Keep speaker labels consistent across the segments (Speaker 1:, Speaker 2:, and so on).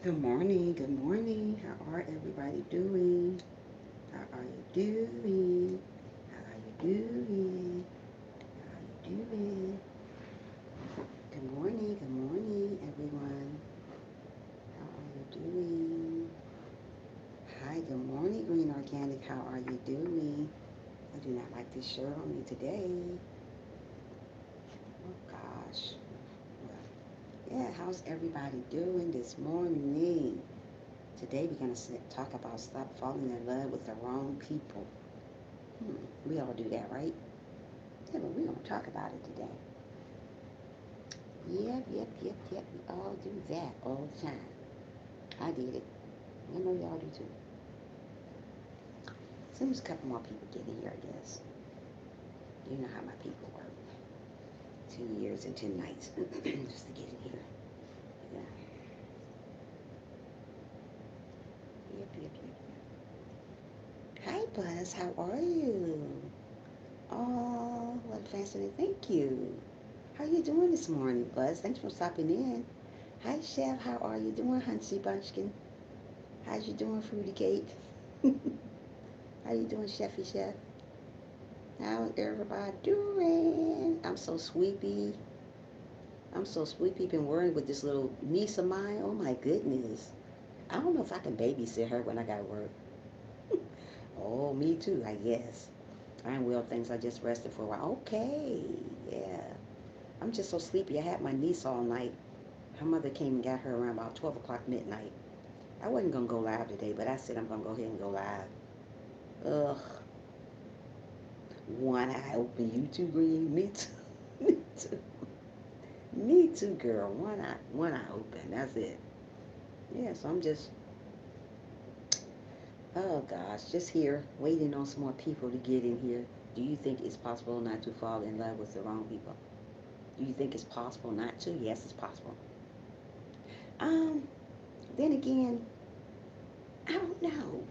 Speaker 1: Good morning, good morning. How are everybody doing? How are you doing? How are you doing? How are you doing? Good morning, everyone. How are you doing? Hi, good morning, Green Organic. How are you doing? I do not like this shirt on me today. Oh gosh. Well, yeah, how's everybody doing this morning? Today we're going to talk about stop falling in love with the wrong people. We all do that, right? Yeah, but we're going to talk about it today. Yep. We all do that all the time. I did it. I know y'all do too. Seems a couple more people getting here, I guess. You know how my people work. 2 years and 2 nights just to get in here. Yeah. Yep. Hi, Buzz. How are you? Oh, what fascinating. Thank you. How you doing this morning, Buzz? Thanks for stopping in. Hi, Chef. How are you doing, Hunsy Bunchkin? How's you doing, Fruity Cake? How you doing, Chefy Chef? How's everybody doing? I'm so sleepy. I'm so sleepy. Been worrying with this little niece of mine. Oh my goodness. I don't know if I can babysit her when I got to work. Oh, me too, I guess. I ain't well things. I just rested for a while. Okay. Yeah. I'm just so sleepy. I had my niece all night. Her mother came and got her around about 12 o'clock midnight. I wasn't going to go live today, but I said I'm going to go ahead and go live. Ugh. One eye open. You too, Green. Me too. Me too. Me too, girl. One eye open. That's it. Yeah, so I'm just, oh gosh, just here waiting on some more people to get in here. Do you think it's possible not to fall in love with the wrong people? Do you think it's possible not to? Yes, it's possible. Um, then again, I don't know.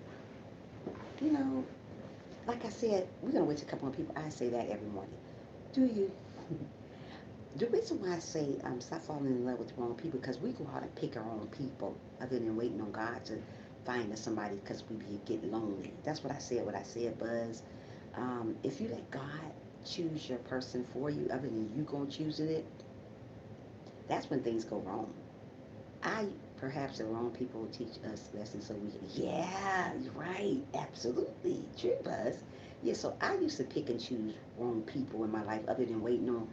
Speaker 1: You know, like I said, we're gonna wait a couple more people. I say that every morning. Do you? The reason why I say stop falling in love with the wrong people because we go out and pick our own people other than waiting on God to find us somebody because we get lonely. That's what I said. What I said, Buzz. If you let God choose your person for you, other than you going choosing it, that's when things go wrong. I perhaps the wrong people will teach us lessons so we can. Yeah, you're right. Absolutely, true, Buzz. Yeah, so I used to pick and choose wrong people in my life, other than waiting on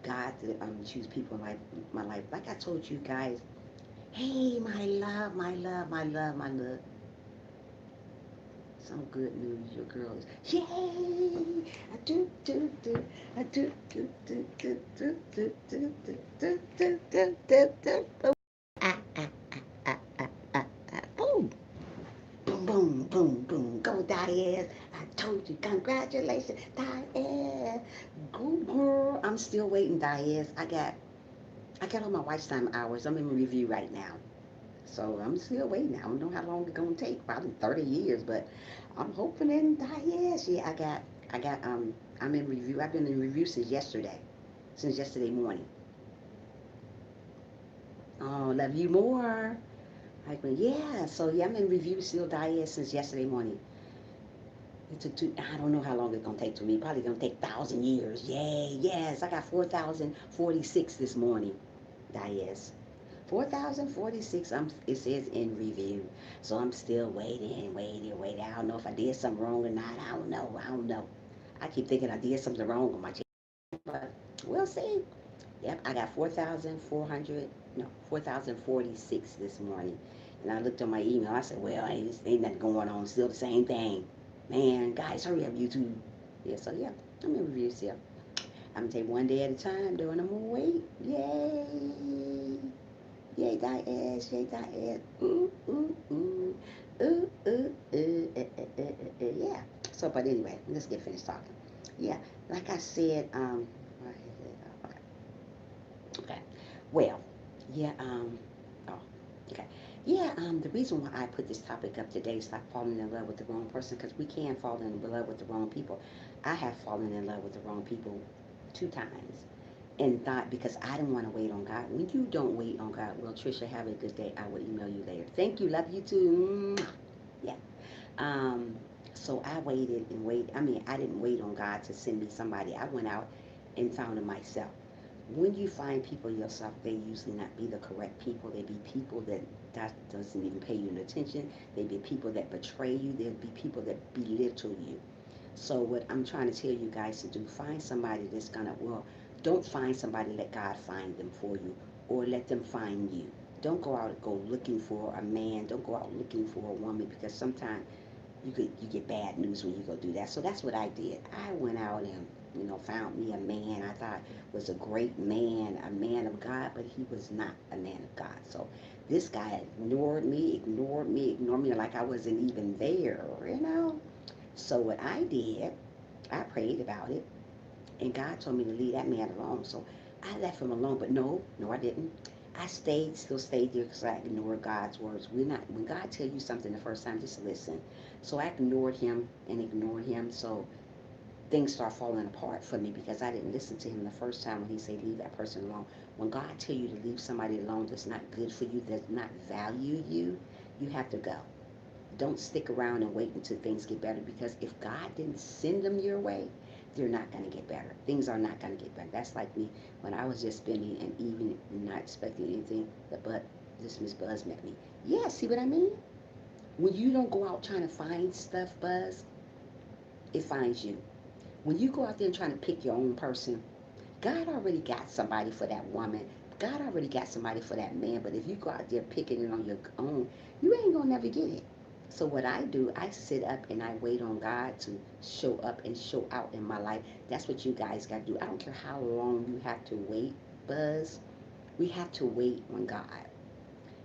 Speaker 1: God to choose people in my life. Like I told you guys, hey, my love, my love, my love, my love. Some good news, your girl is yay! I do, I do. Ah, ah, ah, ah, ah, ah. Boom, boom, boom, boom, boom. Go, Diane. I told you, congratulations, Diane. Go, girl. I'm still waiting, Diane. I got all my lifetime hours. I'm in review right now. So I'm still waiting. I don't know how long it's gonna take. Probably 30 years, but I'm hoping in die. Yes, yeah. I'm in review. I've been in review since yesterday morning. Oh, love you more. I go, yeah. So yeah, I'm in review still die since yesterday morning. It took two. I don't know how long it's gonna take to me. Probably gonna take 1,000 years. Yay, yes. I got 4,046 this morning. Dies. 4,046. It says in review. So I'm still waiting. I don't know if I did something wrong or not. I don't know. I keep thinking I did something wrong with my check, but we'll see. Yep, I got 4,400, no, 4,046 this morning. And I looked on my email. I said, well, ain't nothing going on. Still the same thing. Man, guys, hurry up, YouTube. Yeah, so yeah, I'm in review still. I'm gonna take one day at a time, though, and I'm gonna wait. Yay! Yay, Diaz, yay, Diaz. Ooh, ooh. Ooh, ooh, yeah. So, but anyway, let's get finished talking. Yeah, like I said, where is it? Okay. Well, yeah, oh, okay. Yeah, the reason why I put this topic up today is stop falling in love with the wrong person because we can fall in love with the wrong people. I have fallen in love with the wrong people 2 times. and thought, because I didn't want to wait on God. When you don't wait on God, well, Trisha, have a good day. I will email you later. Thank you. Love you too. Yeah. Um, so I waited and waited. I mean, I didn't wait on God to send me somebody. I went out and found it myself. When you find people yourself, they usually not be the correct people. They be people that doesn't even pay you no attention. They be people that betray you. There'll be people that belittle you. So what I'm trying to tell you guys to do, find somebody that's gonna, well, don't find somebody, let God find them for you, or let them find you. Don't go out and go looking for a man. Don't go out looking for a woman, because sometimes you get bad news when you go do that. So that's what I did. I went out and found me a man I thought was a great man, a man of God, but he was not a man of God. So this guy ignored me like I wasn't even there. So what I did, I prayed about it, and God told me to leave that man alone. So I left him alone, but no, I didn't. I still stayed there because I ignored God's words. We're not When God tells you something the first time, just listen. So I ignored him and ignored him. So things start falling apart for me because I didn't listen to him the first time when he said leave that person alone. When God tell you to leave somebody alone that's not good for you, does not value you, you have to go. Don't stick around and wait until things get better, because if God didn't send them your way, they're not going to get better. Things are not going to get better. That's like me when I was just spending an evening not expecting anything, but this Miss Buzz met me. Yeah, see what I mean? When you don't go out trying to find stuff, Buzz, it finds you. When you go out there and trying to pick your own person, God already got somebody for that woman. God already got somebody for that man. But if you go out there picking it on your own, you ain't gonna never get it. So what I do, I sit up and I wait on God to show up and show out in my life. That's what you guys got to do. I don't care how long you have to wait, Buzz. We have to wait on God.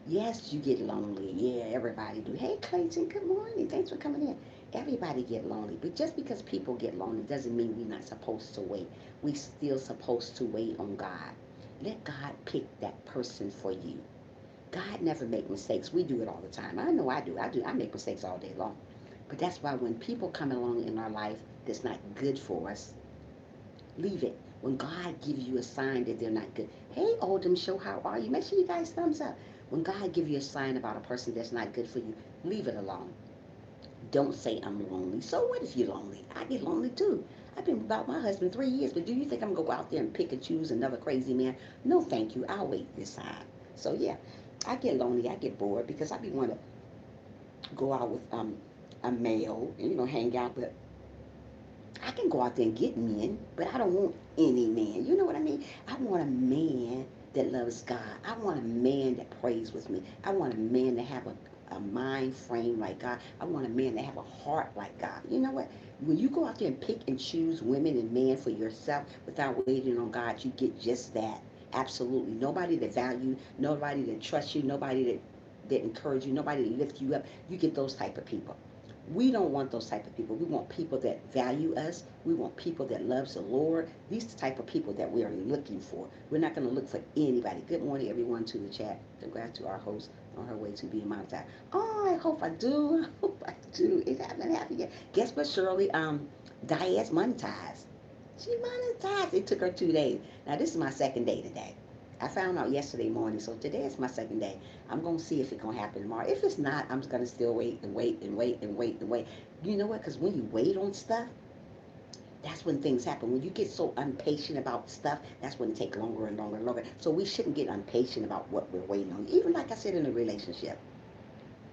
Speaker 1: Yes, you get lonely. Yeah, everybody do. Hey, Clayton, good morning. Thanks for coming in. Everybody get lonely. But just because people get lonely doesn't mean we're not supposed to wait. We still supposed to wait on God. Let God pick that person for you. God never make mistakes. We do it all the time. I know I do. I make mistakes all day long. But that's why when people come along in our life that's not good for us, leave it. When God gives you a sign that they're not good. Hey, Oldham Show, how are you? Make sure you guys thumbs up. When God gives you a sign about a person that's not good for you, leave it alone. Don't say I'm lonely. So what if you're lonely? I get lonely too. I've been without my husband 3 years, but do you think I'm gonna go out there and pick and choose another crazy man? No, thank you. I'll wait this time. So yeah, I get lonely. I get bored because I be want to go out with a male and hang out, but I can go out there and get men, but I don't want any man. You know what I mean? I want a man that loves God. I want a man that prays with me. I want a man to have a mind frame like God. I want a man to have a heart like God. You know what? When you go out there and pick and choose women and men for yourself without waiting on God, you get just that. Absolutely. Nobody that value, nobody that trusts you, nobody that encourage you, nobody that lift you up. You get those type of people. We don't want those type of people. We want people that value us. We want people that loves the Lord. These are the type of people that we are looking for. We're not going to look for anybody. Good morning, everyone, to the chat. Congrats to our host on her way to being monetized. Oh, I hope I do. I hope I do. It hasn't happened yet. Guess what, Shirley? Diaz monetized. She monetized. It took her 2 days. Now, this is my second day today. I found out yesterday morning, so today is my second day. I'm gonna see if it's gonna happen tomorrow. If it's not, I'm just gonna still wait and wait and wait and wait and wait. You know what? Because when you wait on stuff, that's when things happen. When you get so impatient about stuff, that's when it takes longer and longer and longer. So we shouldn't get impatient about what we're waiting on. Even like I said in a relationship,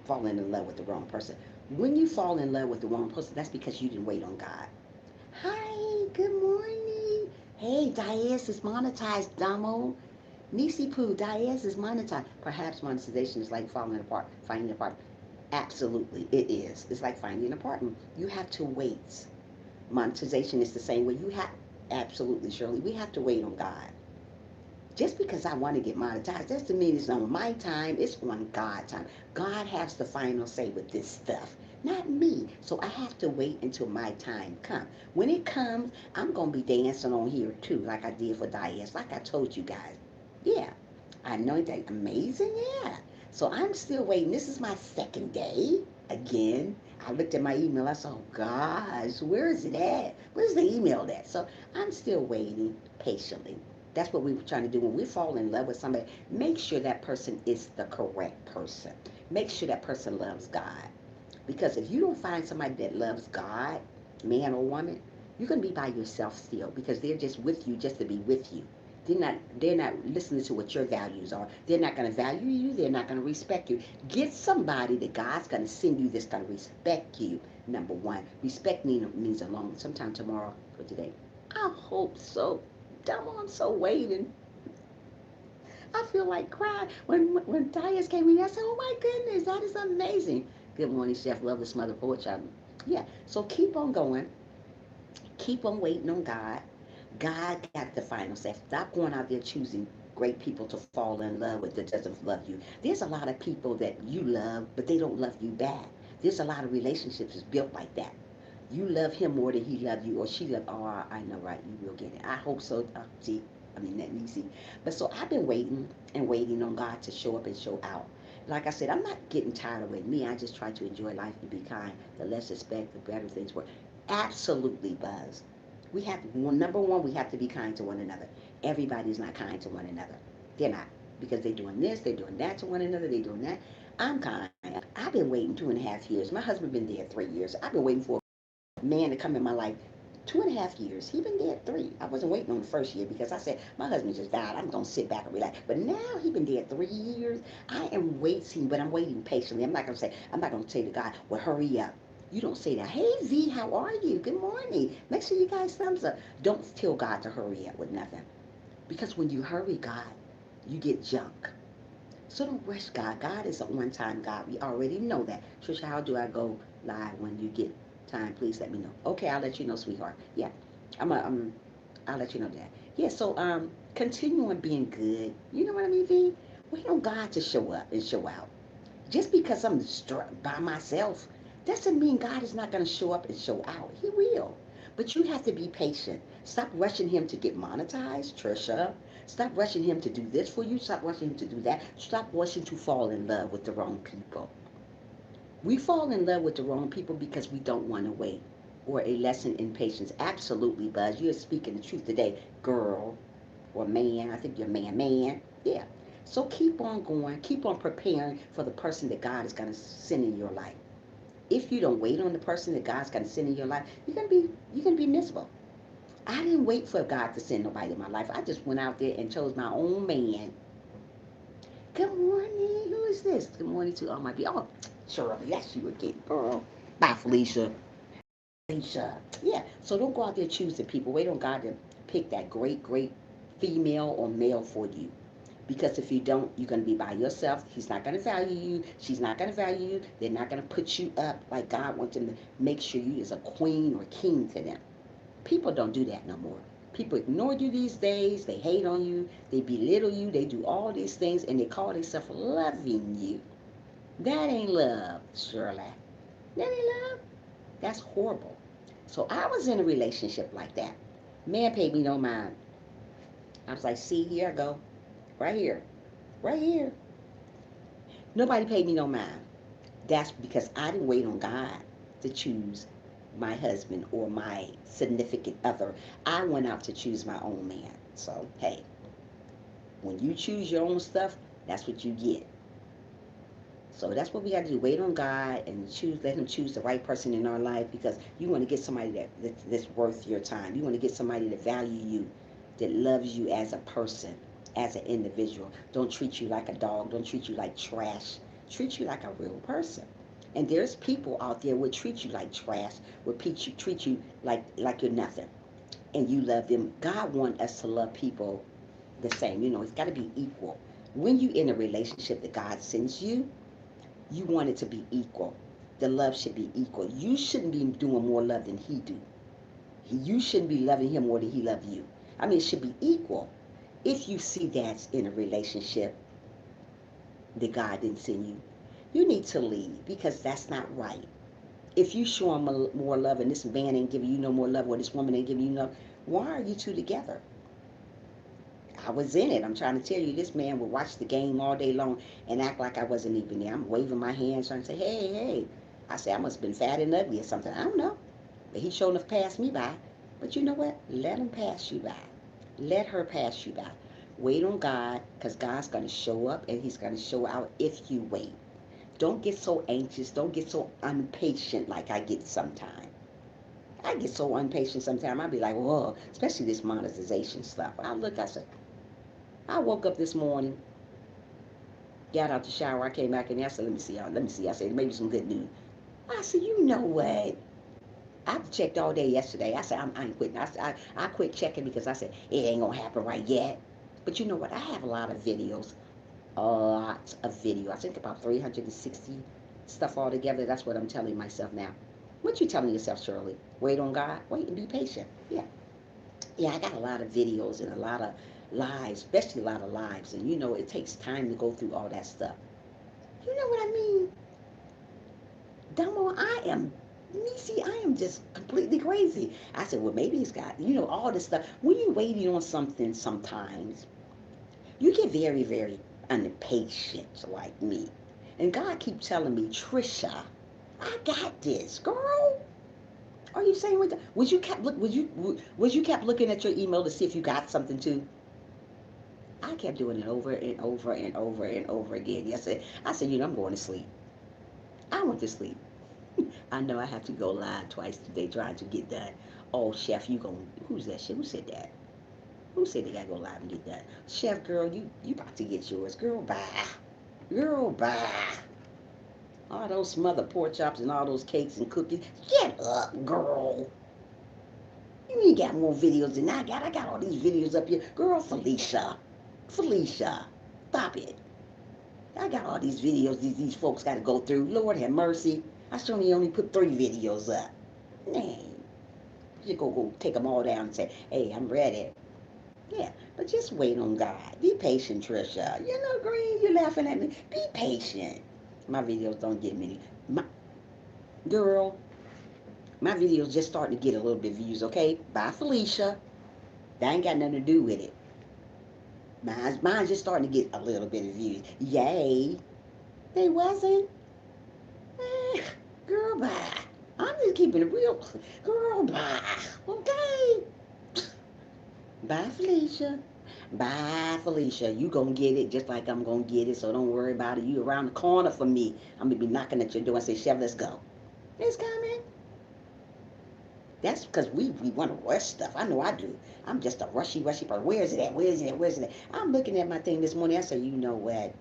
Speaker 1: falling in love with the wrong person. When you fall in love with the wrong person, that's because you didn't wait on God. Hi, good morning. Hey, Diaz is monetized, Damo. Nisi Poo, Diaz is monetized. Perhaps monetization is like falling apart, finding an apartment. Absolutely, it is. It's like finding an apartment. You have to wait. Monetization is the same way. Absolutely, Shirley, we have to wait on God. Just because I want to get monetized doesn't mean it's on my time, it's on God's time. God has the final say with this stuff, not me. So I have to wait until my time comes. When it comes, I'm going to be dancing on here too, like I did for Diaz, like I told you guys. Yeah, I know that. Amazing, yeah. So I'm still waiting. This is my second day. Again, I looked at my email. I said, oh gosh, where is it at? Where's the email at? So I'm still waiting patiently. That's what we were trying to do. When we fall in love with somebody, make sure that person is the correct person. Make sure that person loves God. Because if you don't find somebody that loves God, man or woman, you're gonna be by yourself still because they're just with you just to be with you. They're not listening to what your values are. They're not gonna value you, they're not gonna respect you. Get somebody that God's gonna send you that's gonna respect you. Number one. Respect means alone. Sometime tomorrow or today. I hope so. Dumb, I'm so waiting. I feel like crying. When Dias came in, I said, "Oh my goodness, that is amazing." Good morning, Chef. Love this mother porch. Yeah. So keep on going. Keep on waiting on God. God got the final say. Stop going out there choosing great people to fall in love with that doesn't love you. There's a lot of people that you love, but they don't love you back. There's a lot of relationships that's built like that. You love him more than he loved you, or she loved. Oh, I know, right? You will get it. I hope so. See, I mean that easy. But so I've been waiting and waiting on God to show up and show out. Like I said, I'm not getting tired of waiting. Me, I just try to enjoy life and be kind. The less expect, the better things work. Absolutely, Buzz. We have number one, we have to be kind to one another. Everybody's not kind to one another. They're not because they're doing this, they're doing that to one another, they're doing that. I'm kind. I've been waiting 2.5 years. My husband been dead 3 years. I've been waiting for a man to come in my life 2.5 years. He been dead three. I wasn't waiting on the first year because I said my husband just died. I'm gonna sit back and relax. But now he been dead 3 years. I am waiting, but I'm waiting patiently. I'm not gonna say to God, well, hurry up. You don't say that. Hey V, how are you? Good morning. Make sure you guys thumbs up. Don't tell God to hurry up with nothing. Because when you hurry God, you get junk. So don't rush God. God is a one-time God. We already know that. Trisha, how do I go live when you get time? Please let me know. Okay, I'll let you know, sweetheart. Yeah, I'll let you know that. Yeah. So continue on being good. You know what I mean, V? Wait on God to show up and show out. Just because I'm by myself doesn't mean God is not going to show up and show out. He will. But you have to be patient. Stop rushing him to get monetized, Trisha. Stop rushing him to do this for you. Stop rushing him to do that. Stop rushing to fall in love with the wrong people. We fall in love with the wrong people because we don't want to wait. Or a lesson in patience. Absolutely, Buzz. You're speaking the truth today, girl or man. I think you're man. Yeah. So keep on going. Keep on preparing for the person that God is going to send in your life. If you don't wait on the person that God's going to send in your life, you're gonna be miserable. I didn't wait for God to send nobody in my life. I just went out there and chose my own man. Good morning. Who is this? Good morning to all my people. Oh, Shirley, that's you again, girl. Bye, Felicia. Felicia. Yeah. So don't go out there choosing people. Wait on God to pick that great female or male for you. Because if you don't, you're going to be by yourself. He's not going to value you. She's not going to value you. They're not going to put you up like God wants them to make sure you is a queen or king to them. People don't do that no more. People ignore you these days. They hate on you. They belittle you. They do all these things and they call themselves loving you. That ain't love, Shirley. That ain't love. That's horrible. So I was in a relationship like that. Man paid me no mind. I was like, see, here I go. Right here. Right here. Nobody paid me no mind. That's because I didn't wait on God to choose my husband or my significant other. I went out to choose my own man. So, hey, when you choose your own stuff, that's what you get. So that's what we got to do. Wait on God and choose. Let Him choose the right person in our life because you want to get somebody that's worth your time. You want to get somebody that value you, that loves you as a person, as an individual. Don't treat you like a dog. Don't treat you like trash. Treat you like a real person. And there's people out there will treat you like trash. Will treat you like you're nothing, and you love them. God wants us to love people the same. It's got to be equal. When you in a relationship that God sends you, you want it to be equal. The love should be equal. You shouldn't be doing more love than he do. You shouldn't be loving him more than he love you. I mean, it should be equal. If you see that's in a relationship that God didn't send you, you need to leave because that's not right. If you show him more love and this man ain't giving you no more love or this woman ain't giving you no, why are you two together? I was in it. I'm trying to tell you, this man would watch the game all day long and act like I wasn't even there. I'm waving my hands trying to say, hey, hey. I say, I must have been fat and ugly or something. I don't know. But he showed enough passed me by. But you know what? Let him pass you by. Let her pass you by. Wait on God, because God's going to show up and he's going to show out if you wait. Don't get so anxious. Don't get so impatient like I get sometimes. I get so impatient sometimes. I'll be like, whoa, especially this monetization stuff. I said, I woke up this morning, got out the shower, I came back and I said, let me see. I said, maybe some good news. I said, you know what? I checked all day yesterday. I said, I ain't quitting. I quit checking because I said, it ain't going to happen right yet. But you know what? I have a lot of videos. A lot of video. I think about 360 stuff all together. That's what I'm telling myself now. What you telling yourself, Shirley? Wait on God. Wait and be patient. Yeah. Yeah, I got a lot of videos and a lot of lives, especially a lot of lives. And you know, it takes time to go through all that stuff. You know what I mean? Dumbo, I am, Nisi, I am just completely crazy. I said, well, maybe he's got, you know, all this stuff. When you're waiting on something sometimes, you get very, very impatient like me. And God keeps telling me, Trisha, I got this, girl. Are you saying what? Was you kept looking at your email to see if you got something too? I kept doing it over and over and over and over again. Yesterday, I said, you know, I'm going to sleep. I went to sleep. I know I have to go live twice today trying to get done. Oh, chef, you going? Who's that shit? Who said that? Who said they gotta go live and get done? Chef, girl, you about to get yours, girl. Bye, girl. Bye. All those smothered pork chops and all those cakes and cookies. Get up, girl. You ain't got more videos than I got. I got all these videos up here. Girl, Felicia. Stop it. I got all these videos these folks got to go through. Lord have mercy. I certainly only put 3 videos up. Man, you go take them all down and say, hey, I'm ready. Yeah, but just wait on God. Be patient, Trisha. You know, Green, you're laughing at me. Be patient. My videos don't get many. Girl, my videos just starting to get a little bit of views, okay? Bye, Felicia. That ain't got nothing to do with it. Mine's just starting to get a little bit of views. Yay. They wasn't. Eh, girl, bye. I'm just keeping it real. Girl, bye. Okay. Bye, Felicia. Bye, Felicia. You gonna get it just like I'm gonna get it, so don't worry about it. You around the corner for me. I'm gonna be knocking at your door and say, Chef, let's go. It's coming. That's because we want to rush stuff. I know I do. I'm just a rushy person. Where is it at? Where is it at? Where is it at? I'm looking at my thing this morning. I said, you know what?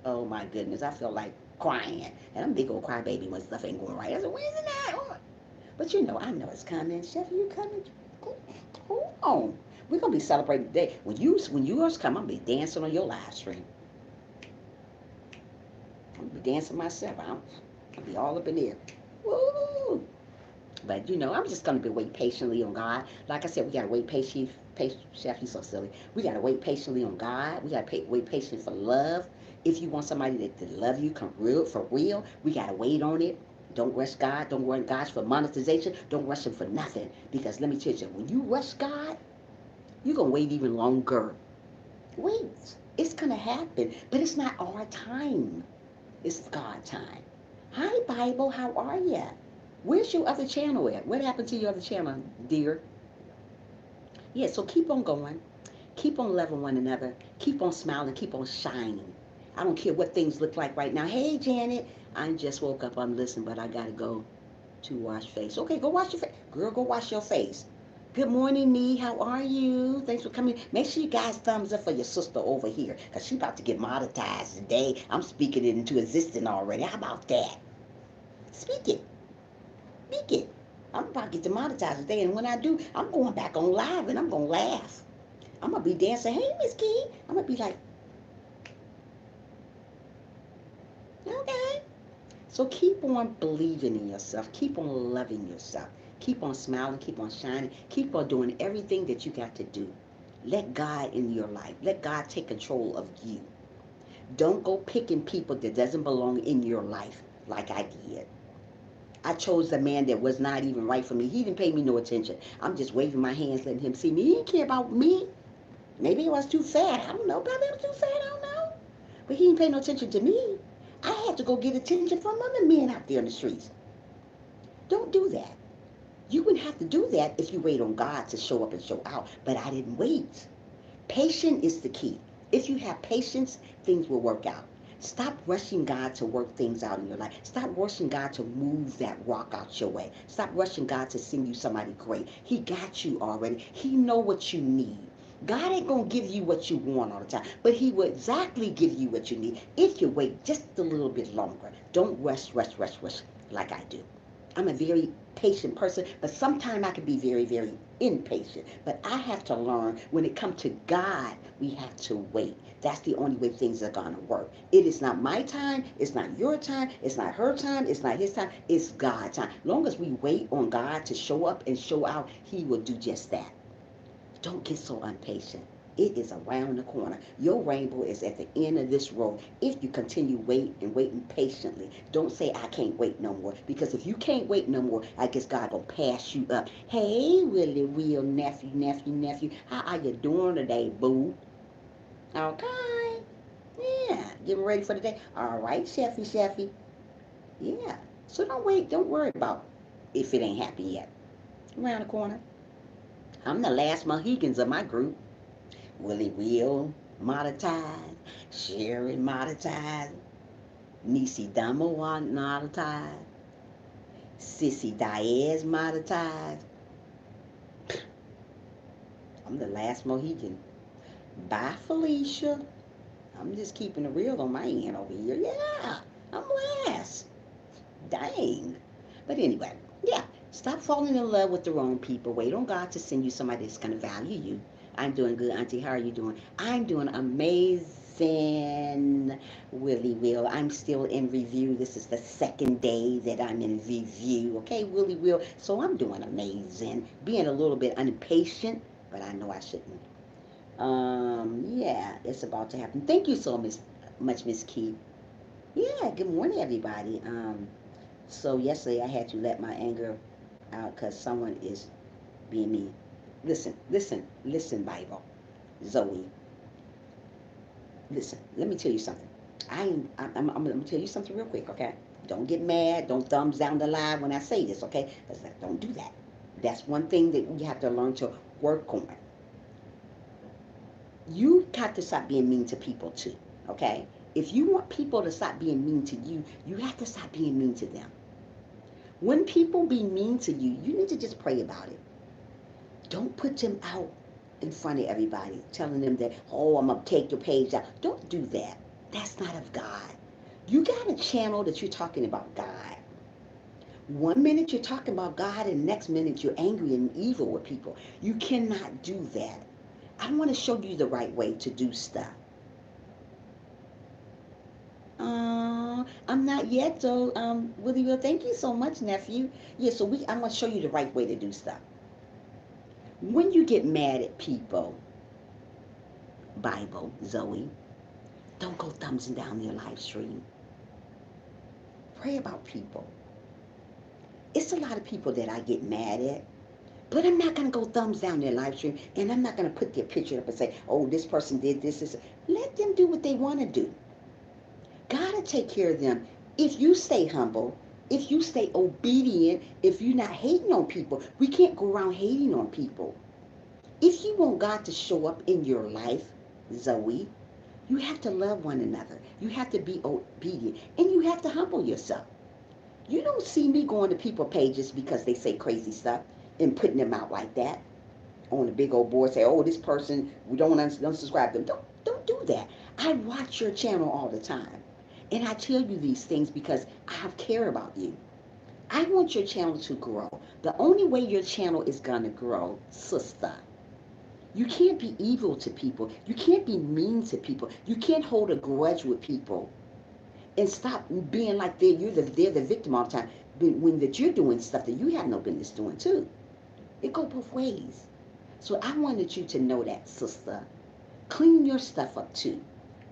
Speaker 1: Oh my goodness. I feel like crying. And I'm a big old crybaby when stuff ain't going right. I said, where's it at? Oh. But you know, I know it's coming. Chef, you coming? Hold on. We're gonna be celebrating today. When yours come, I'm gonna be dancing on your live stream. I'm gonna be dancing myself. I'll be all up in there. Woo! But you know, I'm just gonna be wait patiently on God. Like I said, we gotta wait patiently. Chef, you so silly. We gotta wait patiently on God. We gotta wait patiently for love. If you want somebody to love you, come real for real. We gotta wait on it. Don't rush God. Don't rush God for monetization. Don't rush Him for nothing. Because let me tell you, when you rush God, you're gonna wait even longer. Wait, it's gonna happen, but it's not our time. It's God time. Hi, Bible. How are ya? Where's your other channel at? What happened to your other channel, dear? Yeah, so keep on going. Keep on loving one another. Keep on smiling. Keep on shining. I don't care what things look like right now. Hey, Janet, I just woke up. I'm listening, but I got to go to wash face. Okay, go wash your face. Girl, go wash your face. Good morning, Nee. How are you? Thanks for coming. Make sure you guys thumbs up for your sister over here, because she's about to get monetized today. I'm speaking it into existence already. How about that? Speak it. Speak it. I'm about to get demonetized today, and when I do, I'm going back on live, and I'm going to laugh. I'm going to be dancing. Hey, Miss Key. I'm going to be like, okay. So keep on believing in yourself. Keep on loving yourself. Keep on smiling. Keep on shining. Keep on doing everything that you got to do. Let God in your life. Let God take control of you. Don't go picking people that doesn't belong in your life like I did. I chose a man that was not even right for me. He didn't pay me no attention. I'm just waving my hands, letting him see me. He didn't care about me. Maybe I was too fat. I don't know. Probably I was too fat. I don't know. But he didn't pay no attention to me. I had to go get attention from other men out there in the streets. Don't do that. You can have to do that if you wait on God to show up and show out. But I didn't wait. Patience is the key. If you have patience, things will work out. Stop rushing God to work things out in your life. Stop rushing God to move that rock out your way. Stop rushing God to send you somebody great. He got you already. He know what you need. God ain't going to give you what you want all the time, but he will exactly give you what you need if you wait just a little bit longer. Don't rush like I do. I'm a very patient person, but sometimes I can be very, very impatient. But I have to learn when it comes to God, we have to wait. That's the only way things are going to work. It is not my time. It's not your time. It's not her time. It's not his time. It's God's time. As long as we wait on God to show up and show out, he will do just that. Don't get so impatient. It is around the corner. Your rainbow is at the end of this road. If you continue waiting patiently, don't say I can't wait no more. Because if you can't wait no more, I guess God will pass you up. Hey, Willie, Will, nephew. How are you doing today, boo? Okay. Yeah. Getting ready for the day. All right, Chefy. Yeah. So don't wait. Don't worry about if it ain't happened yet. Around the corner. I'm the last Mohegans of my group. Willie Will, monetized. Sharon, monetized. Nisi Damo, monetized. Sissy Diaz, monetized. I'm the last Mohican. Bye, Felicia. I'm just keeping it real on my end over here. Yeah, I'm last. Dang. But anyway, yeah. Stop falling in love with the wrong people. Wait on God to send you somebody that's going to value you. I'm doing good, Auntie. How are you doing? I'm doing amazing, Willie Will. I'm still in review. This is the second day that I'm in review. Okay, Willie Will. So I'm doing amazing. Being a little bit impatient, but I know I shouldn't. Yeah, it's about to happen. Thank you so much, Miss Key. Yeah, good morning, everybody. So yesterday I had to let my anger out because someone is being mean. Listen, Bible. Zoe, listen, let me tell you something. I'm going to tell you something real quick, okay? Don't get mad. Don't thumbs down the line when I say this, okay? Don't do that. That's one thing that you have to learn to work on. You got to stop being mean to people too, okay? If you want people to stop being mean to you, you have to stop being mean to them. When people be mean to you, you need to just pray about it. Don't put them out in front of everybody, telling them that, oh, I'm going to take your page out. Don't do that. That's not of God. You got a channel that you're talking about God. One minute you're talking about God, and the next minute you're angry and evil with people. You cannot do that. I want to show you the right way to do stuff. I'm not yet, so Willie Will, thank you so much, nephew. Yeah, so I'm going to show you the right way to do stuff. When you get mad at people, Bible, Zoe, don't go thumbs down your live stream. Pray about people. It's a lot of people that I get mad at, but I'm not going to go thumbs down their live stream, and I'm not going to put their picture up and say, oh, this person did this. Let them do what they want to do. God will take care of them. If you stay humble, if you stay obedient, if you're not hating on people, we can't go around hating on people. If you want God to show up in your life, Zoe, you have to love one another. You have to be obedient, and you have to humble yourself. You don't see me going to people pages because they say crazy stuff and putting them out like that on a big old board. Say, oh, this person, we don't unsubscribe them. Don't do that. I watch your channel all the time, and I tell you these things because I care about you. I want your channel to grow. The only way your channel is gonna grow, sister. You can't be evil to people. You can't be mean to people. You can't hold a grudge with people and stop being like they're the victim all the time. When that you're doing stuff that you have no business doing too. It go both ways. So I wanted you to know that, sister. Clean your stuff up too.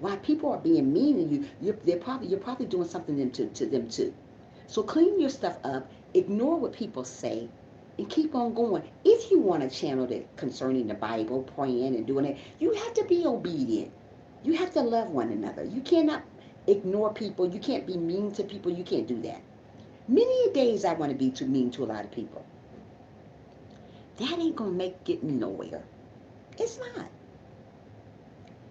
Speaker 1: While people are being mean to you, you're probably doing something to them too. So clean your stuff up. Ignore what people say, and keep on going. If you want a channel that concerning the Bible, praying and doing it, you have to be obedient. You have to love one another. You cannot ignore people. You can't be mean to people. You can't do that. Many days I want to be too mean to a lot of people. That ain't going to get me nowhere. It's not.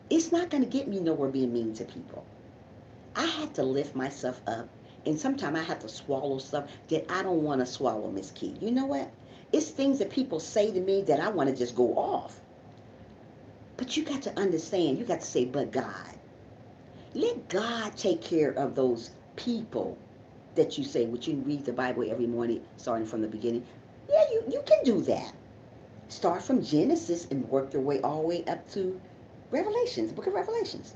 Speaker 1: It's not going to get me nowhere being mean to people. I have to lift myself up. And sometimes I have to swallow stuff that I don't want to swallow, Miss Key. You know what? It's things that people say to me that I want to just go off. But you got to understand, you got to say, but God. Let God take care of those people that you say, would you read the Bible every morning, starting from the beginning? Yeah, you can do that. Start from Genesis and work your way all the way up to Revelations, book of Revelations.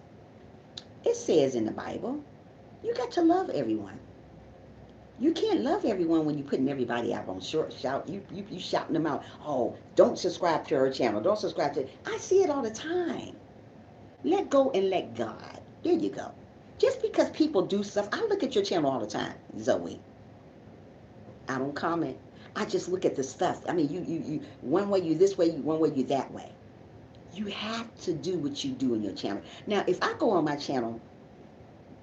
Speaker 1: It says in the Bible, you got to love everyone. You can't love everyone when you're putting everybody out on short shout. You shouting them out. Oh, don't subscribe to her channel. Don't subscribe to it. I see it all the time. Let go and let God. There you go. Just because people do stuff, I look at your channel all the time, Zoe. I don't comment. I just look at the stuff. I mean, you one way you this way, one way you that way. You have to do what you do in your channel. Now, if I go on my channel,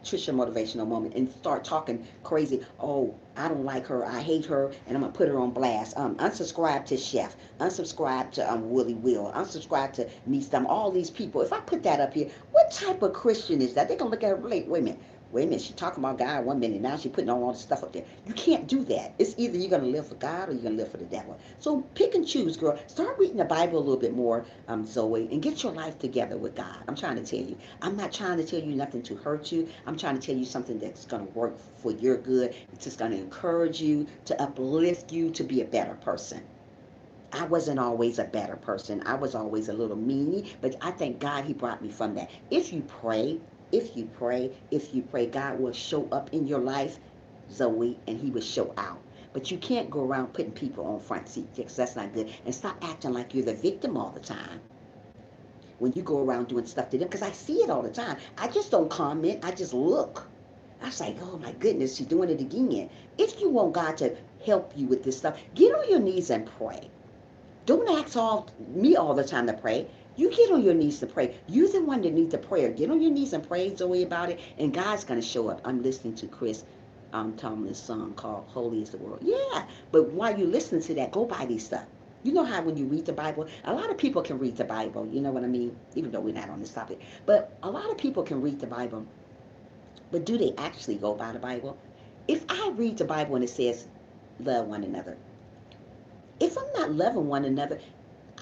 Speaker 1: Trisha Motivational Moment, and start talking crazy, oh, I don't like her, I hate her, and I'm going to put her on blast. Unsubscribe to Chef, unsubscribe to Willie Will, unsubscribe to me, all these people. If I put that up here, what type of Christian is that? They're going to look at her like, wait a minute, she talking about God 1 minute, now she putting all this stuff up there. You can't do that. It's either you're going to live for God or you're going to live for the devil. So pick and choose, girl. Start reading the Bible a little bit more, Zoe, and get your life together with God. I'm trying to tell you. I'm not trying to tell you nothing to hurt you. I'm trying to tell you something that's going to work for your good. It's just going to encourage you, to uplift you, to be a better person. I wasn't always a better person. I was always a little meanie, but I thank God he brought me from that. If you pray, God will show up in your life, Zoe, and he will show out. But you can't go around putting people on front seat because that's not good. And stop acting like you're the victim all the time when you go around doing stuff to them, because I see it all the time. I just don't comment. I just look. I was like, oh my goodness, she's doing it again. If you want God to help you with this stuff, get on your knees and pray. Don't ask me all the time to pray. You get on your knees to pray. You're the one that needs the prayer. Get on your knees and pray, Zoe, about it, and God's going to show up. I'm listening to Chris Tomlin's song called Holy is the World. Yeah, but while you listen to that, go buy these stuff. You know how when you read the Bible, a lot of people can read the Bible, you know what I mean? Even though we're not on this topic. But a lot of people can read the Bible, but do they actually go by the Bible? If I read the Bible and it says, love one another, if I'm not loving one another,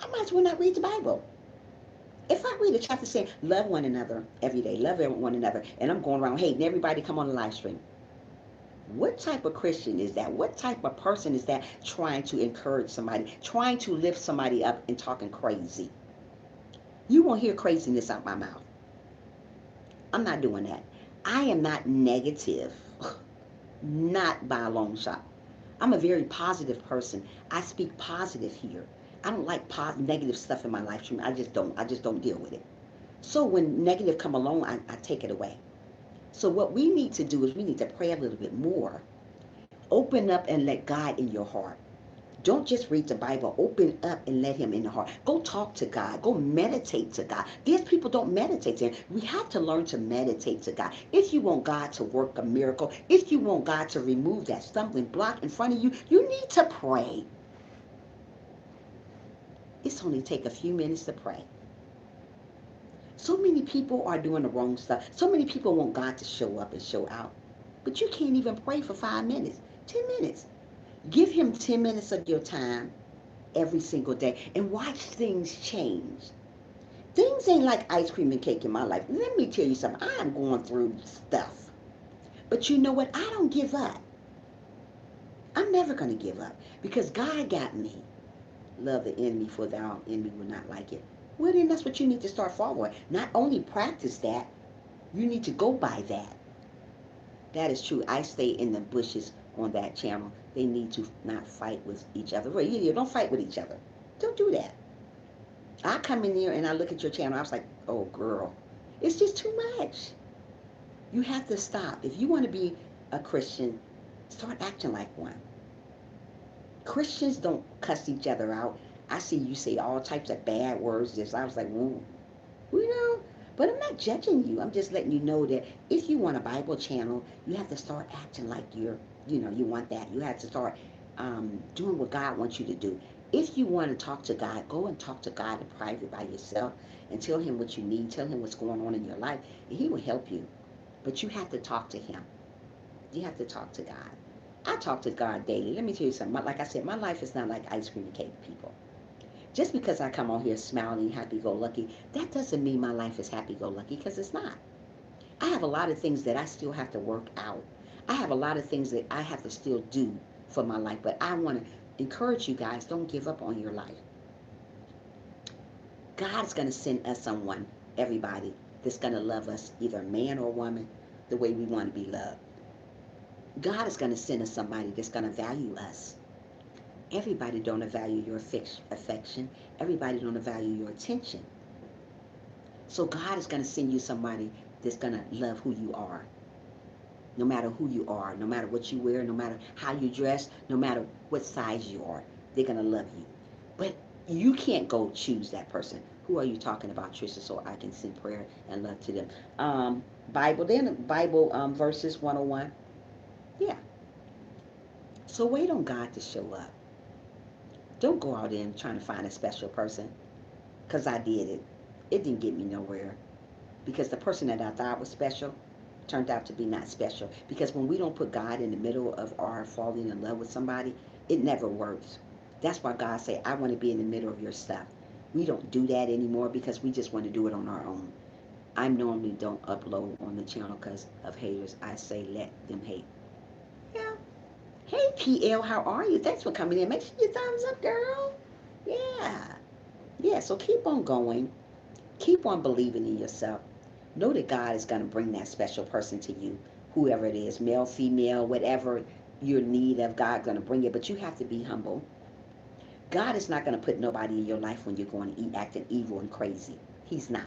Speaker 1: I might as well not read the Bible. If I read a chapter saying, love one another every day, love one another, and I'm going around hating everybody come on the live stream, what type of Christian is that? What type of person is that trying to encourage somebody, trying to lift somebody up and talking crazy? You won't hear craziness out my mouth. I'm not doing that. I am not negative, not by a long shot. I'm a very positive person. I speak positive here. I don't like negative stuff in my life stream. I just don't deal with it. So when negative come along, I take it away. So what we need to do is we need to pray a little bit more. Open up and let God in your heart. Don't just read the Bible. Open up and let him in the heart. Go talk to God. Go meditate to God. These people don't meditate to him. We have to learn to meditate to God. If you want God to work a miracle, if you want God to remove that stumbling block in front of you, you need to pray. It's only take a few minutes to pray. So many people are doing the wrong stuff. So many people want God to show up and show out. But you can't even pray for 5 minutes, 10 minutes. Give him 10 minutes of your time every single day and watch things change. Things ain't like ice cream and cake in my life. Let me tell you something. I am going through stuff. But you know what? I don't give up. I'm never going to give up because God got me. Love the enemy, for thou enemy will not like it. Well, then that's what you need to start following. Not only practice that, you need to go by that. That is true. I stay in the bushes on that channel. They need to not fight with each other. Well, you don't fight with each other. Don't do that. I come in there and I look at your channel. I was like, oh, girl, it's just too much. You have to stop. If you want to be a Christian, start acting like one. Christians don't cuss each other out. I see you say all types of bad words. I was like, whoa, you know. But I'm not judging you. I'm just letting you know that if you want a Bible channel, you have to start acting like you want that. You have to start doing what God wants you to do. If you want to talk to God, go and talk to God in private by yourself and tell him what you need, tell him what's going on in your life, and he will help you. But you have to talk to him. You have to talk to God. I talk to God daily. Let me tell you something. Like I said, my life is not like ice cream and cake, people. Just because I come on here smiling, happy-go-lucky, that doesn't mean my life is happy-go-lucky, because it's not. I have a lot of things that I still have to work out. I have a lot of things that I have to still do for my life, but I want to encourage you guys, don't give up on your life. God is going to send us someone, everybody, that's going to love us, either man or woman, the way we want to be loved. God is going to send us somebody that's going to value us. Everybody don't value your affection. Everybody don't value your attention. So God is going to send you somebody that's going to love who you are. No matter who you are, no matter what you wear, no matter how you dress, no matter what size you are, they're going to love you. But you can't go choose that person. Who are you talking about, Trisha, so I can send prayer and love to them? Bible verses 101. Yeah. So wait on God to show up. Don't go out there and trying to find a special person, because I did it. It didn't get me nowhere, because the person that I thought was special turned out to be not special. Because when we don't put God in the middle of our falling in love with somebody, it never works. That's why God say, I want to be in the middle of your stuff. We don't do that anymore because we just want to do it on our own. I normally don't upload on the channel because of haters. I say let them hate. Yeah. Hey PL, how are you? Thanks for coming in. Make sure you thumbs up, girl. Yeah. Yeah, so keep on going. Keep on believing in yourself. Know that God is going to bring that special person to you, whoever it is, male, female, whatever your need of, God going to bring it. But you have to be humble. God is not going to put nobody in your life when you're going to eat acting evil and crazy. He's not.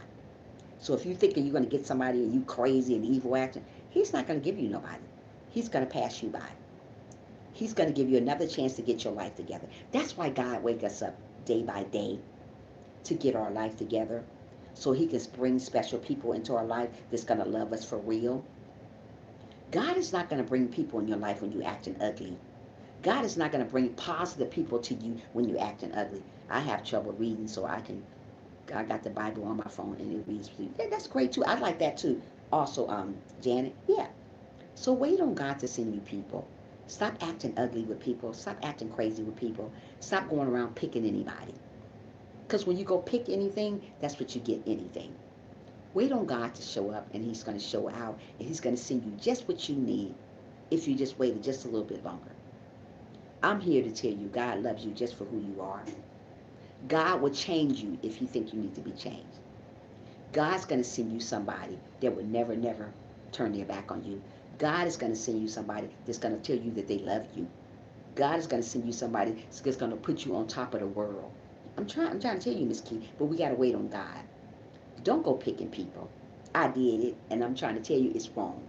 Speaker 1: So if you're thinking you're going to get somebody and you crazy and evil acting, he's not going to give you nobody. He's going to pass you by. He's going to give you another chance to get your life together. That's why God wakes us up day by day to get our life together, so he can bring special people into our life that's going to love us for real. God is not going to bring people in your life when you're acting ugly. God is not going to bring positive people to you when you're acting ugly. I have trouble reading, so I got the Bible on my phone and it reads. Yeah, that's great too. I like that too. Also, Janet, yeah. So wait on God to send you people. Stop acting ugly with people. Stop acting crazy with people. Stop going around picking anybody. Because when you go pick anything, that's what you get, anything. Wait on God to show up, and he's going to show out, and he's going to send you just what you need if you just waited just a little bit longer. I'm here to tell you, God loves you just for who you are. God will change you if you think you need to be changed. God's going to send you somebody that would never, never turn their back on you. God is going to send you somebody that's going to tell you that they love you. God is going to send you somebody that's going to put you on top of the world. I'm trying to tell you, Miss Key, but we got to wait on God. Don't go picking people. I did it, and I'm trying to tell you it's wrong.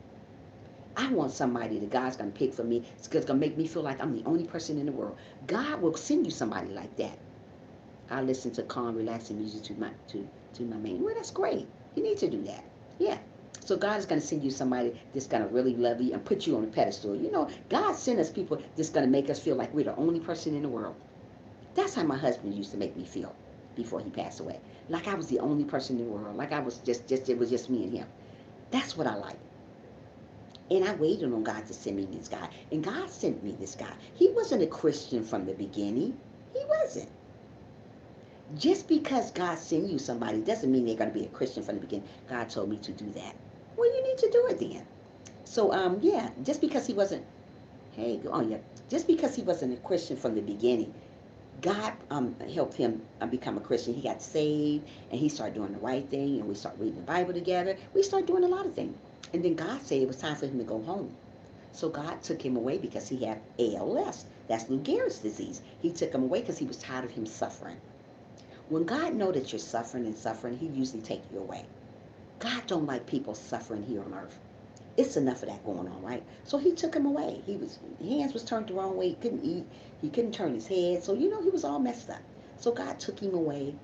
Speaker 1: I want somebody that God's going to pick for me. It's going to make me feel like I'm the only person in the world. God will send you somebody like that. I listen to calm, relaxing music to my man. Well, that's great. You need to do that. Yeah. So God is going to send you somebody that's going to really love you and put you on a pedestal. You know, God sent us people that's going to make us feel like we're the only person in the world. That's how my husband used to make me feel before he passed away. Like I was the only person in the world. Like I was just it was just me and him. That's what I like. And I waited on God to send me this guy. And God sent me this guy. He wasn't a Christian from the beginning. He wasn't. Just because God sent you somebody doesn't mean they're going to be a Christian from the beginning. God told me to do that. Well, you need to do it then. So, yeah, just because he wasn't, hey, oh yeah, just because he wasn't a Christian from the beginning, God helped him become a Christian. He got saved, and he started doing the right thing, and we started reading the Bible together. We started doing a lot of things. And then God said it was time for him to go home. So God took him away because he had ALS. That's Lou Gehrig's disease. He took him away because he was tired of him suffering. When God knows that you're suffering and suffering, he usually takes you away. God don't like people suffering here on earth. It's enough of that going on, right? So he took him away. His hands was turned the wrong way. He couldn't eat. He couldn't turn his head. So, he was all messed up. So God took him away,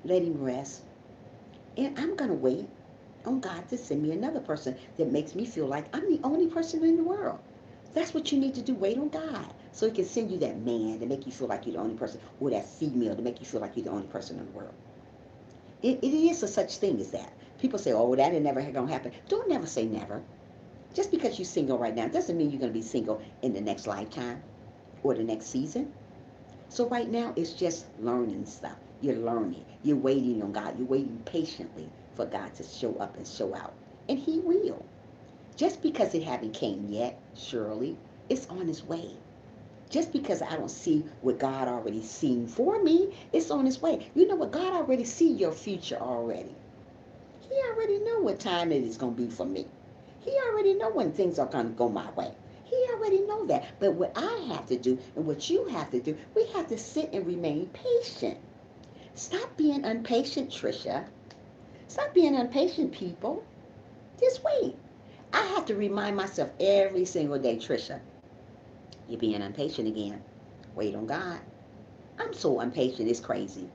Speaker 1: let him rest. And I'm going to wait on God to send me another person that makes me feel like I'm the only person in the world. That's what you need to do. Wait on God. So he can send you that man to make you feel like you're the only person, or that female to make you feel like you're the only person in the world. It is a such thing as that. People say, oh, that ain't never going to happen. Don't never say never. Just because you're single right now doesn't mean you're going to be single in the next lifetime or the next season. So right now, it's just learning stuff. You're learning. You're waiting on God. You're waiting patiently for God to show up and show out. And he will. Just because it haven't came yet, surely, it's on its way. Just because I don't see what God already seen for me, it's on its way. You know what? God already see your future already. He already know what time it is going to be for me. He already know when things are going to go my way. He already know that. But what I have to do and what you have to do, we have to sit and remain patient. Stop being impatient, Trisha. Stop being impatient, people. Just wait. I have to remind myself every single day, Trisha, you're being impatient again. Wait on God. I'm so impatient, it's crazy.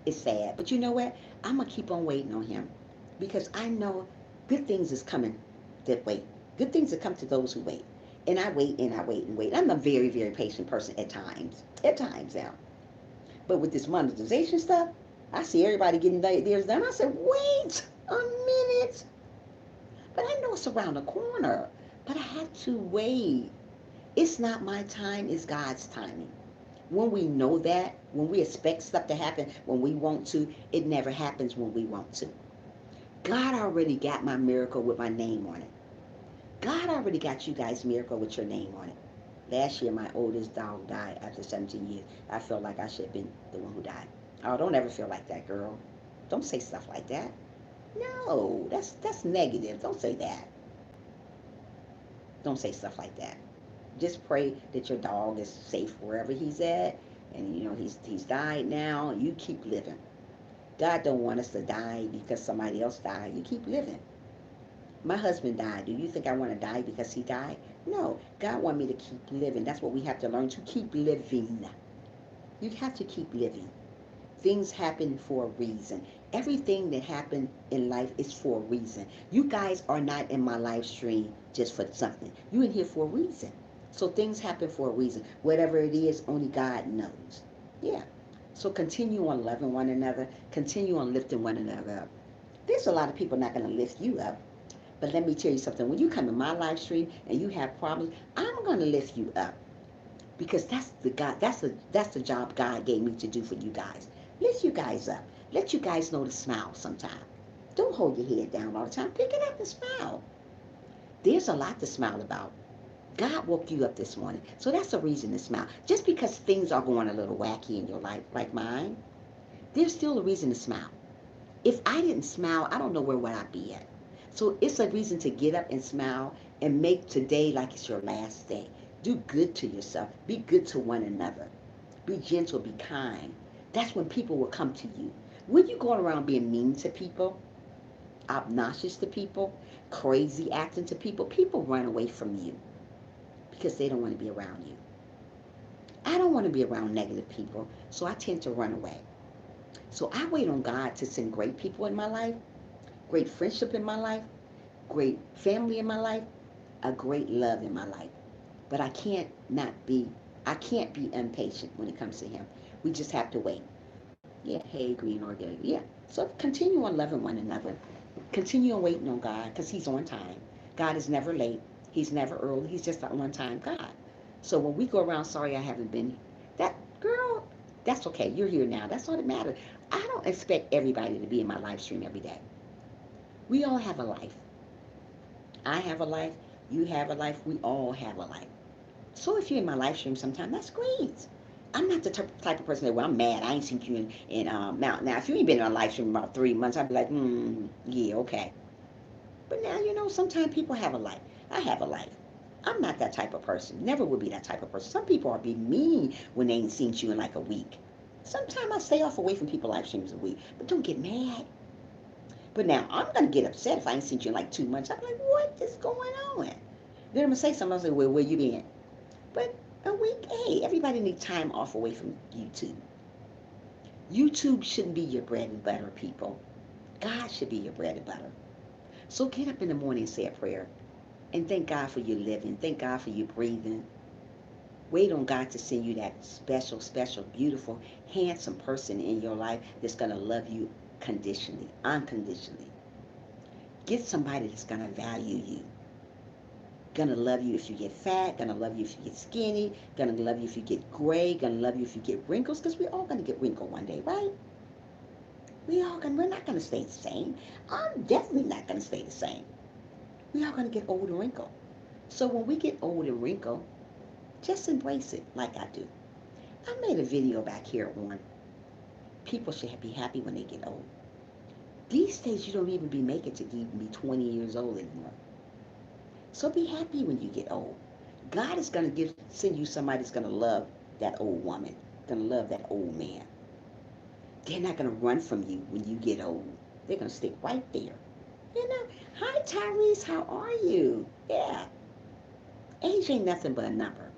Speaker 1: It's sad. But you know what? I'm going to keep on waiting on him because I know good things is coming that wait. Good things that come to those who wait. And I wait and I wait and wait. I'm a very, very patient person at times. At times now. But with this monetization stuff, I see everybody getting theirs done. I said, wait a minute. But I know it's around the corner. But I have to wait. It's not my time, it's God's timing. When we know that, when we expect stuff to happen when we want to, it never happens when we want to. God already got my miracle with my name on it. God already got you guys' miracle with your name on it. Last year, my oldest dog died after 17 years. I felt like I should have been the one who died. Oh, don't ever feel like that, girl. Don't say stuff like that. No, that's negative. Don't say that. Don't say stuff like that. Just pray that your dog is safe wherever he's at, and you know he's died now. You keep living. God don't want us to die because somebody else died. You keep living. My husband died. Do you think I want to die because he died? No. God want me to keep living. That's what we have to learn, to keep living. You have to keep living. Things happen for a reason. Everything that happened in life is for a reason. You guys are not in my live stream just for something. You're in here for a reason. So things happen for a reason. Whatever it is, only God knows. Yeah. So continue on loving one another. Continue on lifting one another up. There's a lot of people not going to lift you up. But let me tell you something. When you come in my live stream and you have problems, I'm going to lift you up. Because that's the job God gave me to do for you guys. Lift you guys up. Let you guys know to smile sometime. Don't hold your head down all the time. Pick it up and smile. There's a lot to smile about. God woke you up this morning. So that's a reason to smile. Just because things are going a little wacky in your life, like mine, there's still a reason to smile. If I didn't smile, I don't know where would I be at. So it's a reason to get up and smile and make today like it's your last day. Do good to yourself. Be good to one another. Be gentle. Be kind. That's when people will come to you. When you going around being mean to people, obnoxious to people, crazy acting to people, people run away from you because they don't want to be around you. I don't want to be around negative people, so I tend to run away. So I wait on God to send great people in my life, great friendship in my life, great family in my life, a great love in my life. But I can't be impatient when it comes to him. We just have to wait. Yeah, hey, green organic. Yeah. So continue on loving one another. Continue on waiting on God because he's on time. God is never late. He's never early. He's just an on-time God. So when we go around, sorry I haven't been, that girl, that's okay. You're here now. That's all that matters. I don't expect everybody to be in my live stream every day. We all have a life. I have a life. You have a life. We all have a life. So if you're in my live stream sometime, that's great. I'm not the type of person that, well, I'm mad. I ain't seen you now, if you ain't been in a live stream about 3 months, I'd be like, yeah, okay. But now, sometimes people have a life. I have a life. I'm not that type of person. Never will be that type of person. Some people are be mean when they ain't seen you in like a week. Sometimes I stay off away from people live streams a week. But don't get mad. But now, I'm going to get upset if I ain't seen you in like 2 months. I'm like, what is going on? Then I'm going to say something. I'll say, well, where you been? But a week, hey, everybody needs time off away from YouTube. YouTube shouldn't be your bread and butter, people. God should be your bread and butter. So get up in the morning and say a prayer. And thank God for you living. Thank God for you breathing. Wait on God to send you that special, special, beautiful, handsome person in your life that's going to love you conditionally, unconditionally. Get somebody that's going to value you. Gonna love you if you get fat, gonna love you if you get skinny, gonna love you if you get gray, gonna love you if you get wrinkles, because we're all gonna get wrinkled one day, right? We're not gonna stay the same. I'm definitely not gonna stay the same. We are gonna get old and wrinkled. So when we get old and wrinkled, just embrace it like I do. I made a video back here on people should be happy when they get old. These days you don't even be making to even be 20 years old anymore. So be happy when you get old. God is going to send you somebody that's going to love that old woman, going to love that old man. They're not going to run from you when you get old. They're going to stick right there. You know, hi Tyrese, how are you? Yeah, age ain't nothing but a number.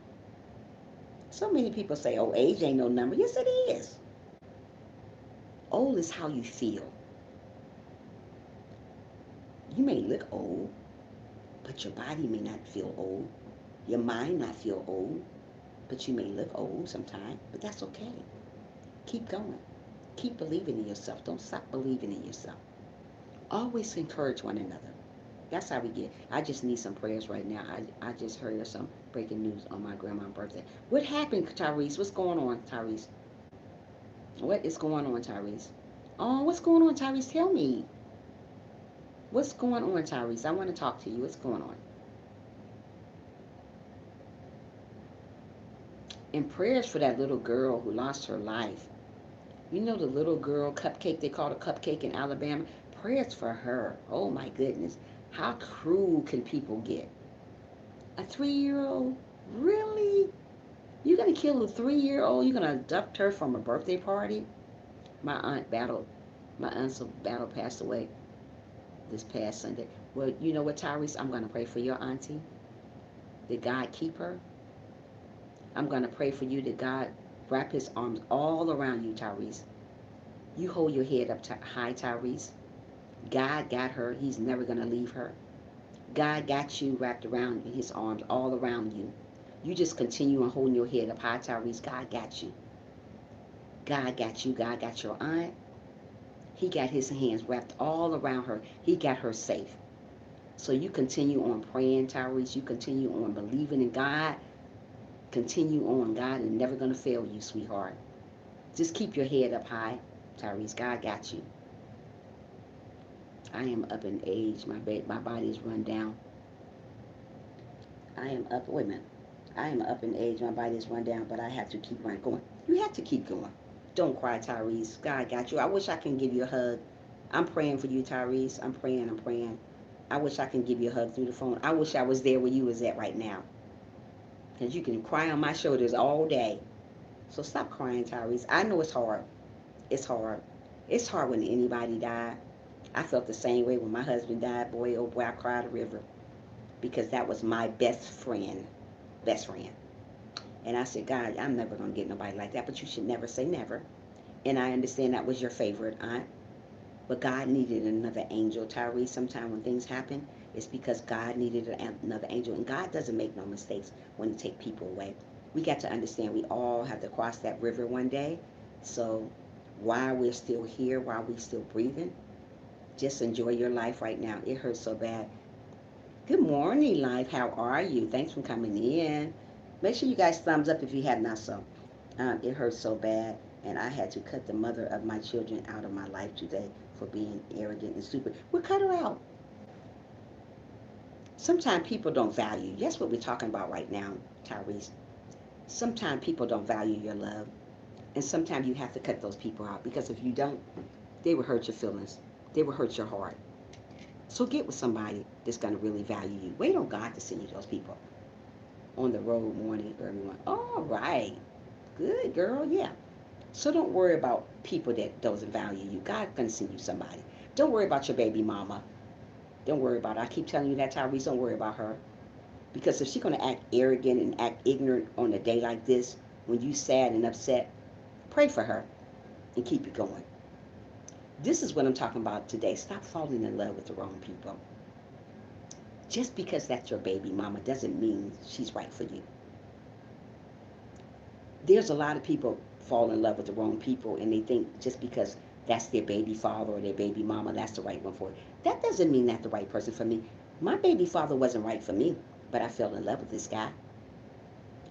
Speaker 1: So many people say, oh, age ain't no number. Yes, it is. Old is how you feel. You may look old, but your body may not feel old. Your mind not feel old, but you may look old sometimes, but that's okay. Keep going. Keep believing in yourself. Don't stop believing in yourself. Always encourage one another. That's how we get. I just need some prayers right now. I just heard some breaking news on my grandma's birthday. What happened, Tyrese? What's going on, Tyrese? What is going on, Tyrese? Oh, what's going on, Tyrese? Tell me. What's going on, Tyrese? I want to talk to you. What's going on? And prayers for that little girl who lost her life. You know the little girl Cupcake, they called a Cupcake in Alabama? Prayers for her. Oh my goodness. How cruel can people get? A 3-year-old? Really? You're going to kill a 3-year-old? You're going to abduct her from a birthday party? My aunt's battle passed away this past Sunday. Well, you know what, Tyrese? I'm going to pray for your auntie. That God keep her. I'm going to pray for you that God wrap his arms all around you, Tyrese. You hold your head up high, Tyrese. God got her. He's never going to leave her. God got you wrapped around his arms all around you. You just continue on holding your head up high, Tyrese. God got you. God got you. God got your aunt. He got his hands wrapped all around her. He got her safe. So you continue on praying, Tyrese. You continue on believing in God. Continue on. God is never going to fail you, sweetheart. Just keep your head up high, Tyrese. God got you. I am up in age. My body is run down. I am up. Wait a minute. I am up in age. My body is run down, but I have to keep on going. You have to keep going. Don't cry, Tyrese. God got you. I wish I can give you a hug. I'm praying for you, Tyrese. I'm praying. I'm praying. I wish I can give you a hug through the phone. I wish I was there where you was at right now. Because you can cry on my shoulders all day. So stop crying, Tyrese. I know it's hard. It's hard. It's hard when anybody died. I felt the same way when my husband died. Boy, oh boy, I cried a river. Because that was my best friend. Best friend. And I said, God, I'm never going to get nobody like that. But you should never say never. And I understand that was your favorite aunt. But God needed another angel, Tyrese. Sometimes when things happen, it's because God needed another angel. And God doesn't make no mistakes when he takes people away. We got to understand we all have to cross that river one day. So while we're still here, while we're still breathing, just enjoy your life right now. It hurts so bad. Good morning, life. How are you? Thanks for coming in. Make sure you guys thumbs up if you have not so. It hurts so bad. And I had to cut the mother of my children out of my life today for being arrogant and stupid. We'll cut her out. Sometimes people don't value. That's what we're talking about right now, Tyrese. Sometimes people don't value your love. And sometimes you have to cut those people out. Because if you don't, they will hurt your feelings. They will hurt your heart. So get with somebody that's going to really value you. Wait on God to send you those people. On the road, morning, everyone. All right. Good, girl. Yeah. So don't worry about people that doesn't value you. God's going to send you somebody. Don't worry about your baby mama. Don't worry about her. I keep telling you that, Tyrese. Don't worry about her. Because if she's going to act arrogant and act ignorant on a day like this, when you sad and upset, pray for her and keep it going. This is what I'm talking about today. Stop falling in love with the wrong people. Just because that's your baby mama doesn't mean she's right for you. There's a lot of people fall in love with the wrong people, and they think just because that's their baby father or their baby mama, that's the right one for it. That doesn't mean that's the right person for me. My baby father wasn't right for me, but I fell in love with this guy.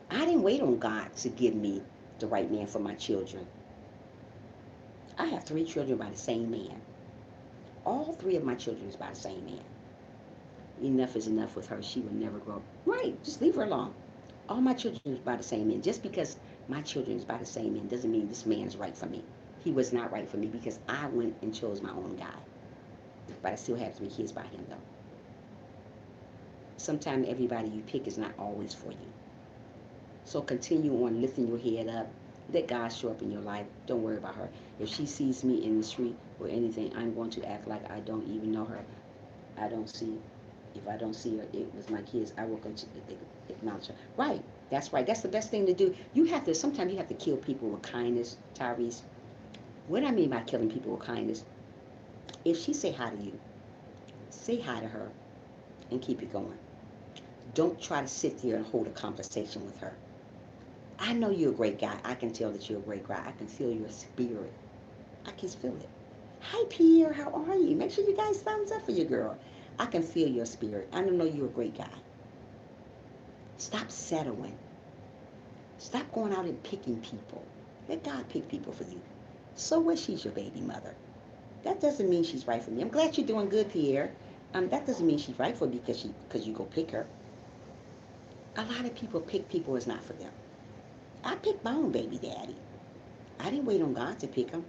Speaker 1: I didn't wait on God to give me the right man for my children. I have three children by the same man. All three of my children is by the same man. Enough is enough with her. She will never grow. Right, just leave her alone. All my children is by the same man. Just because my children is by the same man doesn't mean this man is right for me. He was not right for me because I went and chose my own guy. But I still have three kids by him though. Sometimes everybody you pick is not always for you. So continue on lifting your head up. Let God show up in your life. Don't worry about her. If she sees me in the street or anything, I'm going to act like I don't even know her. I don't see. If I don't see her with my kids, I will continue to acknowledge her. Right. That's right. That's the best thing to do. You have to, sometimes you have to kill people with kindness, Tyrese. What I mean by killing people with kindness, if she say hi to you, say hi to her and keep it going. Don't try to sit there and hold a conversation with her. I know you're a great guy. I can tell that you're a great guy. I can feel your spirit. I can feel it. Hi, Pierre. How are you? Make sure you guys thumbs up for your girl. I can feel your spirit. I know you're a great guy. Stop settling. Stop going out and picking people. Let God pick people for you. So what? She's your baby mother. That doesn't mean she's right for me. I'm glad you're doing good, Pierre. That doesn't mean she's right for me because you go pick her. A lot of people pick people as not for them. I picked my own baby daddy. I didn't wait on God to pick him.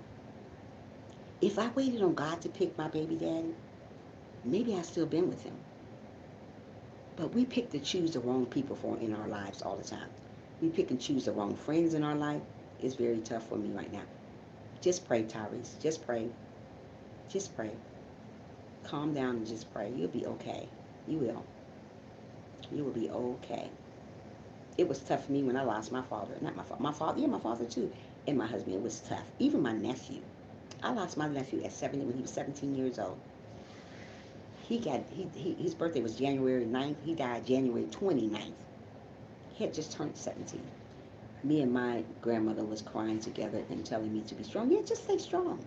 Speaker 1: If I waited on God to pick my baby daddy, maybe I'd still been with him. But we pick to choose the wrong people for in our lives all the time. We pick and choose the wrong friends in our life. It's very tough for me right now. Just pray, Tyrese. Just pray. Just pray. Calm down and just pray. You'll be okay. You will. You will be okay. It was tough for me when I lost my father. Not my father. My father, yeah, my father too. And my husband. It was tough. Even my nephew. I lost my nephew at 70 when he was 17 years old. His birthday was January 9th. He died January 29th. He had just turned 17. Me and my grandmother was crying together and telling me to be strong. Yeah, just stay strong.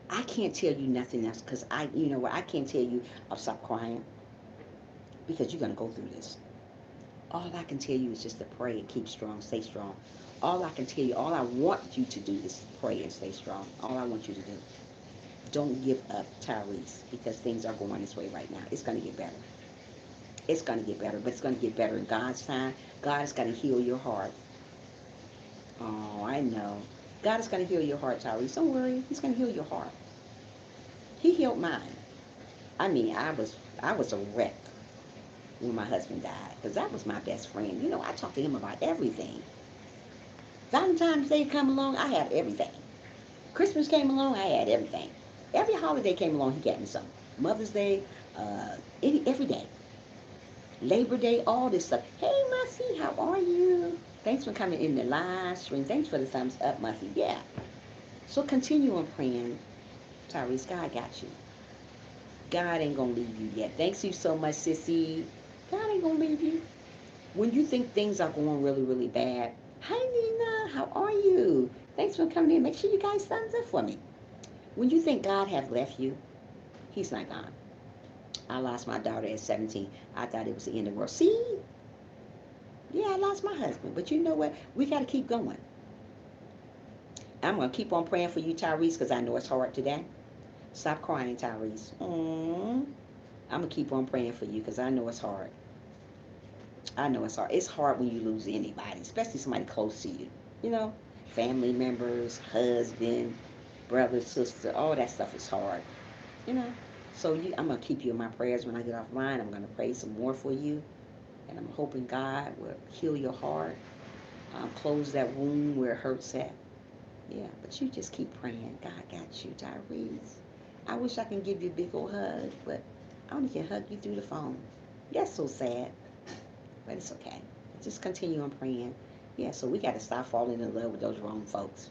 Speaker 1: I can't tell you nothing else because you know what? I can't tell you I'll stop crying because you're going to go through this. All I can tell you is just to pray and keep strong, stay strong. All I can tell you, all I want you to do is pray and stay strong. All I want you to do. Don't give up, Tyrese, because things are going this way right now. It's going to get better. It's going to get better, but it's going to get better in God's time. God is going to heal your heart. Oh, I know. God is going to heal your heart, Tyrese. Don't worry. He's going to heal your heart. He healed mine. I mean, I was a wreck when my husband died because that was my best friend. You know, I talked to him about everything. Valentine's Day come along, I had everything. Christmas came along, I had everything. Every holiday came along, he got me something. Mother's Day, every day. Labor Day, all this stuff. Hey, Mussy, how are you? Thanks for coming in the live stream. Thanks for the thumbs up, Mussy. Yeah. So continue on praying, Tyrese. God got you. God ain't gonna leave you yet. Thanks you so much, Sissy. God ain't gonna leave you. When you think things are going really, really bad, hi Nina, how are you? Thanks for coming in. Make sure you guys thumbs up for me. When you think God have left you, he's not gone. I lost my daughter at 17. I thought it was the end of the world. See? Yeah, I lost my husband. But you know what? We got to keep going. I'm going to keep on praying for you, Tyrese, because I know it's hard today. Stop crying, Tyrese. Aww. I'm going to keep on praying for you because I know it's hard. I know it's hard. It's hard when you lose anybody, especially somebody close to you. You know, family members, husband, brother, sister, all that stuff is hard. You know, so I'm gonna keep you in my prayers when I get offline. I'm gonna pray some more for you, and I'm hoping God will heal your heart, close that wound where it hurts at. Yeah, but you just keep praying. God got you, Tyrese. I wish I can give you a big old hug, but I only can hug you through the phone. That's so sad. But it's okay. Just continue on praying. Yeah, so we got to stop falling in love with those wrong folks.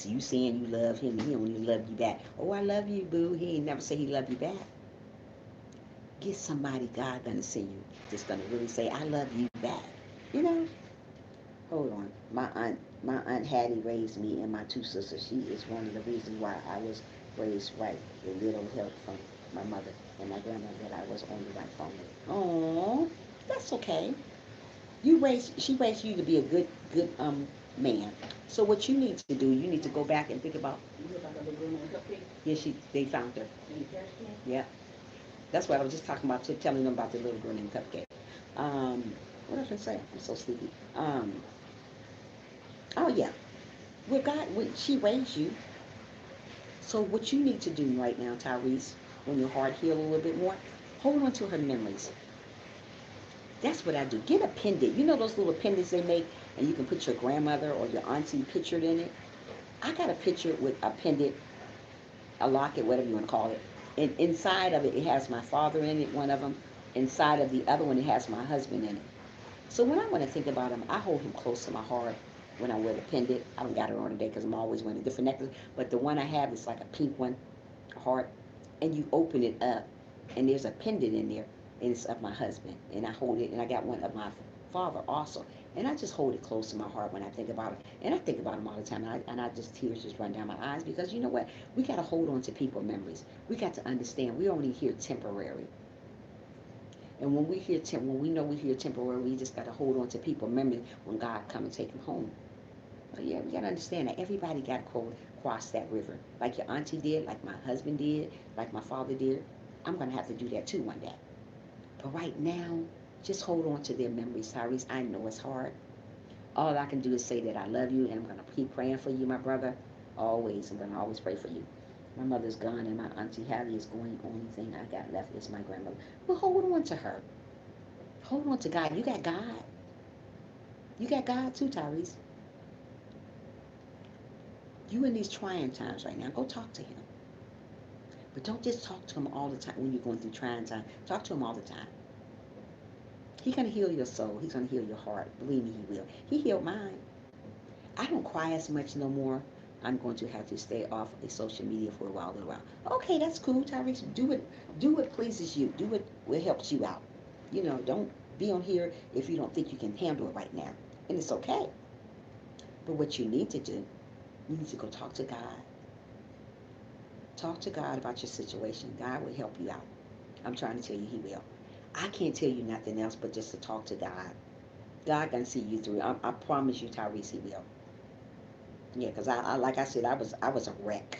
Speaker 1: You saying you love him, and he don't even love you back. Oh, I love you, boo. He ain't never say he love you back. Get somebody God gonna send you. Just gonna really say, I love you back. You know? Hold on. My aunt Hattie raised me and my two sisters. She is one of the reasons why I was raised right. A little help from my mother and my grandmother that I was on the right phone with. Oh, that's okay. She raised you to be a good man. So what you need to do, you need to go back and think about. You hear about the little girl named Cupcake? Yeah, they found her. Yeah, that's what I was just talking about, telling them about the little girl named Cupcake. Um, what else did I say? I'm so sleepy. Um, oh yeah, she raised you. So what you need to do right now, Tyrese, when your heart heals a little bit more, hold on to her memories. That's what I do. Get a pendant. You know those little pendants they make, and you can put your grandmother or your auntie pictured in it. I got a picture with a pendant, a locket, whatever you want to call it. And inside of it, it has my father in it, one of them. Inside of the other one, it has my husband in it. So when I want to think about him, I hold him close to my heart when I wear the pendant. I don't got it on today because I'm always wearing a different necklace. But the one I have is like a pink one, a heart. And you open it up, and there's a pendant in there, and it's of my husband. And I hold it, and I got one of my father also. And I just hold it close to my heart when I think about him. And I think about him all the time. And I just, tears just run down my eyes because you know what? We got to hold on to people's memories. We got to understand we're only here temporary. And when we know we're here temporary, we just got to hold on to people's memories when God come and take them home. But yeah, we got to understand that everybody got to cross that river. Like your auntie did, like my husband did, like my father did. I'm going to have to do that too one day. But right now, just hold on to their memories, Tyrese. I know it's hard. All I can do is say that I love you, and I'm going to keep praying for you, my brother. Always. I'm going to always pray for you. My mother's gone, and my auntie Hattie is going. Only thing I got left is my grandmother. Well, hold on to her. Hold on to God. You got God. You got God too, Tyrese. You in these trying times right now. Go talk to him. But don't just talk to him all the time when you're going through trying times. Talk to him all the time. He's going to heal your soul. He's going to heal your heart. Believe me, he will. He healed mine. I don't cry as much no more. I'm going to have to stay off of social media for a little while. Okay, that's cool, Tyrese. Do what pleases you. Do what helps you out. You know, don't be on here if you don't think you can handle it right now. And it's okay. But what you need to do, you need to go talk to God. Talk to God about your situation. God will help you out. I'm trying to tell you, he will. I can't tell you nothing else but just to talk to God. God can see you through. I promise you, Tyrese, he will. Yeah, because like I said, I was a wreck.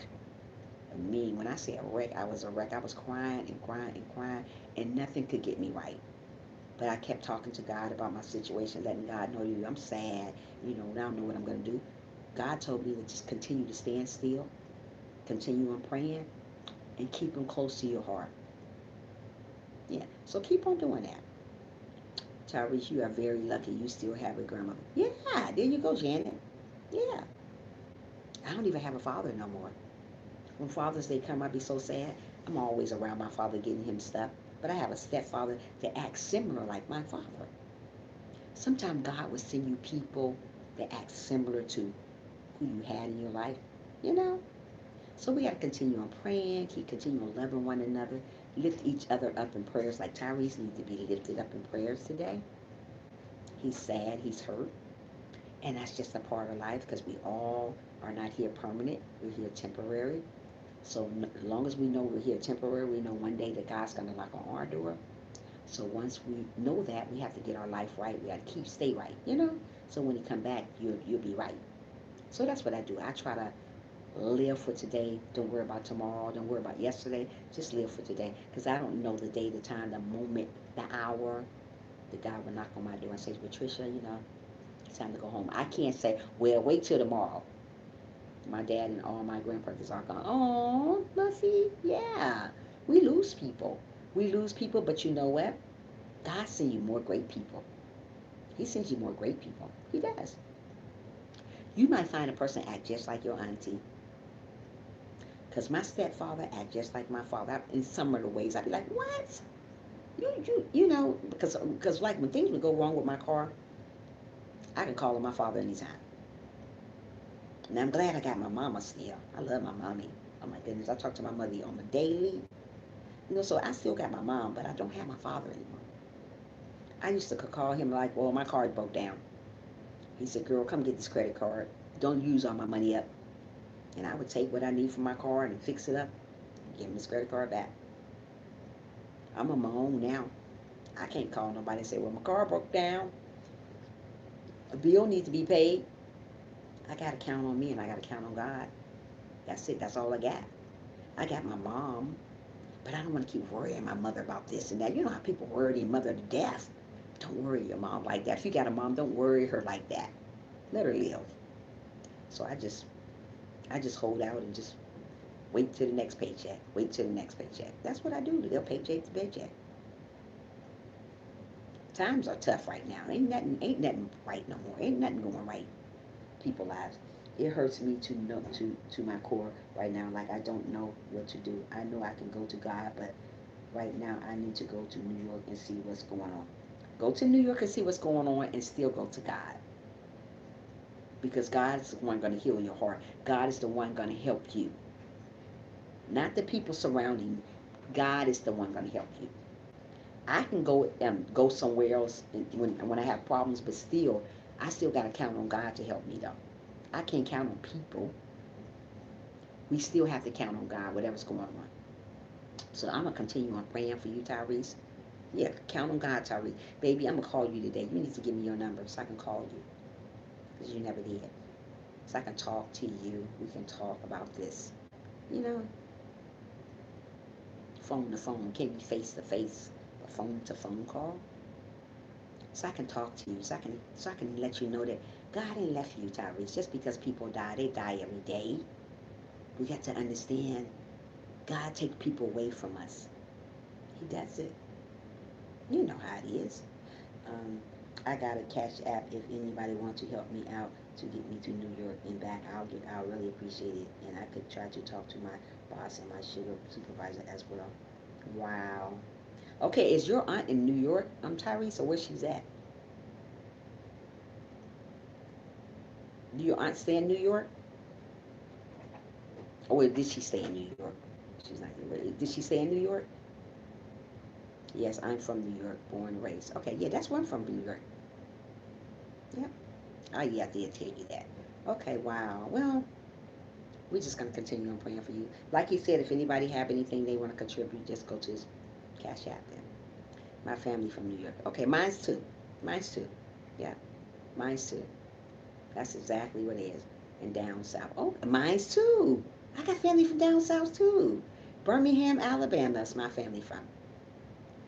Speaker 1: Me, when I say a wreck, I was a wreck. I was crying and crying and crying, and nothing could get me right. But I kept talking to God about my situation, letting God know, I'm sad. You know, I don't know what I'm going to do. God told me to just continue to stand still, continue on praying, and keep him close to your heart. Yeah, so keep on doing that. Tyrese, you are very lucky you still have a grandmother. Yeah, there you go, Janet. Yeah, I don't even have a father no more. When Father's Day come, I'd be so sad. I'm always around my father getting him stuff. But I have a stepfather that acts similar like my father. Sometimes God will send you people that act similar to who you had in your life. You know? So we got to continue on praying, keep continue on loving one another, lift each other up in prayers. Like Tyrese needs to be lifted up in prayers today. He's sad, he's hurt. And that's just a part of life because we all are not here permanent. We're here temporary. So as long as we know we're here temporary, we know one day that God's going to knock on our door. So once we know that, we have to get our life right. We got to stay right, you know? So when you come back, you'll be right. So that's what I do. I try to live for today. Don't worry about tomorrow. Don't worry about yesterday. Just live for today. Because I don't know the day, the time, the moment, the hour that God will knock on my door and say, Patricia, it's time to go home. I can't say, well, wait till tomorrow. My dad and all my grandparents are gone. Oh, Lucy, yeah. We lose people. We lose people, but you know what? God sends you more great people. He sends you more great people. He does. You might find a person act just like your auntie. Because my stepfather act just like my father. In some of the ways, I'd be like, what? Because like when things would go wrong with my car, I can call on my father anytime. And I'm glad I got my mama still. I love my mommy. Oh my goodness, I talk to my mother on a daily. So I still got my mom, but I don't have my father anymore. I used to call him like, well, my car broke down. He said, girl, come get this credit card. Don't use all my money up. And I would take what I need from my car and fix it up, give him his credit card back. I'm on my own now. I can't call nobody and say, well, my car broke down. A bill needs to be paid. I got to count on me and I got to count on God. That's it. That's all I got. I got my mom, but I don't want to keep worrying my mother about this and that. You know how people worry their mother to death. Don't worry your mom like that. If you got a mom, don't worry her like that. Let her live. So I just hold out and just wait till the next paycheck. Wait till the next paycheck. That's what I do. They'll paycheck to paycheck. Times are tough right now. Ain't nothing right no more. Ain't nothing going right. People lives. It hurts me to my core right now. Like I don't know what to do. I know I can go to God, but right now I need to go to New York and see what's going on. Go to New York and see what's going on and still go to God. Because God is the one going to heal your heart. God is the one going to help you. Not the people surrounding you. God is the one going to help you. I can go somewhere else when I have problems, but still, I still got to count on God to help me though. I can't count on people. We still have to count on God, whatever's going on. So I'm gonna continue on praying for you, Tyrese. Yeah, count on God, Tyrese. Baby, I'm gonna call you today. You need to give me your number so I can call you, because you never did. So I can talk to you. We can talk about this. You know, phone to phone, can't be face to face, but phone to phone call. So I can talk to you, so I can let you know that God ain't left you, Tyrese. Just because people die, they die every day. We got to understand God take people away from us. He does it. You know how it is. Um, I got a cash app if anybody wants to help me out to get me to New York and back. I'll really appreciate it. And I could try to talk to my boss and my sugar supervisor as well. Wow. Okay, is your aunt in New York? I'm Tyrese, or where she's at? Do your aunt stay in New York? Or did she stay in New York? She's not here. Did she stay in New York? Yes, I'm from New York, born and raised. Okay, yeah, that's where I'm from, New York. Yep. Oh, yeah, I did tell you that. Okay, wow. Well, we're just going to continue on praying for you. Like he said, if anybody have anything they want to contribute, just go to his Cash App then. My family from New York. Okay, mine's too. Mine's too. Yeah, mine's too. That's exactly what it is. And down south. Oh, mine's too. I got family from down south too. Birmingham, Alabama. That's my family from.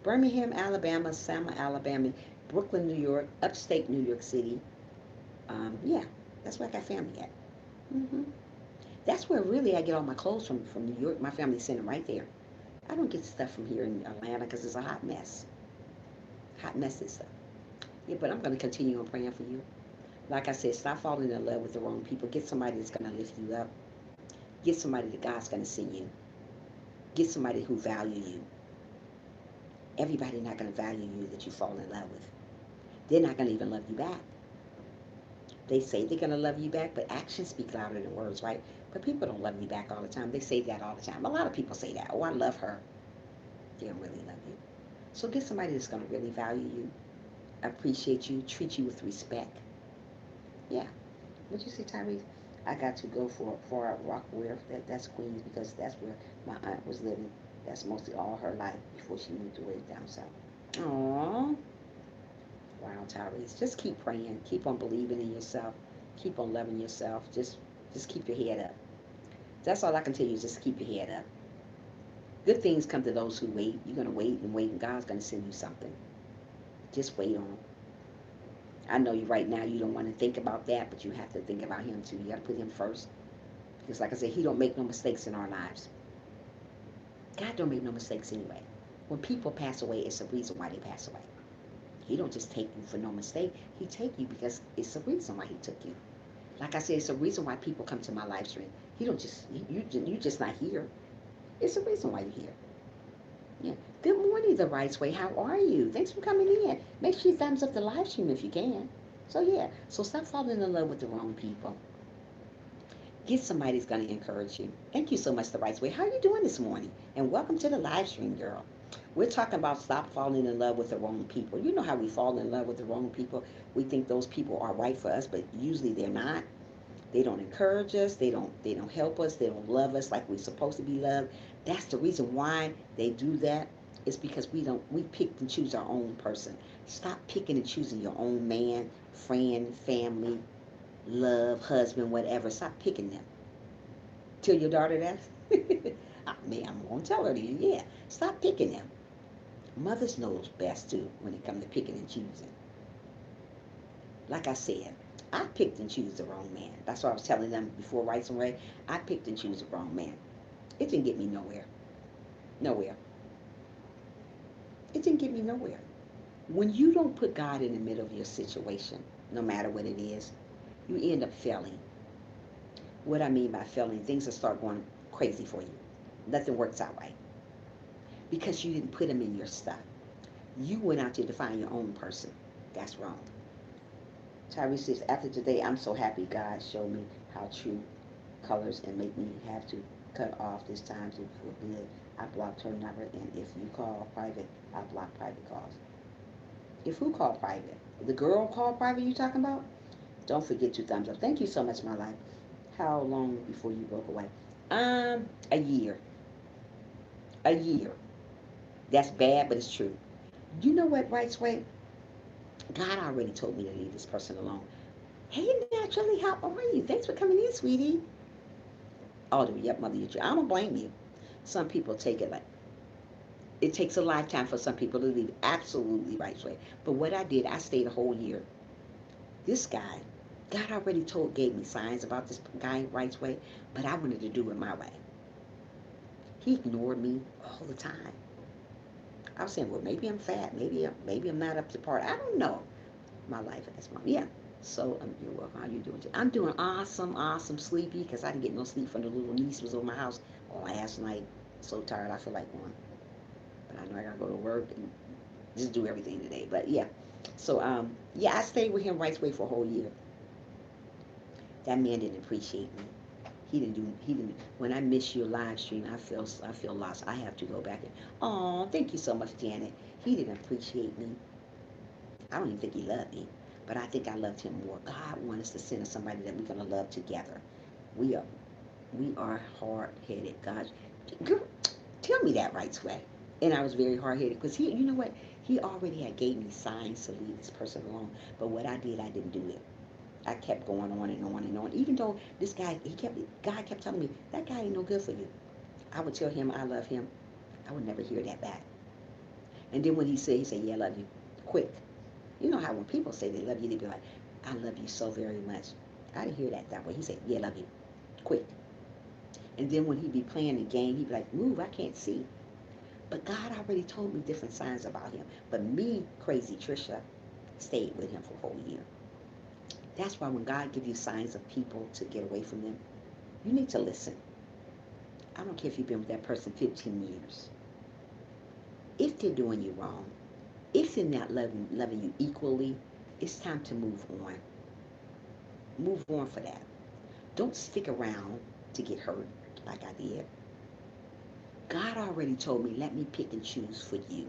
Speaker 1: Birmingham, Alabama, Selma, Alabama, Brooklyn, New York, upstate New York City. Yeah, that's where I got family at. That's where really I get all my clothes from New York. My family sent them right there. I don't get stuff from here in Atlanta because it's a hot mess. Hot mess and stuff. Yeah, but I'm going to continue on praying for you. Like I said, stop falling in love with the wrong people. Get somebody that's going to lift you up. Get somebody that God's going to send you. Get somebody who value you. Everybody not going to value you that you fall in love with. They're not going to even love you back. They say they're going to love you back, but actions speak louder than words, right? But people don't love you back all the time. They say that all the time. A lot of people say that. Oh, I love her. They don't really love you. So get somebody that's going to really value you, appreciate you, treat you with respect. Yeah. What'd you say, Tyrese? I got to go for far out Rockaway. That's Queens because that's where my aunt was living. That's mostly all her life before she moved away down south. Aww. Wow, Tyrese. Just keep praying. Keep on believing in yourself. Keep on loving yourself. Just keep your head up. That's all I can tell you is just keep your head up. Good things come to those who wait. You're going to wait and wait, and God's going to send you something. Just wait on. I know you right now you don't want to think about that, but you have to think about him too. You got to put him first. Because like I said, he don't make no mistakes in our lives. God don't make no mistakes anyway. When people pass away, it's a reason why they pass away. He don't just take you for no mistake. He take you because it's a reason why he took you. Like I said, it's a reason why people come to my live stream. He don't just you just not here. It's a reason why you're here. Yeah. Good morning, the right way. How are you? Thanks for coming in. Make sure you thumbs up the live stream if you can. So yeah. So stop falling in love with the wrong people. Get somebody that's gonna encourage you. Thank you so much, the right way. How are you doing this morning? And welcome to the live stream, girl. We're talking about stop falling in love with the wrong people. You know how we fall in love with the wrong people? We think those people are right for us, but usually they're not. They don't encourage us. They don't help us. They don't love us like we're supposed to be loved. That's the reason why they do that. It's because we pick and choose our own person. Stop picking and choosing your own man, friend, family, love, husband, whatever. Stop picking them. Tell your daughter that. I mean, I'm gonna tell her to, yeah. Stop picking them. Mothers knows best too when it comes to picking and choosing. Like I said, I picked and choose the wrong man. That's what I was telling them before Rights and Way. I picked and choose the wrong man. It didn't get me nowhere. Nowhere. It didn't get me nowhere. When you don't put God in the middle of your situation, no matter what it is, you end up failing. What I mean by failing, things will start going crazy for you. Nothing works out right because you didn't put him in your stuff. You went out there to find your own person. That's wrong. Tyrese says, after today, I'm so happy God showed me how true colors and make me have to cut off this time to for good. I blocked her number, and if you call private, I block private calls. If who called private? The girl called private you talking about? Don't forget to thumbs up. Thank you so much, my life. How long before you broke away? A year. A year. That's bad, but it's true. You know what, Right's Way? God already told me to leave this person alone. Hey, naturally, how are you? Thanks for coming in, sweetie. Oh, yep, mother, you're true. I don't blame you. Some people take it like it takes a lifetime for some people to leave. Absolutely, Right's Way. But what I did, I stayed a whole year. This guy, God already gave me signs about this guy, Right's Way, but I wanted to do it my way. He ignored me all the time. I was saying, well, maybe I'm fat, maybe I'm not up to par. I don't know. My life as mom, yeah. So you're welcome. How you doing? I'm doing awesome, awesome, sleepy because I didn't get no sleep from the little niece was over my house last night. So tired, I feel like one. But I know I gotta go to work and just do everything today. But yeah, so yeah, I stayed with him Right's Way for a whole year. That man didn't appreciate me. He didn't. When I miss your live stream, I feel lost. I have to go back and. Oh, thank you so much, Janet. He didn't appreciate me. I don't even think he loved me, but I think I loved him more. God wants us to send us somebody that we're gonna love together. We are we are hard headed. God, girl, tell me that Right's Way. And I was very hard headed because you know what? He already had gave me signs to leave this person alone. But what I did, I didn't do it. I kept going on and on and on. Even though this guy, God kept telling me that guy ain't no good for you. I would tell him I love him. I would never hear that back. And then when he said, yeah, I love you, quick. You know how when people say they love you, they be like, I love you so very much. I didn't hear that way. He said, yeah, I love you, quick. And then when he be playing the game, he be like, move, I can't see. But God already told me different signs about him. But me, crazy Trisha, stayed with him for a whole year. That's why when God gives you signs of people to get away from them, you need to listen. I don't care if you've been with that person 15 years. If they're doing you wrong, if they're not loving you equally, it's time to move on. Move on for that. Don't stick around to get hurt like I did. God already told me, let me pick and choose for you.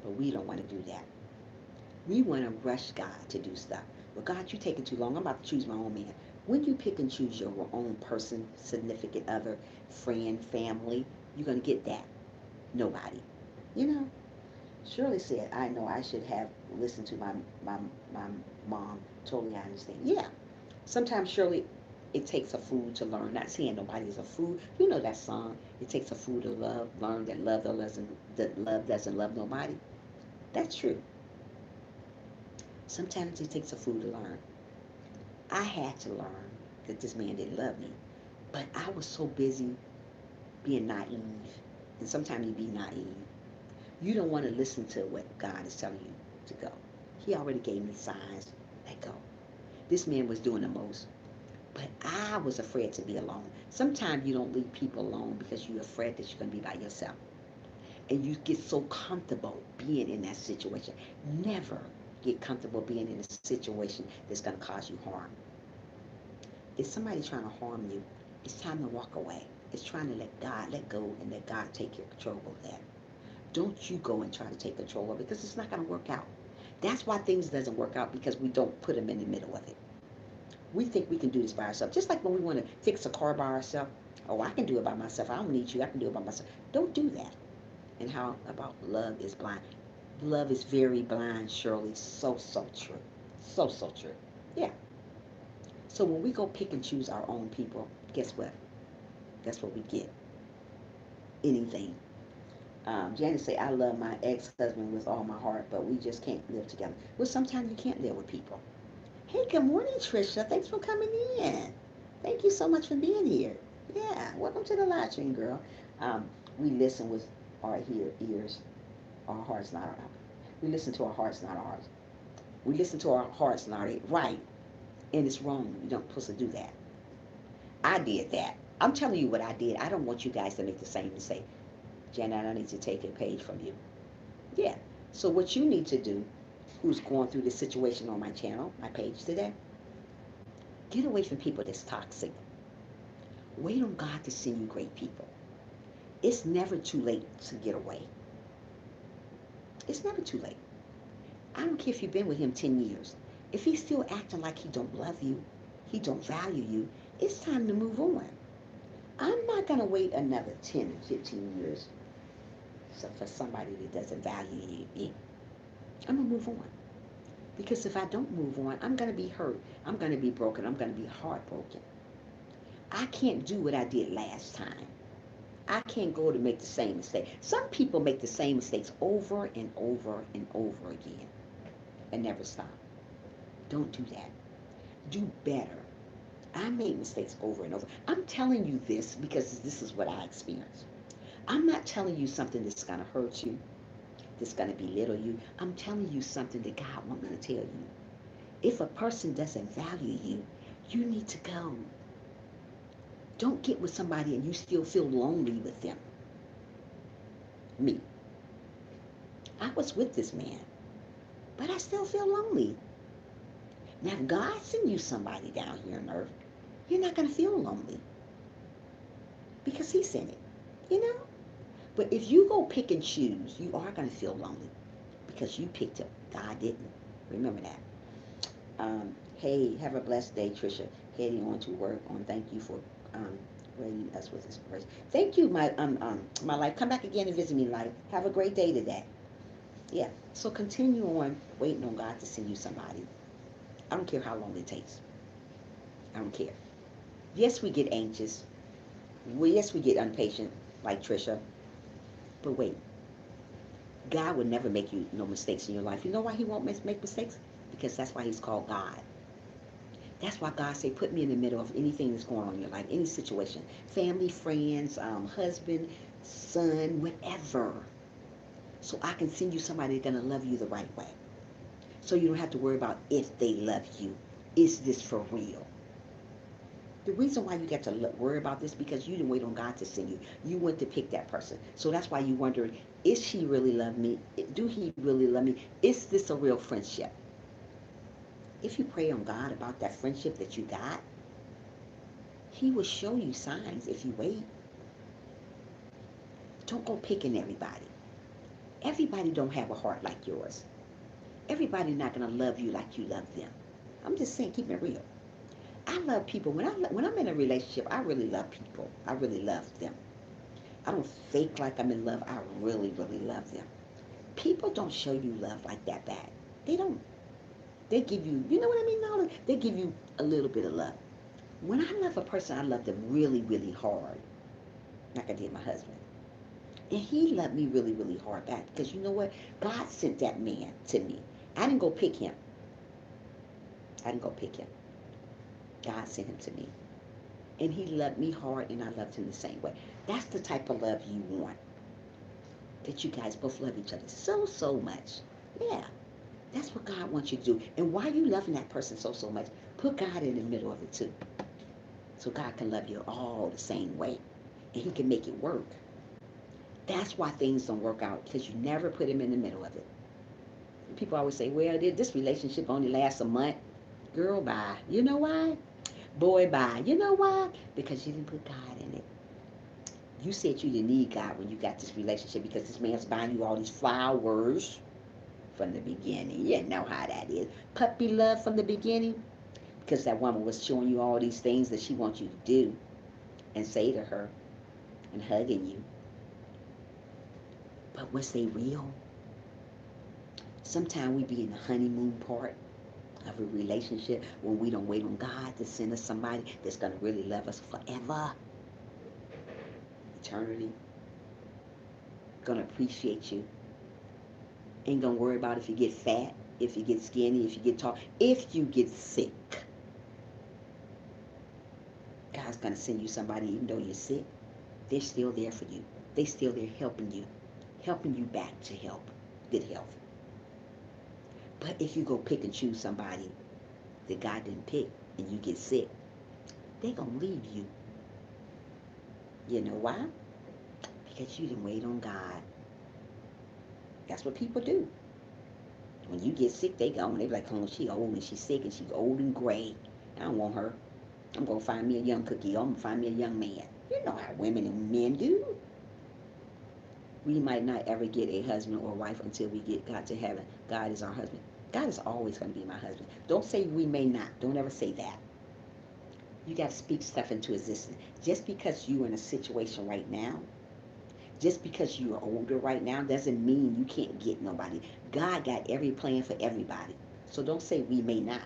Speaker 1: But we don't want to do that. We want to rush God to do stuff. Well, God, you're taking too long. I'm about to choose my own man. When you pick and choose your own person, significant other, friend, family, you're going to get that. Nobody. You know, Shirley said, I know I should have listened to my mom. Totally, I understand. Yeah. Sometimes, Shirley, it takes a fool to learn. Not saying nobody's a fool. You know that song. It takes a fool to learn that love doesn't love nobody. That's true. Sometimes it takes a fool to learn. I had to learn that this man didn't love me. But I was so busy being naive. And sometimes you be naive. You don't want to listen to what God is telling you to go. He already gave me signs. Let go. This man was doing the most. But I was afraid to be alone. Sometimes you don't leave people alone because you're afraid that you're going to be by yourself. And you get so comfortable being in that situation. Never get comfortable being in a situation that's going to cause you harm. If somebody's trying to harm you, it's time to walk away. It's trying to let go and let God take control of that. Don't you go and try to take control of it, because it's not going to work out. That's why things doesn't work out, because we don't put them in the middle of it. We think we can do this by ourselves. Just like when we want to fix a car by ourselves. Oh, I can do it by myself. I don't need you. I can do it by myself. Don't do that. And how about love is blind? Love is very blind, Shirley. So, so true. So, so true. Yeah. So when we go pick and choose our own people, guess what? That's what we get. Anything. Janice say, I love my ex-husband with all my heart, but we just can't live together. Well, sometimes you can't live with people. Hey, good morning, Trisha. Thanks for coming in. Thank you so much for being here. Yeah, welcome to the live stream, girl. We listen with our ears, our hearts, not our. We listen to our hearts, not ours. We listen to our hearts, not our right, and it's wrong. You don't supposed to do that. I did that. I'm telling you what I did. I don't want you guys to make the same mistake. Janet, I need to take a page from you. Yeah. So what you need to do, who's going through this situation on my channel, my page today, get away from people that's toxic. Wait on God to send you great people. It's never too late to get away. It's never too late. I don't care if you've been with him 10 years. If he's still acting like he don't love you, he don't value you, it's time to move on. I'm not going to wait another 10 and 15 years for somebody that doesn't value me. I'm going to move on. Because if I don't move on, I'm going to be hurt. I'm going to be broken. I'm going to be heartbroken. I can't do what I did last time. I can't go to make the same mistake. Some people make the same mistakes over and over and over again and never stop. Don't do that. Do better. I made mistakes over and over. I'm telling you this because this is what I experienced. I'm not telling you something that's going to hurt you, that's going to belittle you. I'm telling you something that God wants me to tell you. If a person doesn't value you, you need to go. Don't get with somebody and you still feel lonely with them. Me. I was with this man, but I still feel lonely. Now, if God sends you somebody down here on earth, you're not going to feel lonely because he sent it, you know? But if you go pick and choose, you are going to feel lonely because you picked him. God didn't. Remember that. Hey, have a blessed day, Trisha. Heading on to work. Thank you for rating us with inspiration. Thank you, my life. Come back again and visit me, life. Have a great day today. Yeah. So continue on waiting on God to send you somebody. I don't care how long it takes. I don't care. Yes, we get anxious. Yes, we get impatient, like Trisha. But wait, God would never make you no mistakes in your life. You know why he won't make mistakes? Because that's why he's called God. That's why God say, put me in the middle of anything that's going on in your life, any situation. Family, friends, husband, son, whatever. So I can send you somebody that's going to love you the right way. So you don't have to worry about if they love you. Is this for real? The reason why you get to worry about this because you didn't wait on God to send you. You went to pick that person. So that's why you wondering, is she really love me? Do he really love me? Is this a real friendship? If you pray on God about that friendship that you got, he will show you signs if you wait. Don't go picking everybody. Everybody don't have a heart like yours. Everybody not going to love you like you love them. I'm just saying, keep it real. I love people. When I'm in a relationship, I really love people. I really love them. I don't fake like I'm in love. I really, really love them. People don't show you love like that back. They don't. They give you, you know what I mean? No, they give you a little bit of love. When I love a person, I love them really, really hard. Like I did my husband. And he loved me really, really hard back. Because you know what? God sent that man to me. I didn't go pick him. I didn't go pick him. God sent him to me. And he loved me hard and I loved him the same way. That's the type of love you want. That you guys both love each other so, so much. Yeah. That's what God wants you to do. And why you loving that person so, so much, put God in the middle of it too. So God can love you all the same way. And he can make it work. That's why things don't work out. Because you never put him in the middle of it. People always say, well, this relationship only lasts a month. Girl, bye. You know why? Boy, bye. You know why? Because you didn't put God in it. You said you didn't need God when you got this relationship because this man's buying you all these flowers from the beginning. You know how that is. Puppy love from the beginning because that woman was showing you all these things that she wants you to do and say to her and hugging you. But was they real? Sometimes we be in the honeymoon part of a relationship when we don't wait on God to send us somebody that's going to really love us forever, eternity, going to appreciate you, ain't going to worry about if you get fat, if you get skinny, if you get tall, if you get sick. God's going to send you somebody even though you're sick. They're still there for you. They're still there helping you back to good health. But if you go pick and choose somebody that God didn't pick and you get sick, they're going to leave you. You know why? Because you didn't wait on God. That's what people do. When you get sick, they go and they be like, oh, she old and she's sick and she's old and gray. I don't want her. I'm going to find me a young cookie. I'm going to find me a young man. You know how women and men do. We might not ever get a husband or wife until we get God to heaven. God is our husband. God is always going to be my husband. Don't say we may not. Don't ever say that. You got to speak stuff into existence. Just because you're in a situation right now, just because you're older right now, doesn't mean you can't get nobody. God got every plan for everybody. So don't say we may not.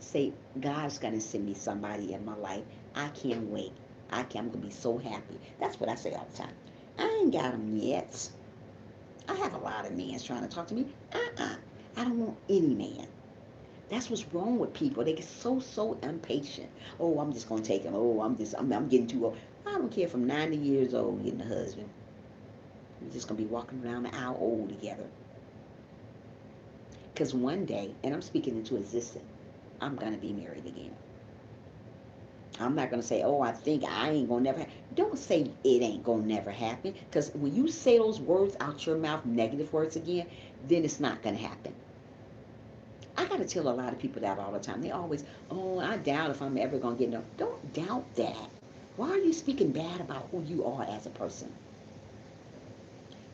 Speaker 1: Say God's going to send me somebody in my life. I can't wait. I'm going to be so happy. That's what I say all the time. I ain't got them yet. I have a lot of men trying to talk to me. I don't want any man. That's what's wrong with people. They get so impatient. Oh, I'm just going to take him. Oh, I'm getting too old. I don't care if I'm 90 years old getting a husband. We're just going to be walking around the aisle old together. Because one day, and I'm speaking into existence, I'm going to be married again. I'm not going to say, oh, I think I ain't going to never happen. Don't say it ain't going to never happen. Because when you say those words out your mouth, negative words again, then it's not going to happen. I got to tell a lot of people that all the time. They always, oh, I doubt if I'm ever going to get no. Don't doubt that. Why are you speaking bad about who you are as a person?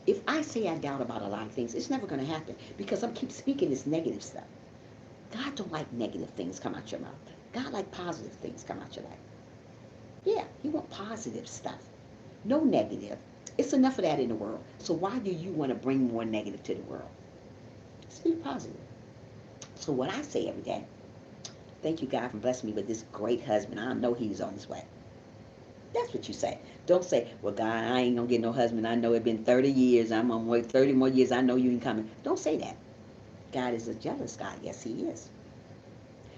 Speaker 1: If I say I doubt about a lot of things, it's never going to happen because I keep speaking this negative stuff. God don't like negative things come out your mouth. God like positive things come out your life. Yeah, he want positive stuff. No negative. It's enough of that in the world. So why do you want to bring more negative to the world? Speak positive. So what I say every day, thank you God for blessing me with this great husband. I know he's on his way. That's what you say. Don't say, well, God, I ain't going to get no husband. I know it's been 30 years. I'm going to wait 30 more years. I know you ain't coming. Don't say that. God is a jealous God. Yes, he is.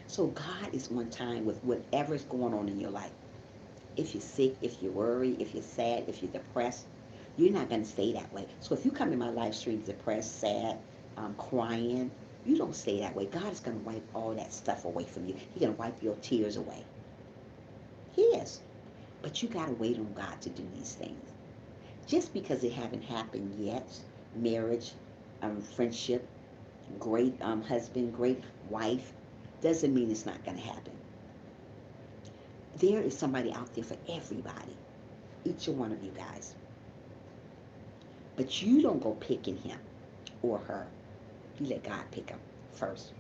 Speaker 1: So God is on time with whatever's going on in your life. If you're sick, if you're worried, if you're sad, if you're depressed, you're not going to stay that way. So if you come in my live stream depressed, sad, crying, you don't stay that way. God is going to wipe all that stuff away from you. He's going to wipe your tears away. He is. But you got to wait on God to do these things. Just because it haven't happened yet, marriage, friendship, great husband, great wife, doesn't mean it's not going to happen. There is somebody out there for everybody. Each one of you guys. But you don't go picking him or her. You let God pick them first.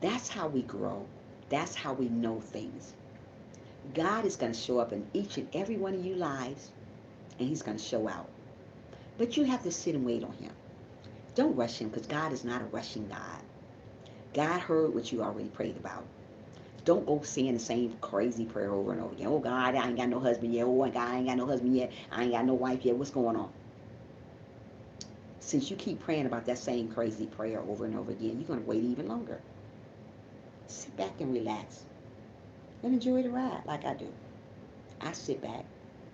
Speaker 1: That's how we grow. That's how we know things. God is going to show up in each and every one of your lives, and he's going to show out. But you have to sit and wait on him. Don't rush him, because God is not a rushing God. God heard what you already prayed about. Don't go saying the same crazy prayer over and over again. Oh, God, I ain't got no husband yet. Oh, God, I ain't got no husband yet. I ain't got no wife yet. What's going on? Since you keep praying about that same crazy prayer over and over again, you're going to wait even longer. Sit back and relax and enjoy the ride like I do. I sit back.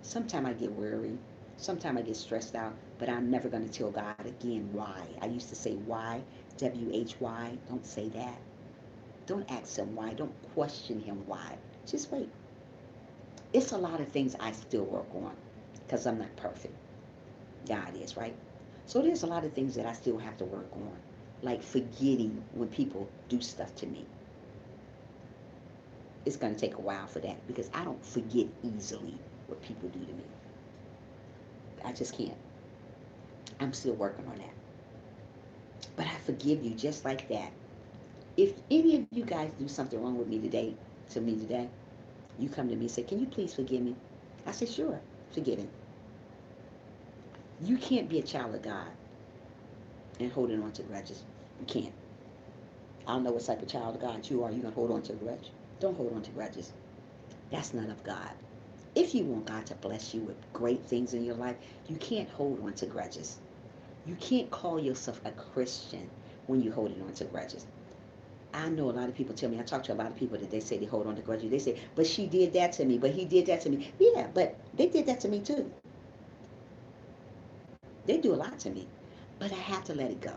Speaker 1: Sometimes I get worried. Sometimes I get stressed out, but I'm never going to tell God again why. I used to say why, W-H-Y. Don't say that. Don't ask him why. Don't question him why. Just wait. It's a lot of things I still work on because I'm not perfect. God is, right? So there's a lot of things that I still have to work on, like forgetting when people do stuff to me. It's going to take a while for that because I don't forget easily what people do to me. I just can't. I'm still working on that. But I forgive you just like that. If any of you guys do something wrong with me today, to me today, you come to me and say, can you please forgive me? I say, sure, forgive him. You can't be a child of God and holding on to grudges. You can't. I don't know what type of child of God you are. You're going to hold on to a grudge. Don't hold on to grudges. That's not of God. If you want God to bless you with great things in your life, you can't hold on to grudges. You can't call yourself a Christian when you're holding on to grudges. I know a lot of people tell me, I talk to a lot of people that they say they hold on to grudges. They say, but she did that to me, but he did that to me. Yeah, but they did that to me too. They do a lot to me. But I have to let it go.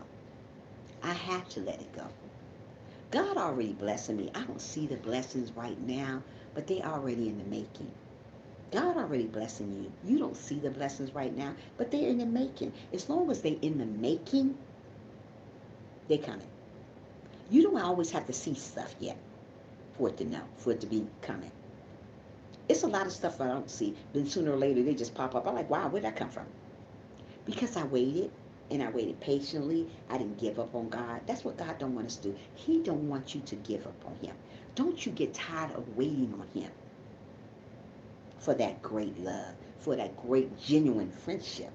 Speaker 1: I have to let it go. God already blessing me. I don't see the blessings right now, but they already in the making. God already blessing you. You don't see the blessings right now, but they're in the making. As long as they're in the making, they're coming. You don't always have to see stuff yet for it to know, for it to be coming. It's a lot of stuff I don't see. Then sooner or later, they just pop up. I'm like, wow, where'd that come from? Because I waited, and I waited patiently. I didn't give up on God. That's what God don't want us to do. He don't want you to give up on him. Don't you get tired of waiting on him for that great love, for that great genuine friendship.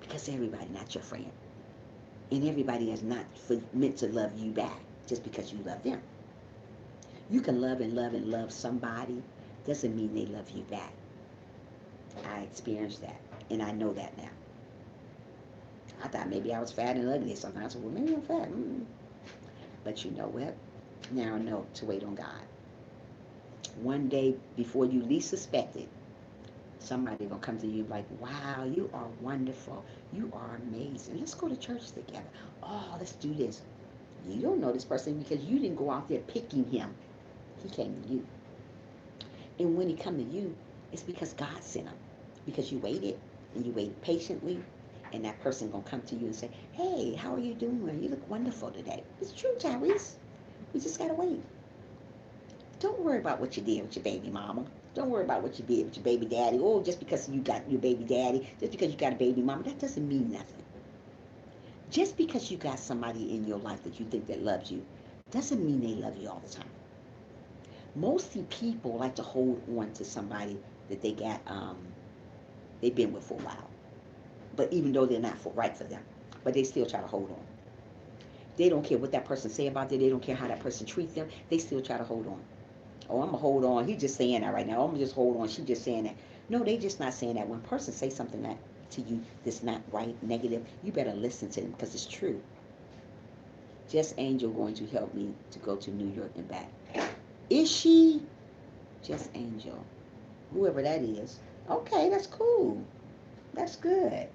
Speaker 1: Because everybody not your friend. And everybody is not meant to love you back just because you love them. You can love and love and love somebody. Doesn't mean they love you back. I experienced that. And I know that now. I thought maybe I was fat and ugly or something. I said, well, maybe I'm fat. But you know what? Now I know to wait on God. One day before you least suspect it, somebody gonna come to you like, wow, you are wonderful. You are amazing. Let's go to church together. Oh, let's do this. You don't know this person because you didn't go out there picking him. He came to you. And when he come to you, it's because God sent him. Because you waited and you waited patiently, and that person gonna come to you and say, hey, how are you doing? You look wonderful today. It's true, Tyrese. We just gotta wait. Don't worry about what you did with your baby mama. Don't worry about what you did with your baby daddy. Oh, just because you got your baby daddy, just because you got a baby mama, that doesn't mean nothing. Just because you got somebody in your life that you think that loves you, doesn't mean they love you all the time. Mostly people like to hold on to somebody that they've been with for a while. But even though they're not right for them, but they still try to hold on. They don't care what that person say about them. They don't care how that person treats them. They still try to hold on. Oh, I'm going to hold on. He's just saying that right now. I'm going to just hold on. She's just saying that. No, they just not saying that. When a person say something that to you that's not right, negative, you better listen to them because it's true. Just Angel going to help me to go to New York and back. Is she? Just Angel. Whoever that is. Okay, that's cool. That's good.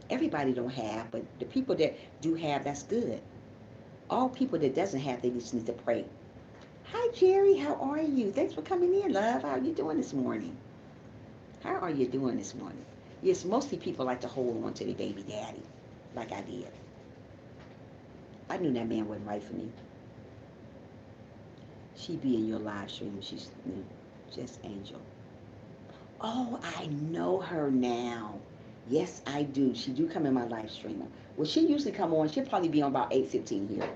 Speaker 1: Everybody don't have, but the people that do have, that's good. All people that doesn't have, they just need to pray. Hi, Jerry. How are you? Thanks for coming in, love. How are you doing this morning? How are you doing this morning? Yes, mostly people like to hold on to their baby daddy, like I did. I knew that man wasn't right for me. She be in your live stream. She's just Angel. Oh, I know her now. Yes, I do. She do come in my live stream. Well, she usually come on. She'll probably be on about 8:15 here.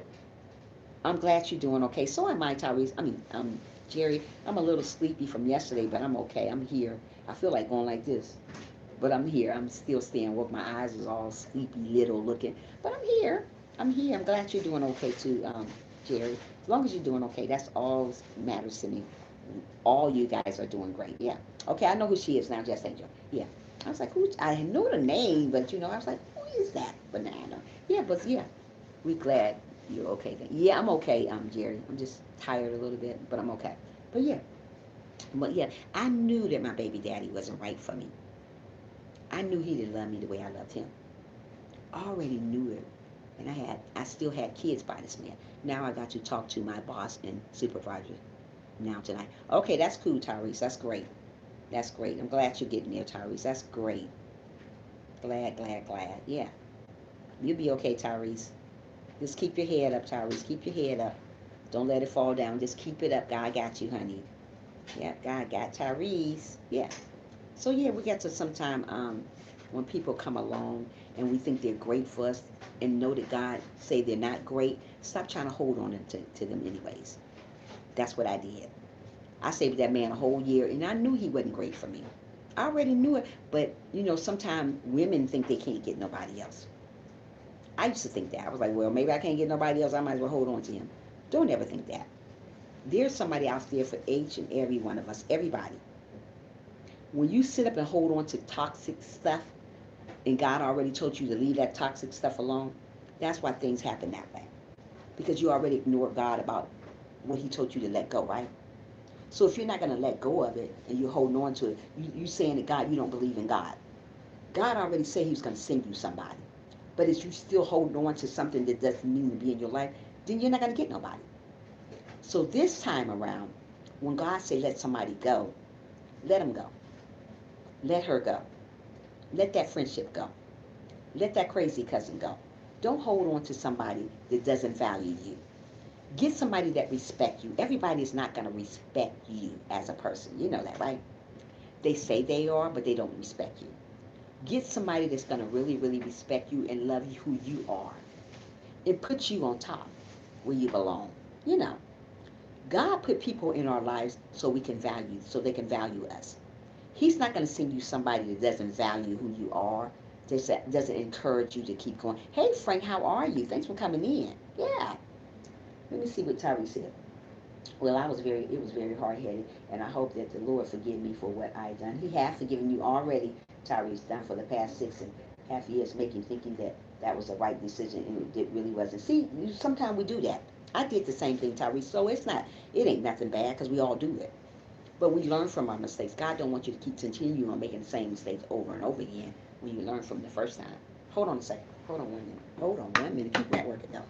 Speaker 1: I'm glad you're doing okay. So am I, Tyrese. Jerry. I'm a little sleepy from yesterday, but I'm okay. I'm here. I feel like going like this, but I'm here. I'm still staying woke. My eyes is all sleepy, little looking, but I'm here. I'm here. I'm glad you're doing okay too, Jerry. As long as you're doing okay, that's all matters to me. All you guys are doing great. Yeah. Okay, I know who she is now, Just Angel. Yeah. I was like, who? I know the name, but I was like, who is that? But now I know. Yeah, but yeah, we glad you're okay then. Yeah, I'm okay, Jerry. I'm just tired a little bit, but I'm okay. But yeah, I knew that my baby daddy wasn't right for me. I knew he didn't love me the way I loved him. I already knew it. And I still had kids by this man. Now I got to talk to my boss and supervisor now tonight. Okay, that's cool, Tyrese. That's great. That's great. I'm glad you're getting there, Tyrese. That's great. Glad, glad, glad. Yeah. You'll be okay, Tyrese. Just keep your head up, Tyrese. Keep your head up. Don't let it fall down. Just keep it up. God got you, honey. Yeah, God got Tyrese. Yeah. So yeah, we get to sometime when people come along and we think they're great for us and know that God say they're not great, stop trying to hold on to them anyways. That's what I did. I stayed with that man a whole year and I knew he wasn't great for me. I already knew it, but you know, sometimes women think they can't get nobody else. I used to think that. I was like, well, maybe I can't get nobody else. I might as well hold on to him. Don't ever think that. There's somebody out there for each and every one of us, everybody. When you sit up and hold on to toxic stuff, and God already told you to leave that toxic stuff alone, that's why things happen that way. Because you already ignored God about what He told you to let go, right? So if you're not going to let go of it and you're holding on to it, you saying to God you don't believe in God. God already said He was going to send you somebody. But if you still holding on to something that doesn't need to be in your life, then you're not going to get nobody. So this time around, when God say let somebody go, let them go. Let her go. Let that friendship go. Let that crazy cousin go. Don't hold on to somebody that doesn't value you. Get somebody that respect you. Everybody is not going to respect you as a person. You know that, right? They say they are, but they don't respect you. Get somebody that's going to really, really respect you and love you who you are. And put you on top where you belong. You know, God put people in our lives so we can value, so they can value us. He's not going to send you somebody that doesn't value who you are, that doesn't encourage you to keep going. Hey, Frank, how are you? Thanks for coming in. Yeah. Let me see what Tyree said. Well, it was very hard-headed, and I hope that the Lord forgive me for what I done. He has forgiven you already, Tyree's done for the past 6.5 years, making thinking that that was the right decision, and it really wasn't. See, sometimes we do that. I did the same thing, Tyree. So it ain't nothing bad because we all do it. But we learn from our mistakes. God don't want you to keep continuing on making the same mistakes over and over again when you learn from the first time. Hold on a second. Hold on 1 minute. Hold on 1 minute. Keep networking though.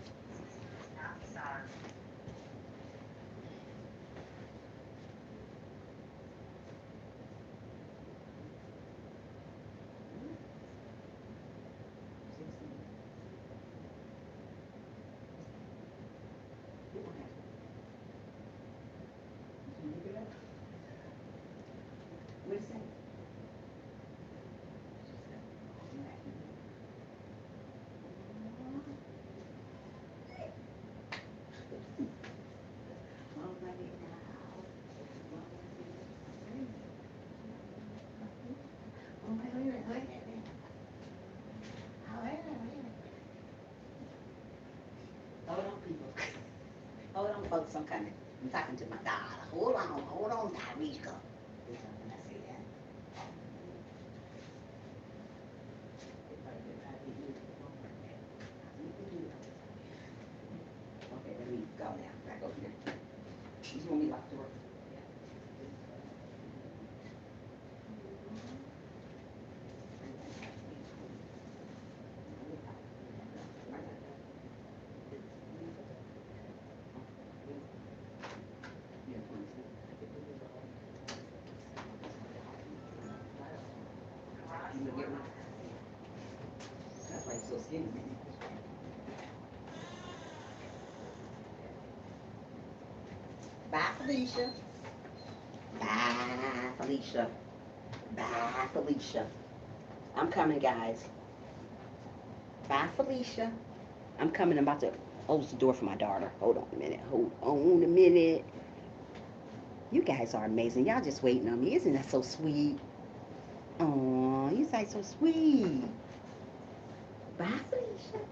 Speaker 1: Hold on, people. Hold on, folks. I'm talking to my daughter. Hold on, Tyrese. When I say that. Okay, let me go now. Back over here. You want me to lock the door? That's why he's so skinny. Bye, Felicia. Bye, Felicia. Bye, Felicia. I'm coming, guys. Bye, Felicia. I'm coming. I'm about to close the door for my daughter. Hold on a minute. Hold on a minute. You guys are amazing. Y'all just waiting on me. Isn't that so sweet? Oh, you guys so sweet. Bye, Felicia.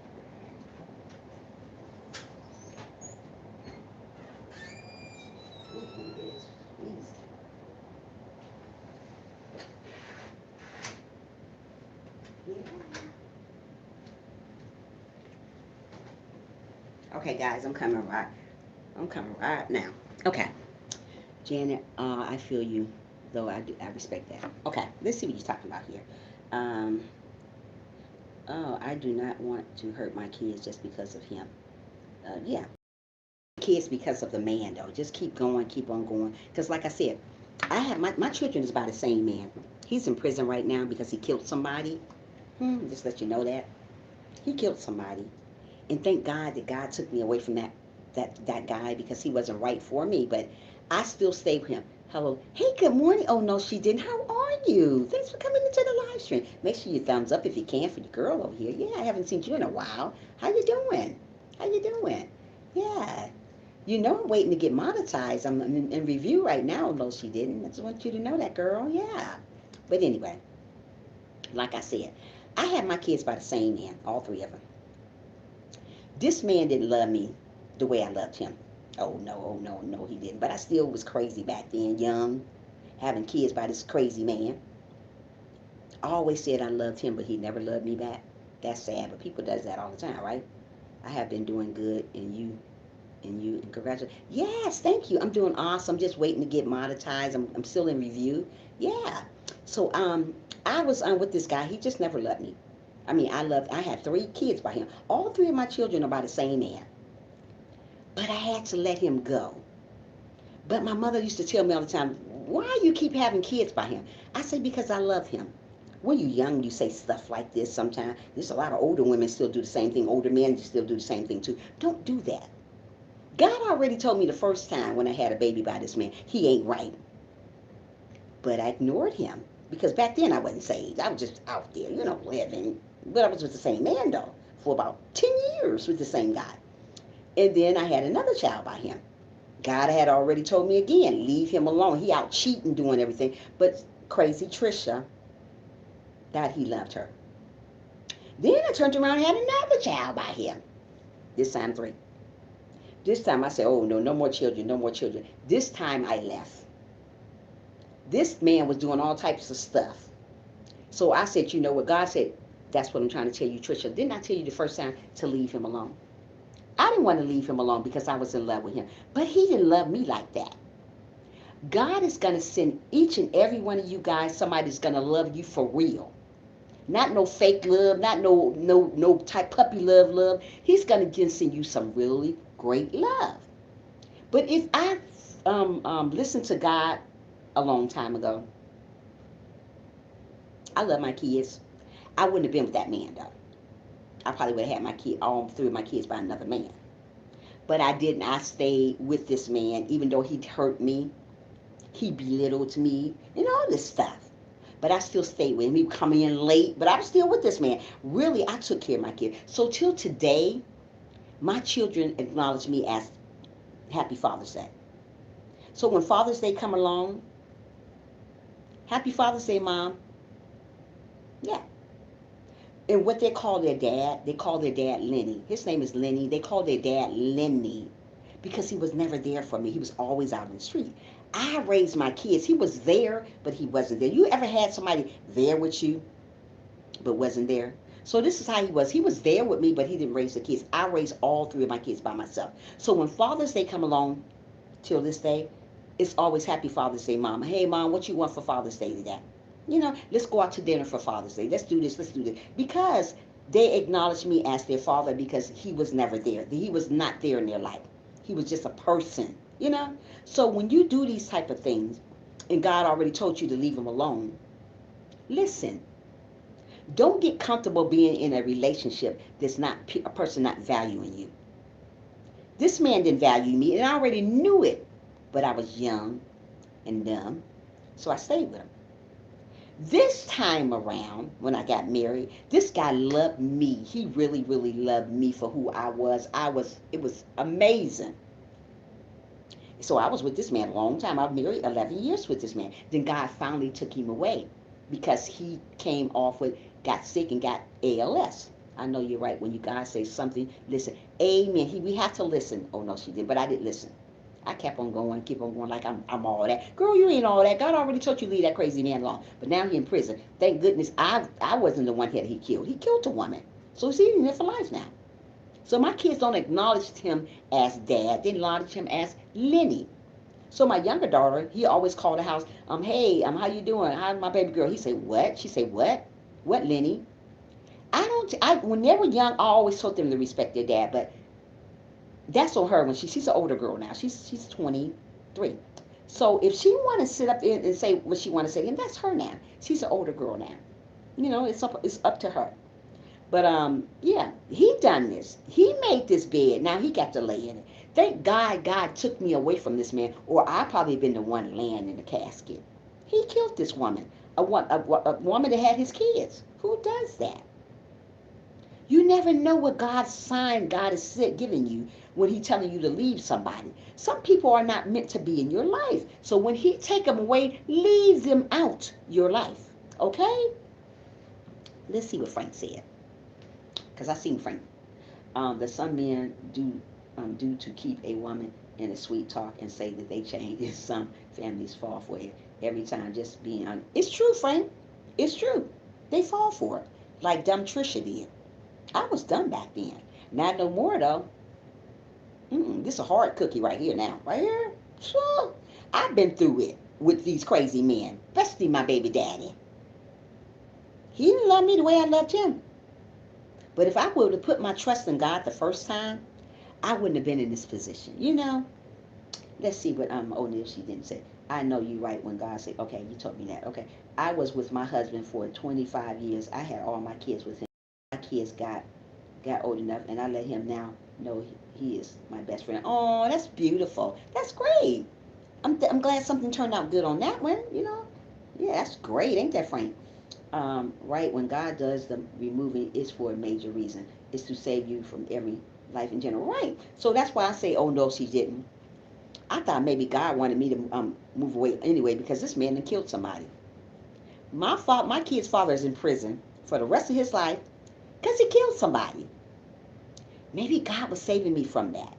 Speaker 1: Okay, guys, I'm coming right. I'm coming right now. Okay, Janet, I feel you, though I respect that. Okay, let's see what you're talking about here. Um, oh, I do not want to hurt my kids just because of him. Yeah, kids because of the man though. Just keep going, keep on going. Because like I said, I have my children is by the same man. He's in prison right now because he killed somebody. Just let you know that he killed somebody, and thank God that God took me away from that guy because he wasn't right for me. But I still stay with him. Hello. Hey, good morning. Oh, no, she didn't. How are you? Thanks for coming into the live stream. Make sure you thumbs up if you can for your girl over here. Yeah, I haven't seen you in a while. How you doing? How you doing? Yeah. You know I'm waiting to get monetized. I'm in review right now. No, she didn't. I just want you to know that, girl. Yeah. But anyway, like I said, I had my kids by the same man, all three of them. This man didn't love me the way I loved him. Oh no, no, he didn't. But I still was crazy back then, young, having kids by this crazy man. I always said I loved him, but he never loved me back. That's sad, but people does that all the time, right? I have been doing good, and congratulations. Yes, thank you. I'm doing awesome. Just waiting to get monetized. I'm still in review. Yeah. So I was with this guy. He just never loved me. I mean, I had three kids by him. All three of my children are by the same man. But I had to let him go. But my mother used to tell me all the time, why you keep having kids by him? I say, because I love him. When you're young, you say stuff like this sometimes. There's a lot of older women still do the same thing. Older men still do the same thing too. Don't do that. God already told me the first time when I had a baby by this man, he ain't right. But I ignored him because back then I wasn't saved. I was just out there, living. But I was with the same man though for about 10 years with the same guy. And then I had another child by him. God had already told me again, leave him alone. He out cheating, doing everything. But crazy Trisha thought he loved her. Then I turned around and had another child by him. This time three. This time I said, oh no, no more children, no more children. This time I left. This man was doing all types of stuff. So I said, you know what? God said, that's what I'm trying to tell you, Trisha. Didn't I tell you the first time to leave him alone? I didn't want to leave him alone because I was in love with him. But he didn't love me like that. God is going to send each and every one of you guys somebody's going to love you for real. Not no fake love, not no type puppy love. He's going to send you some really great love. But if I listened to God a long time ago, I love my kids. I wouldn't have been with that man though. I probably would have had all three of my kids by another man. But I didn't. I stayed with this man, even though he hurt me, he belittled me, and all this stuff. But I still stayed with him. He would come in late, but I was still with this man. Really, I took care of my kids. So till today, my children acknowledge me as Happy Father's Day. So when Father's Day come along, Happy Father's Day, Mom. Yeah. And what they call their dad Lenny. His name is Lenny. They call their dad Lenny because he was never there for me. He was always out in the street. I raised my kids. He was there, but he wasn't there. You ever had somebody there with you, but wasn't there? So this is how he was. He was there with me, but he didn't raise the kids. I raised all three of my kids by myself. So when Father's Day come along, till this day, it's always Happy Father's Day, Mom. Hey, Mom, what you want for Father's Day today? Let's go out to dinner for Father's Day. Let's do this, let's do this. Because they acknowledge me as their father because he was never there. He was not there in their life. He was just a person. So when you do these type of things, and God already told you to leave him alone, listen. Don't get comfortable being in a relationship that's not a person not valuing you. This man didn't value me, and I already knew it, but I was young and dumb, so I stayed with him. This time around, when I got married, this guy loved me. He really, really loved me for who I was. It was amazing. So I was with this man a long time. I was married 11 years with this man. Then God finally took him away because he got sick and got ALS. I know you're right. When you guys say something, listen. Amen. We have to listen. Oh, no, she didn't, but I didn't listen. I kept on going, keep on going like I'm all that. Girl, you ain't all that. God already told you to leave that crazy man alone. But now he in prison. Thank goodness I wasn't the one that he killed. He killed a woman. So he's in there for life now. So my kids don't acknowledge him as dad. They acknowledge him as Lenny. So my younger daughter, he always called the house, hey, how you doing? How's my baby girl? He say, what? She say, what? What, Lenny? When they were young, I always told them to respect their dad, but that's on her when she's an older girl now. She's 23. So if she want to sit up and say what she want to say, then that's her now. She's an older girl now. It's up to her. But yeah, he done this. He made this bed. Now he got to lay in it. Thank God God took me away from this man, or I probably been the one laying in the casket. He killed this woman, a woman that had his kids. Who does that? You never know what God's sign God is giving you when He's telling you to leave somebody. Some people are not meant to be in your life. So when He take them away, leave them out your life. Okay? Let's see what Frank said. Because I seen Frank. That some men do to keep a woman in a sweet talk and say that they change. And some families fall for it every time. Just being honest. It's true, Frank. It's true. They fall for it. Like dumb Trisha did. I was dumb back then. Not no more though. This is a hard cookie right here now. Right here. Sure. I've been through it with these crazy men. Especially my baby daddy. He didn't love me the way I loved him. But if I would have put my trust in God the first time, I wouldn't have been in this position. You know? Let's see what O'Neill she didn't say. I know you right when God said, okay, you told me that. Okay. I was with my husband for 25 years. I had all my kids with him. My kids got old enough, and I let him now know he is my best friend. Oh, that's beautiful. That's great. I'm glad something turned out good on that one, you know? Yeah, that's great. Ain't that, Frank? Right, when God does the removing, it's for a major reason. It's to save you from every life in general. Right. So that's why I say, oh, no, she didn't. I thought maybe God wanted me to move away anyway because this man had killed somebody. My kid's father is in prison for the rest of his life because he killed somebody. Maybe God was saving me from that.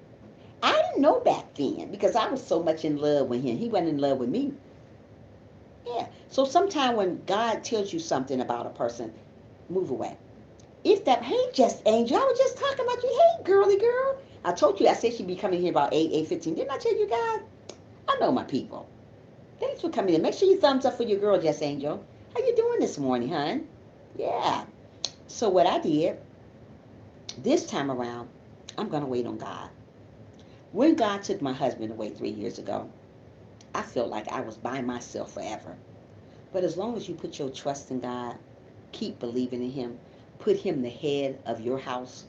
Speaker 1: I didn't know back then because I was so much in love with him. He wasn't in love with me. Yeah. So sometime when God tells you something about a person, move away. If that, hey, just Angel, I was just talking about you. Hey, girly girl. I told you, I said she'd be coming here about 8:15. Didn't I tell you guys? I know my people. Thanks for coming in. Make sure you thumbs up for your girl, Just Angel. How you doing this morning, hon? Yeah. So what I did, this time around, I'm going to wait on God. When God took my husband away 3 years ago, I felt like I was by myself forever. But as long as you put your trust in God, keep believing in Him, put Him the head of your house,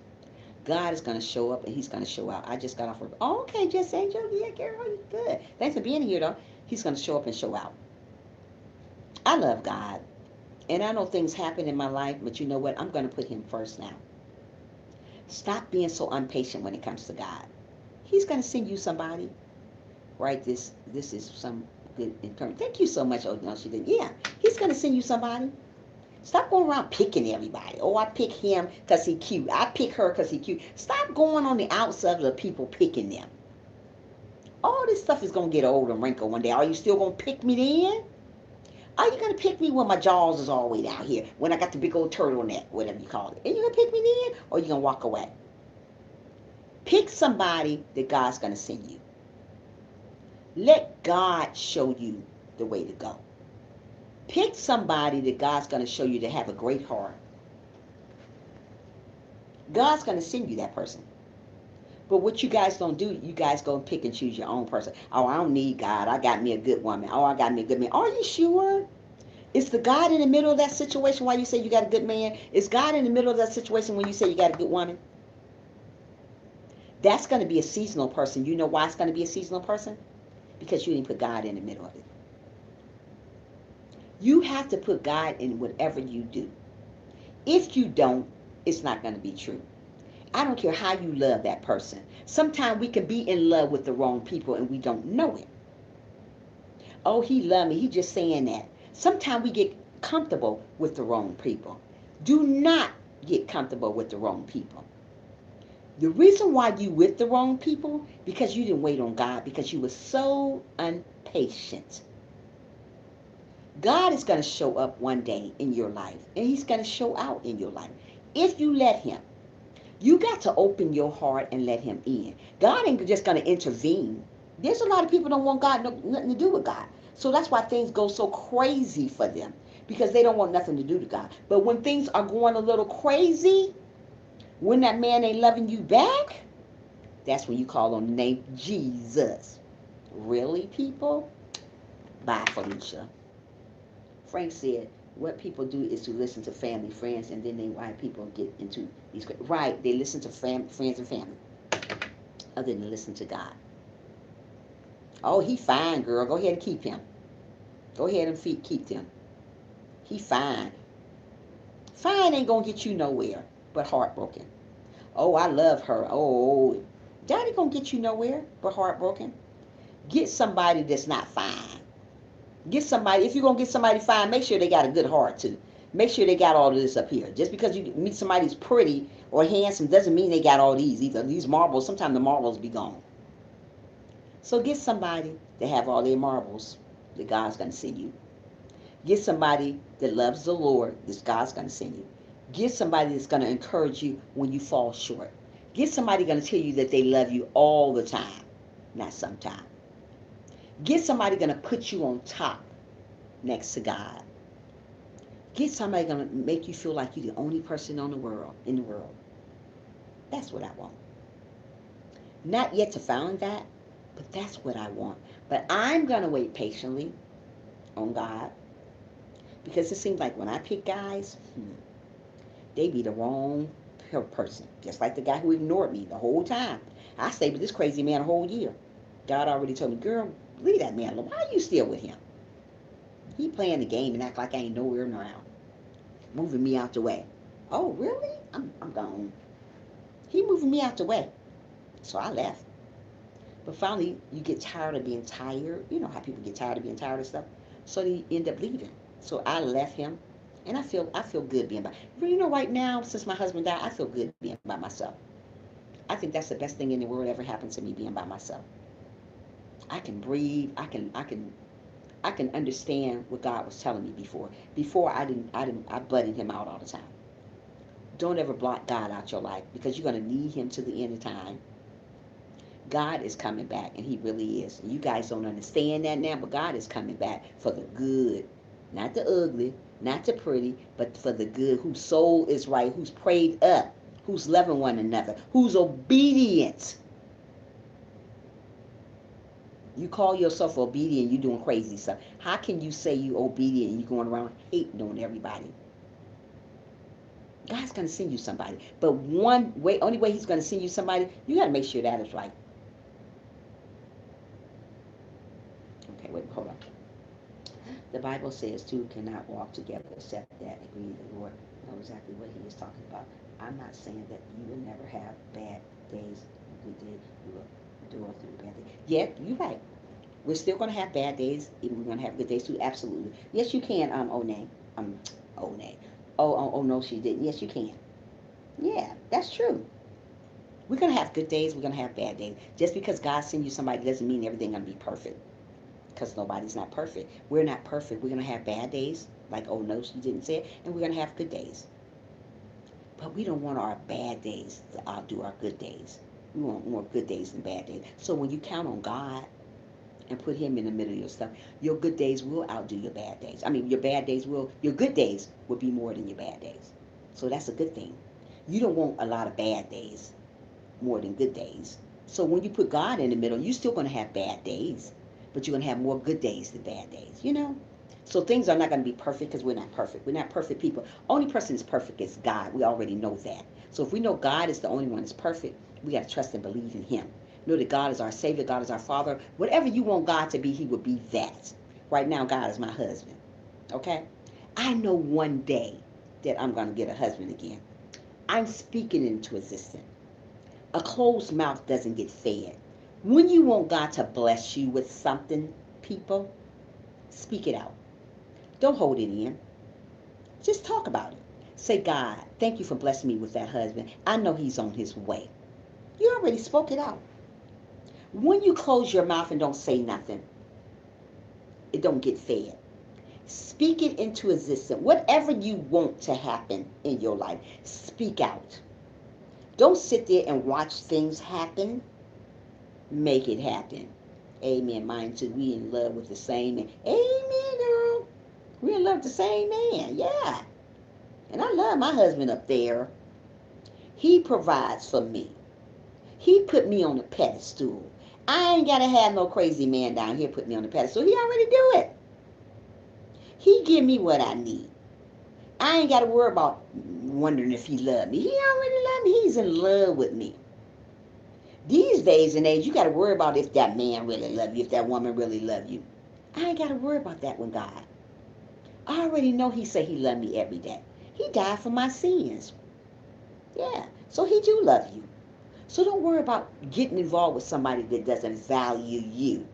Speaker 1: God is going to show up and He's going to show out. I just got off work. Oh, okay, Just Angel. Yeah, girl, you good. Thanks for being here, though. He's going to show up and show out. I love God. And I know things happen in my life, but you know what? I'm going to put Him first now. Stop being so impatient when it comes to God. He's going to send you somebody. Right? This is some good encouragement. Thank you so much. Oh, no, she didn't. Yeah, He's going to send you somebody. Stop going around picking everybody. Oh, I pick him because he cute. I pick her because he cute. Stop going on the outside of the people picking them. All this stuff is going to get old and wrinkled one day. Are you still going to pick me then? Are you going to pick me when my jaws is all the way down here? When I got the big old turtleneck, whatever you call it. Are you going to pick me then? Or are you going to walk away? Pick somebody that God's going to send you. Let God show you the way to go. Pick somebody that God's going to show you to have a great heart. God's going to send you that person. But what you guys don't do, you guys go and pick and choose your own person. Oh, I don't need God. I got me a good woman. Oh, I got me a good man. Are you sure? Is the God in the middle of that situation why you say you got a good man? Is God in the middle of that situation when you say you got a good woman? That's going to be a seasonal person. You know why it's going to be a seasonal person? Because you didn't put God in the middle of it. You have to put God in whatever you do. If you don't, it's not going to be true. I don't care how you love that person. Sometimes we can be in love with the wrong people and we don't know it. Oh, he loved me. He just saying that. Sometimes we get comfortable with the wrong people. Do not get comfortable with the wrong people. The reason why you with the wrong people, because you didn't wait on God, because you were so impatient. God is going to show up one day in your life, and He's going to show out in your life. If you let Him, you got to open your heart and let Him in. God ain't just going to intervene. There's a lot of people don't want God, nothing to do with God. So that's why things go so crazy for them, because they don't want nothing to do to God. But when things are going a little crazy, when that man ain't loving you back, that's when you call on the name Jesus. Really, people? Bye, Felicia. Frank said, what people do is to listen to family, friends, and then why people get into these. Right, they listen to friends and family. other than listen to God. Oh, he fine, girl. Go ahead and keep him. Go ahead and keep them. He fine. Fine ain't gonna get you nowhere but heartbroken. Oh, I love her. Oh, that ain't gonna get you nowhere but heartbroken. Get somebody that's not fine. Get somebody, if you're going to get somebody fine, make sure they got a good heart too. Make sure they got all of this up here. Just because you meet somebody who's pretty or handsome doesn't mean they got all these either. These marbles, sometimes the marbles be gone. So get somebody that have all their marbles that God's going to send you. Get somebody that loves the Lord that God's going to send you. Get somebody that's going to encourage you when you fall short. Get somebody going to tell you that they love you all the time, not sometime. Get somebody going to put you on top next to God. Get somebody going to make you feel like you're the only person in the world. That's what I want. Not yet to find that, but that's what I want. But I'm going to wait patiently on God, because it seems like when I pick guys, they be the wrong person. Just like the guy who ignored me the whole time. I stayed with this crazy man a whole year. God already told me, girl, leave that man alone. Why are you still with him? He playing the game and act like I ain't nowhere around. Moving me out the way. Oh, really? I'm gone. He moving me out the way. So I left. But finally, you get tired of being tired. You know how people get tired of being tired of stuff. So they end up leaving. So I left him. And I feel good being by. You know, right now, since my husband died, I feel good being by myself. I think that's the best thing in the world ever happened to me, being by myself. I can breathe. I can understand what God was telling me before. Before I butted him out all the time. Don't ever block God out your life, because you're going to need him to the end of time. God is coming back, and he really is. And you guys don't understand that now, but God is coming back for the good. Not the ugly, not the pretty, but for the good, whose soul is right, who's prayed up, who's loving one another, who's obedient. You call yourself obedient, you're doing crazy stuff. How can you say you obedient and you're going around hating on everybody? God's going to send you somebody. But only way he's going to send you somebody, you got to make sure that is right. Okay, wait, hold on. The Bible says two cannot walk together except that agree. The Lord knows exactly what he is talking about. I'm not saying that you will never have bad days, good days. You will endure through bad days. Yeah, you're right. We're still going to have bad days, even we're going to have good days too. Absolutely. Yes, you can. Onay. Onay. Oh, no, she didn't. Yes, you can. Yeah, that's true. We're going to have good days. We're going to have bad days. Just because God sends you somebody doesn't mean everything's going to be perfect. Because nobody's not perfect. We're not perfect. We're going to have bad days, like, oh, no, she didn't say it. And we're going to have good days. But we don't want our bad days to outdo our good days. We want more good days than bad days. So when you count on God and put him in the middle of your stuff, your good days will outdo your bad days. I mean, your good days will be more than your bad days. So that's a good thing. You don't want a lot of bad days more than good days. So when you put God in the middle, you're still going to have bad days, but you're going to have more good days than bad days, you know? So things are not going to be perfect, because we're not perfect. We're not perfect people. Only person that's perfect is God. We already know that. So if we know God is the only one that's perfect, we got to trust and believe in him. Know that God is our Savior, God is our Father. Whatever you want God to be, he will be that. Right now, God is my husband. Okay? I know one day that I'm going to get a husband again. I'm speaking into existence. A closed mouth doesn't get fed. When you want God to bless you with something, people, speak it out. Don't hold it in. Just talk about it. Say, God, thank you for blessing me with that husband. I know he's on his way. You already spoke it out. When you close your mouth and don't say nothing, it don't get fed. Speak it into existence. Whatever you want to happen in your life, speak out. Don't sit there and watch things happen. Make it happen. Amen. Mine too. We in love with the same man. Amen, girl. We in love with the same man. Yeah. And I love my husband up there. He provides for me. He put me on a pedestal. I ain't got to have no crazy man down here put me on the pedestal. He already do it. He give me what I need. I ain't got to worry about wondering if he love me. He already love me. He's in love with me. These days and age, you got to worry about if that man really love you, if that woman really love you. I ain't got to worry about that with God. I already know he said he loved me every day. He died for my sins. Yeah, so he do love you. So don't worry about getting involved with somebody that doesn't value you.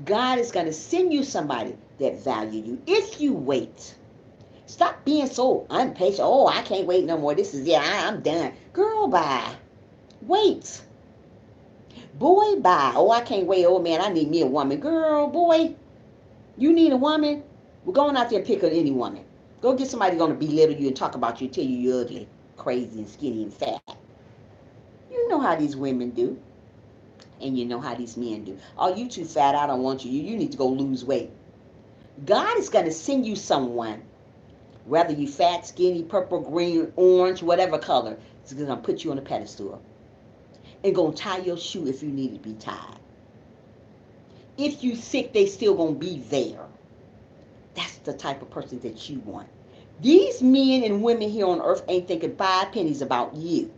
Speaker 1: God is going to send you somebody that value you if you wait. Stop being so impatient. Oh, I can't wait no more. This is it. I'm done. Girl, bye. Wait. Boy, bye. Oh, I can't wait. Oh, man, I need me a woman. Girl, boy, you need a woman? We're going out there and pick up any woman. Go get somebody going to belittle you and talk about you, tell you you're ugly, crazy, and skinny and fat. You know how these women do. And you know how these men do. Oh, you too fat. I don't want you. You need to go lose weight. God is going to send you someone, whether you fat, skinny, purple, green, orange, whatever color, is going to put you on a pedestal and going to tie your shoe if you need to be tied. If you sick, they still going to be there. That's the type of person that you want. These men and women here on earth ain't thinking 5 pennies about you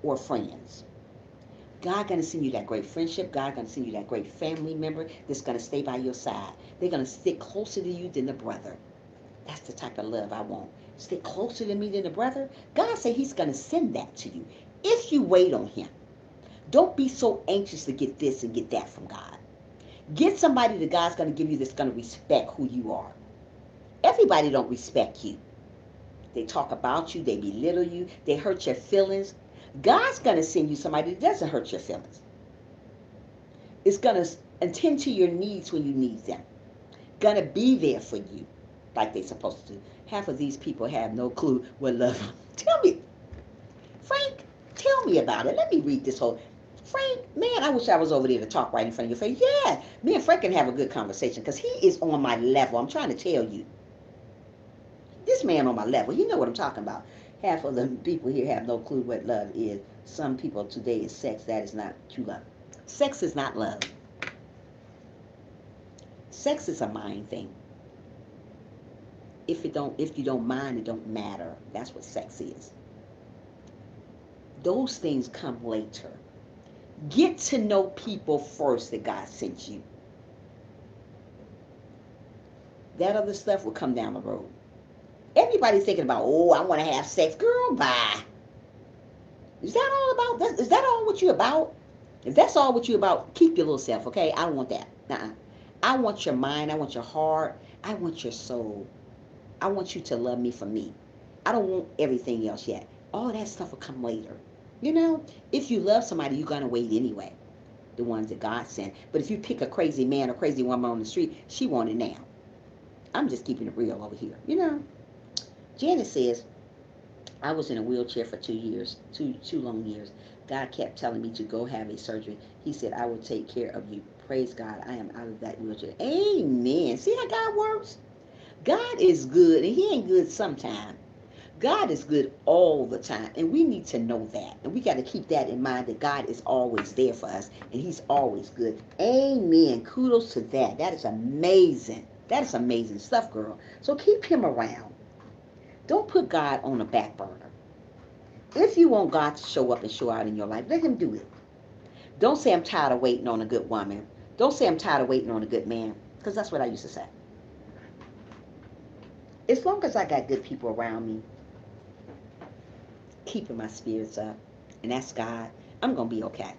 Speaker 1: or friends. God going to send you that great friendship. God going to send you that great family member that's going to stay by your side. They're going to stick closer to you than a brother. That's the type of love I want. Stick closer to me than a brother. God said he's going to send that to you if you wait on him. Don't be so anxious to get this and get that from God. Get somebody that God's going to give you that's going to respect who you are. Everybody don't respect you. They talk about you. They belittle you. They hurt your feelings. God's going to send you somebody that doesn't hurt your feelings. It's going to attend to your needs when you need them. Going to be there for you like they're supposed to. Half of these people have no clue what love is. Tell me, Frank, tell me about it. Let me read this whole. Frank, man, I wish I was over there to talk right in front of your face. Yeah, me and Frank can have a good conversation because he is on my level. I'm trying to tell you. This man on my level, you know what I'm talking about. Half of the people here have no clue what love is. Some people today is sex. That is not true love. Sex is not love. Sex is a mind thing. If you don't mind, it don't matter. That's what sex is. Those things come later. Get to know people first that God sent you. That other stuff will come down the road. Everybody's thinking about, oh, I want to have sex. Girl, bye. Is that all about? Is that all what you about? If that's all what you about, keep your little self, okay? I don't want that. Nuh-uh. I want your mind. I want your heart. I want your soul. I want you to love me for me. I don't want everything else yet. All that stuff will come later. You know, if you love somebody, you're going to wait anyway. The ones that God sent. But if you pick a crazy man or crazy woman on the street, she want it now. I'm just keeping it real over here. You know, Janet says, I was in a wheelchair for 2 years, two long years. God kept telling me to go have a surgery. He said, I will take care of you. Praise God, I am out of that wheelchair. Amen. See how God works? God is good, and he ain't good sometimes. God is good all the time, and we need to know that. And we got to keep that in mind, that God is always there for us, and he's always good. Amen. Kudos to that. That is amazing. That is amazing stuff, girl. So keep him around. Don't put God on a back burner. If you want God to show up and show out in your life, let him do it. Don't say I'm tired of waiting on a good woman. Don't say I'm tired of waiting on a good man, because that's what I used to say. As long as I got good people around me, keeping my spirits up, and that's God, I'm going to be okay.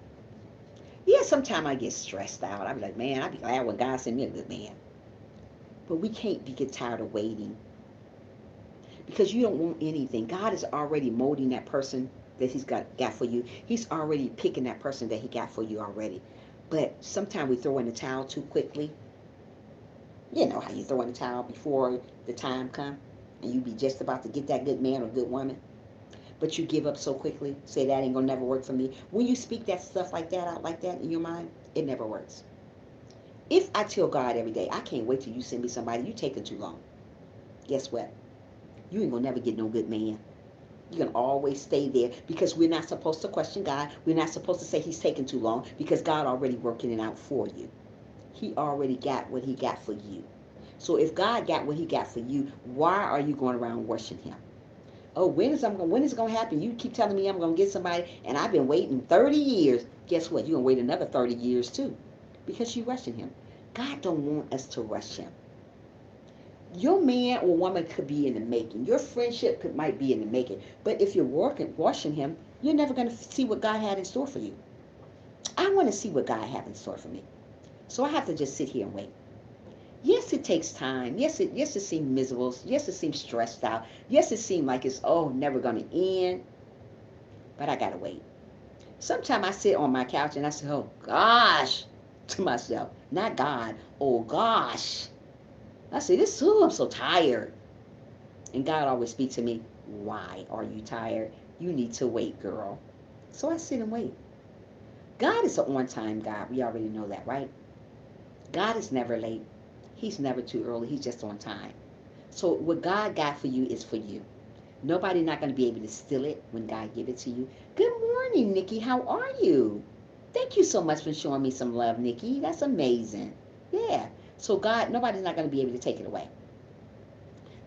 Speaker 1: Yeah, sometimes I get stressed out. I be like, man, I be glad when God sent me a good man. But we can't get tired of waiting, because you don't want anything. God is already molding that person that he's got for you. He's already picking that person that he got for you already. But sometimes we throw in the towel too quickly. You know how you throw in the towel before the time comes, and you be just about to get that good man or good woman, but you give up so quickly, say that ain't gonna never work for me. When you speak that stuff like that out like that in your mind, it never works. If I tell God every day, I can't wait till you send me somebody, you taking too long, guess what? You ain't gonna never get no good man. You're gonna always stay there, because we're not supposed to question God. We're not supposed to say he's taking too long, because God already working it out for you. He already got what he got for you. So if God got what he got for you, why are you going around worshiping him? Oh, when is it gonna happen? You keep telling me I'm gonna get somebody, and I've been waiting 30 years. Guess what? You're gonna wait another 30 years too, because you're rushing him. God don't want us to rush him. Your man or woman could be in the making. Your friendship might be in the making. But if you're rushing him, you're never gonna see what God had in store for you. I want to see what God has in store for me. So I have to just sit here and wait. Yes, it takes time. Yes, it seems miserable. Yes, it seems stressed out. Yes, it seems like it's never gonna end. But I gotta wait. Sometimes I sit on my couch and I say, "Oh gosh," to myself, not God. Oh gosh. I say, I'm so tired. And God always speaks to me, "Why are you tired? You need to wait, girl." So I sit and wait. God is an on-time God. We already know that, right? God is never late. He's never too early. He's just on time. So what God got for you is for you. Nobody not going to be able to steal it when God give it to you. Good morning, Nikki. How are you? Thank you so much for showing me some love, Nikki. That's amazing. Yeah. So God, nobody's not going to be able to take it away.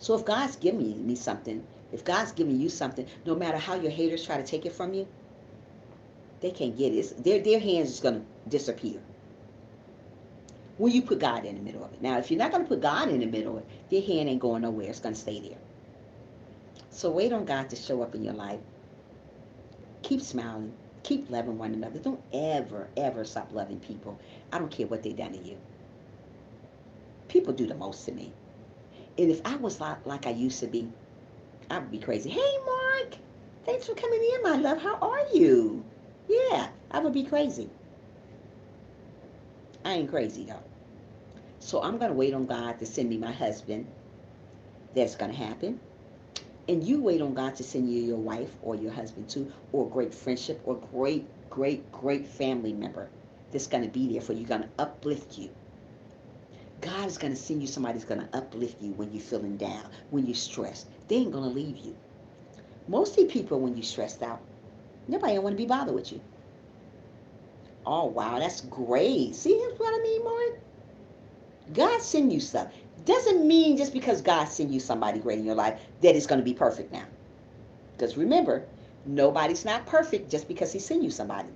Speaker 1: So if God's giving me something, if God's giving you something, no matter how your haters try to take it from you, they can't get it. Their hands is going to disappear when you put God in the middle of it. Now, if you're not going to put God in the middle of it, their hand ain't going nowhere. It's going to stay there. So wait on God to show up in your life. Keep smiling. Keep loving one another. Don't ever, ever stop loving people. I don't care what they done to you. People do the most to me. And if I was like I used to be, I would be crazy. Hey, Mark. Thanks for coming in, my love. How are you? Yeah, I would be crazy. I ain't crazy, though. So I'm going to wait on God to send me my husband. That's going to happen. And you wait on God to send you your wife or your husband too, or a great friendship, or great, great, great family member that's going to be there for you, going to uplift you. God is going to send you somebody that's going to uplift you when you're feeling down, when you're stressed. They ain't going to leave you. Most of the people, when you're stressed out, nobody don't want to be bothered with you. Oh, wow, that's great. See what I mean, Mark? God send you stuff. Doesn't mean just because God send you somebody great in your life that it's going to be perfect now. Because remember, nobody's not perfect just because he send you somebody.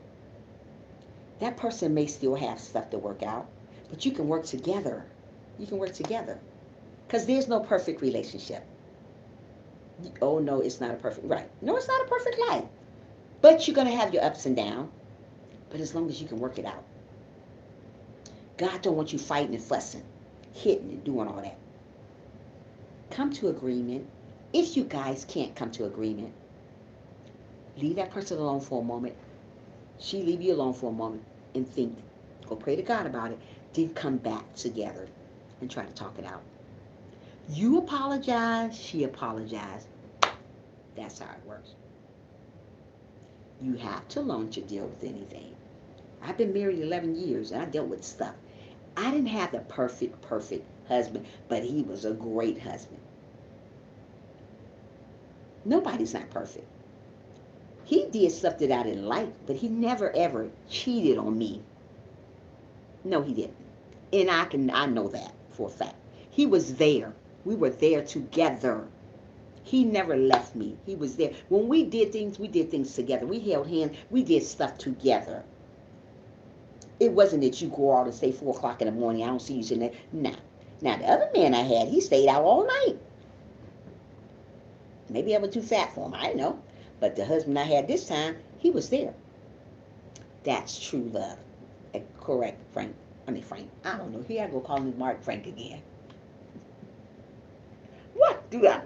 Speaker 1: That person may still have stuff to work out, but you can work together. You can work together. Because there's no perfect relationship. Oh, no, it's not a perfect, right. No, it's not a perfect life. But you're going to have your ups and downs. But as long as you can work it out. God don't want you fighting and fussing, hitting and doing all that. Come to agreement. If you guys can't come to agreement, leave that person alone for a moment. She leave you alone for a moment and think. Go pray to God about it. Then come back together and try to talk it out. You apologize. She apologized. That's how it works. You have to learn to deal with anything. I've been married 11 years and I dealt with stuff. I didn't have the perfect husband, but he was a great husband. Nobody's not perfect. He did stuff that I didn't like, but he never ever cheated on me. No, he didn't. And I know that for a fact. He was there. We were there together. He never left me. He was there. When we did things together. We held hands. We did stuff together. It wasn't that you go out and stay 4 o'clock in the morning. I don't see you sitting there. Nah. Now, the other man I had, he stayed out all night. Maybe I was too fat for him. I don't know. But the husband I had this time, he was there. That's true love. Correct, Frank. Frank. I don't know. Here I go calling Mark Frank again. What do I?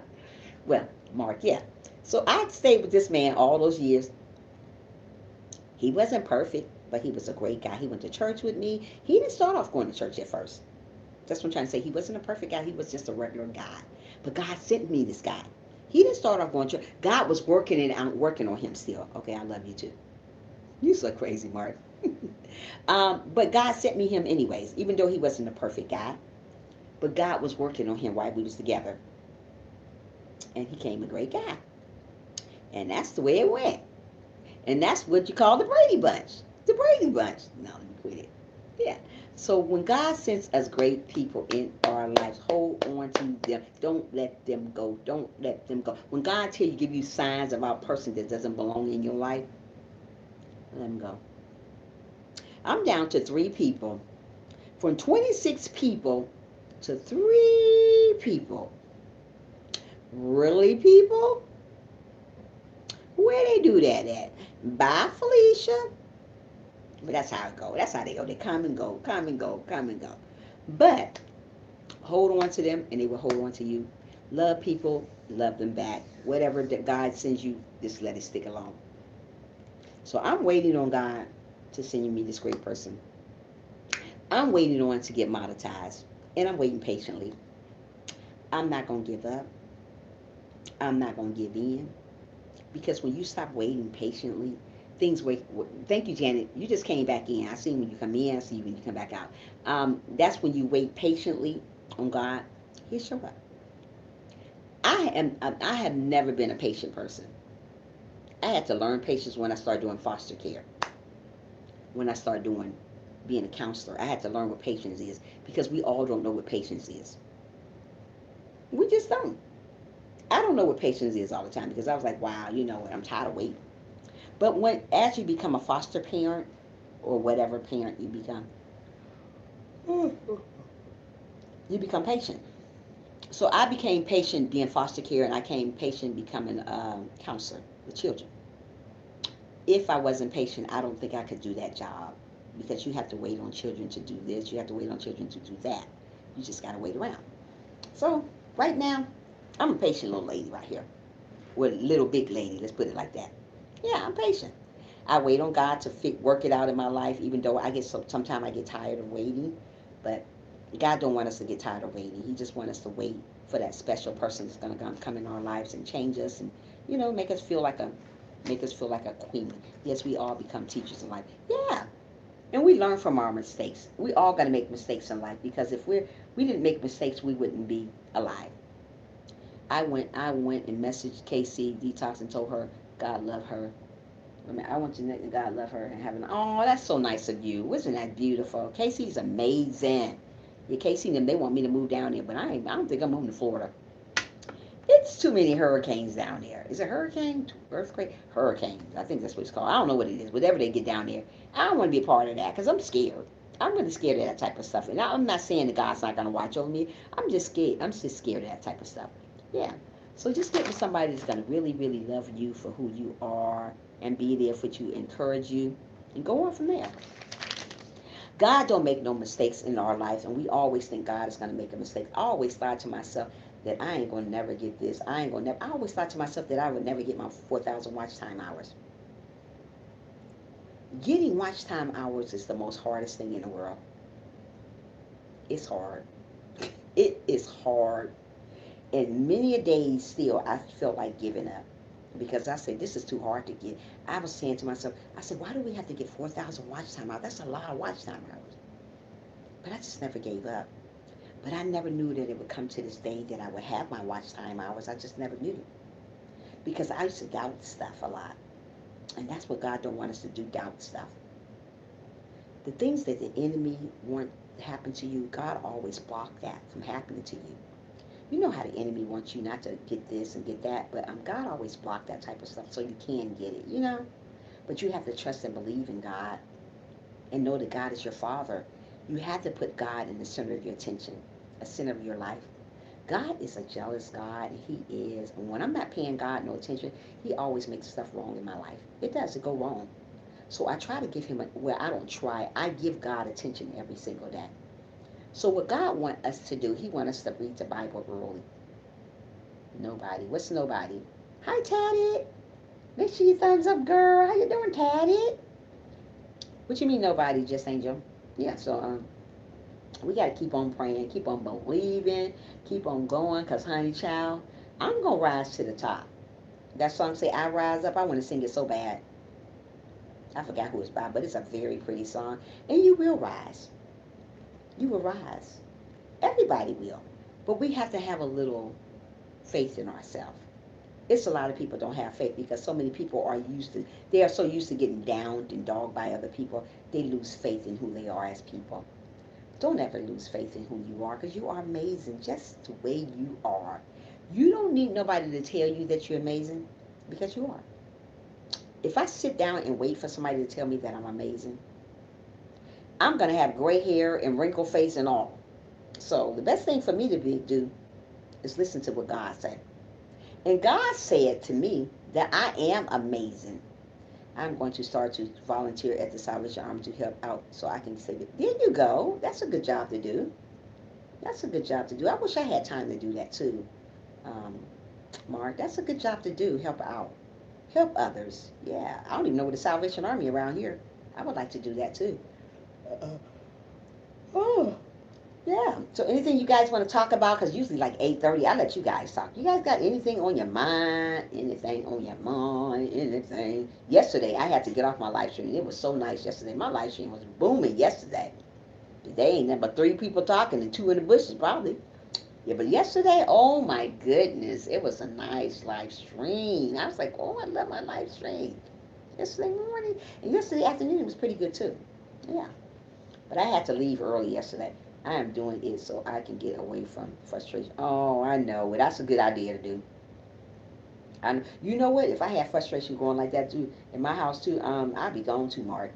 Speaker 1: Well, Mark, yeah. So I stayed with this man all those years. He wasn't perfect, but he was a great guy. He went to church with me. He didn't start off going to church at first. That's what I'm trying to say. He wasn't a perfect guy. He was just a regular guy. But God sent me this guy. He didn't start off going to church. God was working on him still. Okay, I love you too. You so crazy, Mark. But God sent me him anyways, even though he wasn't a perfect guy. But God was working on him while we was together. And he became a great guy. And that's the way it went. And that's what you call the Brady Bunch. The Brady Bunch. No, let me quit it. Yeah. So when God sends us great people in our lives, hold on to them. Don't let them go. Don't let them go. When God tell you, give you signs about a person that doesn't belong in your life, let them go. I'm down to 3 people. From 26 people to 3 people. Really, people? Where they do that at? Bye, Felicia. But that's how it go. That's how they go. They come and go, come and go, come and go. But hold on to them and they will hold on to you. Love people, love them back. Whatever that God sends you, just let it stick along. So I'm waiting on God to send me this great person. I'm waiting on to get monetized. And I'm waiting patiently. I'm not going to give up. I'm not going to give in. Because when you stop waiting patiently, things wait. Thank you, Janet. You just came back in. I see when you come in. I see when you come back out. That's when you wait patiently on God. He'll show up. I have never been a patient person. I had to learn patience when I started doing foster care. When I started doing being a counselor, I had to learn what patience is because we all don't know what patience is. We just don't. I don't know what patience is all the time because I was like, wow, you know what? I'm tired of waiting. But as you become a foster parent or whatever parent you become patient. So I became patient being foster care, and I became patient becoming a counselor with children. If I wasn't patient, I don't think I could do that job because you have to wait on children to do this. You have to wait on children to do that. You just got to wait around. So right now, I'm a patient little lady right here. Or little big lady, let's put it like that. Yeah, I'm patient. I wait on God to work it out in my life, even though sometimes I get tired of waiting. But God don't want us to get tired of waiting. He just wants us to wait for that special person that's going to come in our lives and change us and, make us feel like a queen. Yes, we all become teachers in life. Yeah. And we learn from our mistakes. We all got to make mistakes in life because if we didn't make mistakes, we wouldn't be alive. I went and messaged Casey Detox and told her God love her. I want you to know God love her and having. Oh, that's so nice of you. Wasn't that beautiful? Casey's amazing. Yeah, Casey and them, they want me to move down there, but I don't think I'm moving to Florida. It's too many hurricanes down there. Is it hurricane? Earthquake? Hurricane. I think that's what it's called. I don't know what it is. Whatever they get down there. I don't want to be a part of that because I'm scared. I'm really scared of that type of stuff. And I'm not saying that God's not going to watch over me. I'm just scared. I'm just scared of that type of stuff. Yeah. So just get with somebody that's going to really, really love you for who you are and be there for you, encourage you, and go on from there. God don't make no mistakes in our life, and we always think God is going to make a mistake. I always thought to myself that I ain't going to never get this. I always thought to myself that I would never get my 4,000 watch time hours. Getting watch time hours is the most hardest thing in the world. It's hard. It is hard. And many a days still, I felt like giving up. Because I said, this is too hard to get. I was saying to myself, I said, why do we have to get 4,000 watch time hours? That's a lot of watch time hours. But I just never gave up. But I never knew that it would come to this day that I would have my watch time hours. I just never knew. Because I used to doubt stuff a lot. And that's what God don't want us to do, doubt stuff. The things that the enemy want to happen to you, God always blocked that from happening to you. You know how the enemy wants you not to get this and get that, but God always blocked that type of stuff so you can get it, But you have to trust and believe in God and know that God is your Father. You have to put God in the center of your attention, the center of your life. God is a jealous God, and He is. And when I'm not paying God no attention, He always makes stuff wrong in my life. It does, it go wrong. So I try to give Him, I don't try, I give God attention every single day. So what God wants us to do, He wants us to read the Bible early. Nobody. What's nobody? Hi, Tatty. Make sure you thumbs up, girl. How you doing, Tatty? What you mean nobody, Just Angel? Yeah, so we got to keep on praying, keep on believing, keep on going, because, honey, child, I'm going to rise to the top. That song say, I rise up. I want to sing it so bad. I forgot who it's by, but it's a very pretty song. And you will rise. You will rise. Everybody will. But we have to have a little faith in ourselves. It's a lot of people don't have faith because so many people they are so used to getting downed and dogged by other people, they lose faith in who they are as people. Don't ever lose faith in who you are, because you are amazing just the way you are. You don't need nobody to tell you that you're amazing, because you are. If I sit down and wait for somebody to tell me that I'm amazing, I'm going to have gray hair and wrinkled face and all. So the best thing for me to do is listen to what God said. And God said to me that I am amazing. I'm going to start to volunteer at the Salvation Army to help out so I can say, there you go. That's a good job to do. That's a good job to do. I wish I had time to do that too, um, Mark. That's a good job to do. Help out. Help others. Yeah. I don't even know what the Salvation Army around here. I would like to do that too. Uh, oh. Yeah. So anything you guys want to talk about? Because usually like 8:30, I let you guys talk. You guys got anything on your mind? Anything on your mind? Anything? Yesterday, I had to get off my live stream. It was so nice yesterday. My live stream was booming yesterday. Today ain't nothing but 3 people talking and 2 in the bushes probably. Yeah, but yesterday, oh my goodness, it was a nice live stream. I was like, oh, I love my live stream. Yesterday morning. And yesterday afternoon, it was pretty good too. Yeah. But I had to leave early yesterday. I am doing it so I can get away from frustration. Oh, I know. That's a good idea to do. You know what? If I had frustration going like that too in my house too, I'd be gone too, Mark.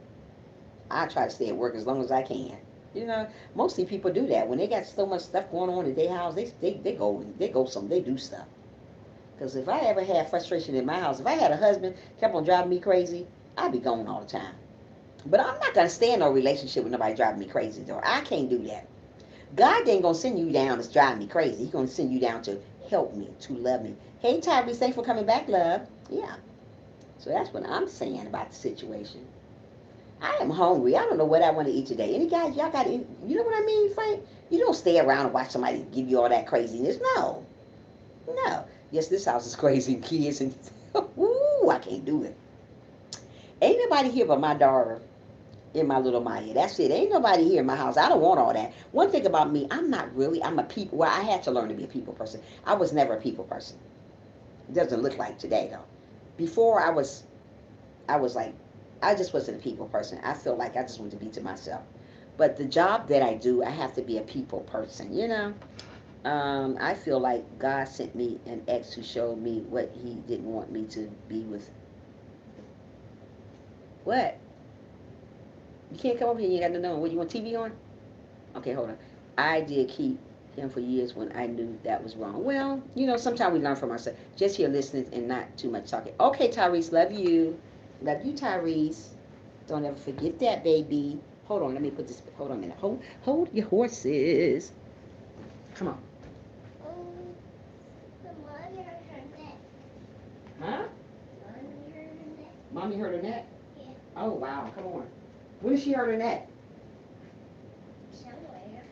Speaker 1: I try to stay at work as long as I can. You know, mostly people do that when they got so much stuff going on in their house. They do stuff. Because if I ever had frustration in my house, if I had a husband kept on driving me crazy, I'd be gone all the time. But I'm not gonna stay in no relationship with nobody driving me crazy though. I can't do that. God ain't gonna send you down to drive me crazy. He's gonna send you down to help me, to love me. Hey Tyrese, thanks for coming back, love. Yeah. So that's what I'm saying about the situation. I am hungry. I don't know what I want to eat today. Any guys, y'all got any, you know what I mean, Frank? You don't stay around and watch somebody give you all that craziness. No. No. Yes, this house is crazy and kids and ooh, I can't do it. Ain't nobody here but my daughter and my little Maya. That's it. Ain't nobody here in my house. I don't want all that. One thing about me, I'm a people, well, I had to learn to be a people person. I was never a people person. It doesn't look like today, though. Before I was like, I just wasn't a people person. I feel like I just wanted to be to myself. But the job that I do, I have to be a people person, you know? I feel like God sent me an ex who showed me what he didn't want me to be with. What? You can't come over here and you got to know. What, you want TV on? Okay, hold on. I did keep him for years when I knew that was wrong. Well, you know, sometimes we learn from ourselves. Just here listening and not too much talking. Okay, Tyrese, love you. Love you, Tyrese. Don't ever forget that, baby. Hold on, let me put this. Hold on a minute. Hold your horses. Come on. Huh? Mommy hurt her neck? Yeah. Oh, wow. Come on. When did she hurt her neck? Somewhere.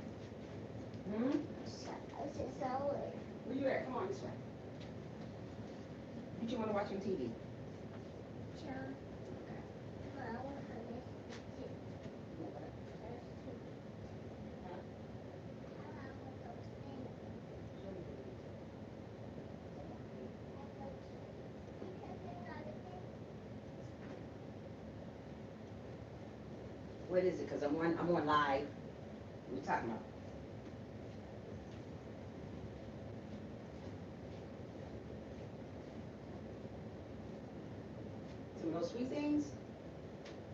Speaker 1: Hmm? Somewhere. Where you at? Come on this way. What you want to watch on TV? Sure. What is it? Because I'm on live. What are you talking about? Some of those sweet things?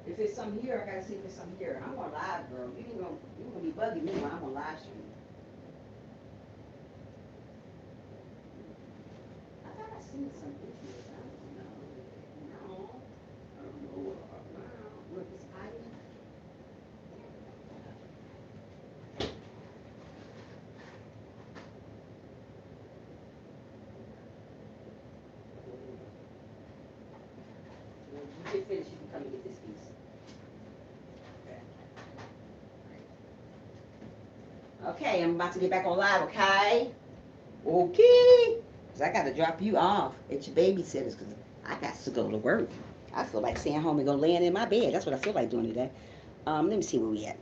Speaker 1: If it's some here, I gotta see if it's some here. I'm on live, girl. You gonna be bugging me when I'm on live stream. I thought I seen some pictures. I don't know. No. I don't know. Look, it's hiding. When you get finished, you can come and get this piece. Okay, I'm about to get back on live, okay? Okay. Because I got to drop you off at your babysitter's because I got to go to work. I feel like staying home and go laying in my bed. That's what I feel like doing today. Let me see where we at.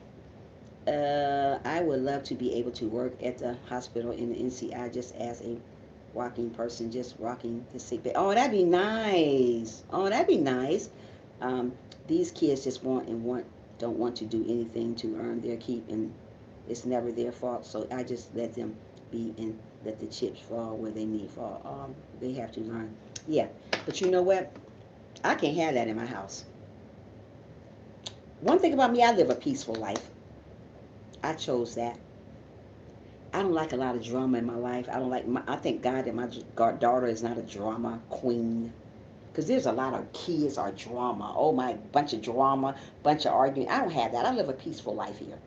Speaker 1: I would love to be able to work at the hospital in the NCI just as a walking person, just rocking the sick bed. Oh, that'd be nice. Oh, that'd be nice. These kids just don't want to do anything to earn their keep, and It's never their fault. So I just let them be and let the chips fall where they need fall. They have to learn. Yeah. But you know what? I can't have that in my house. One thing about me, I live a peaceful life. I chose that. I don't like a lot of drama in my life. I don't like. I thank God that my daughter is not a drama queen. Because there's a lot of kids are drama. Oh my, bunch of drama, bunch of arguing. I don't have that. I live a peaceful life here.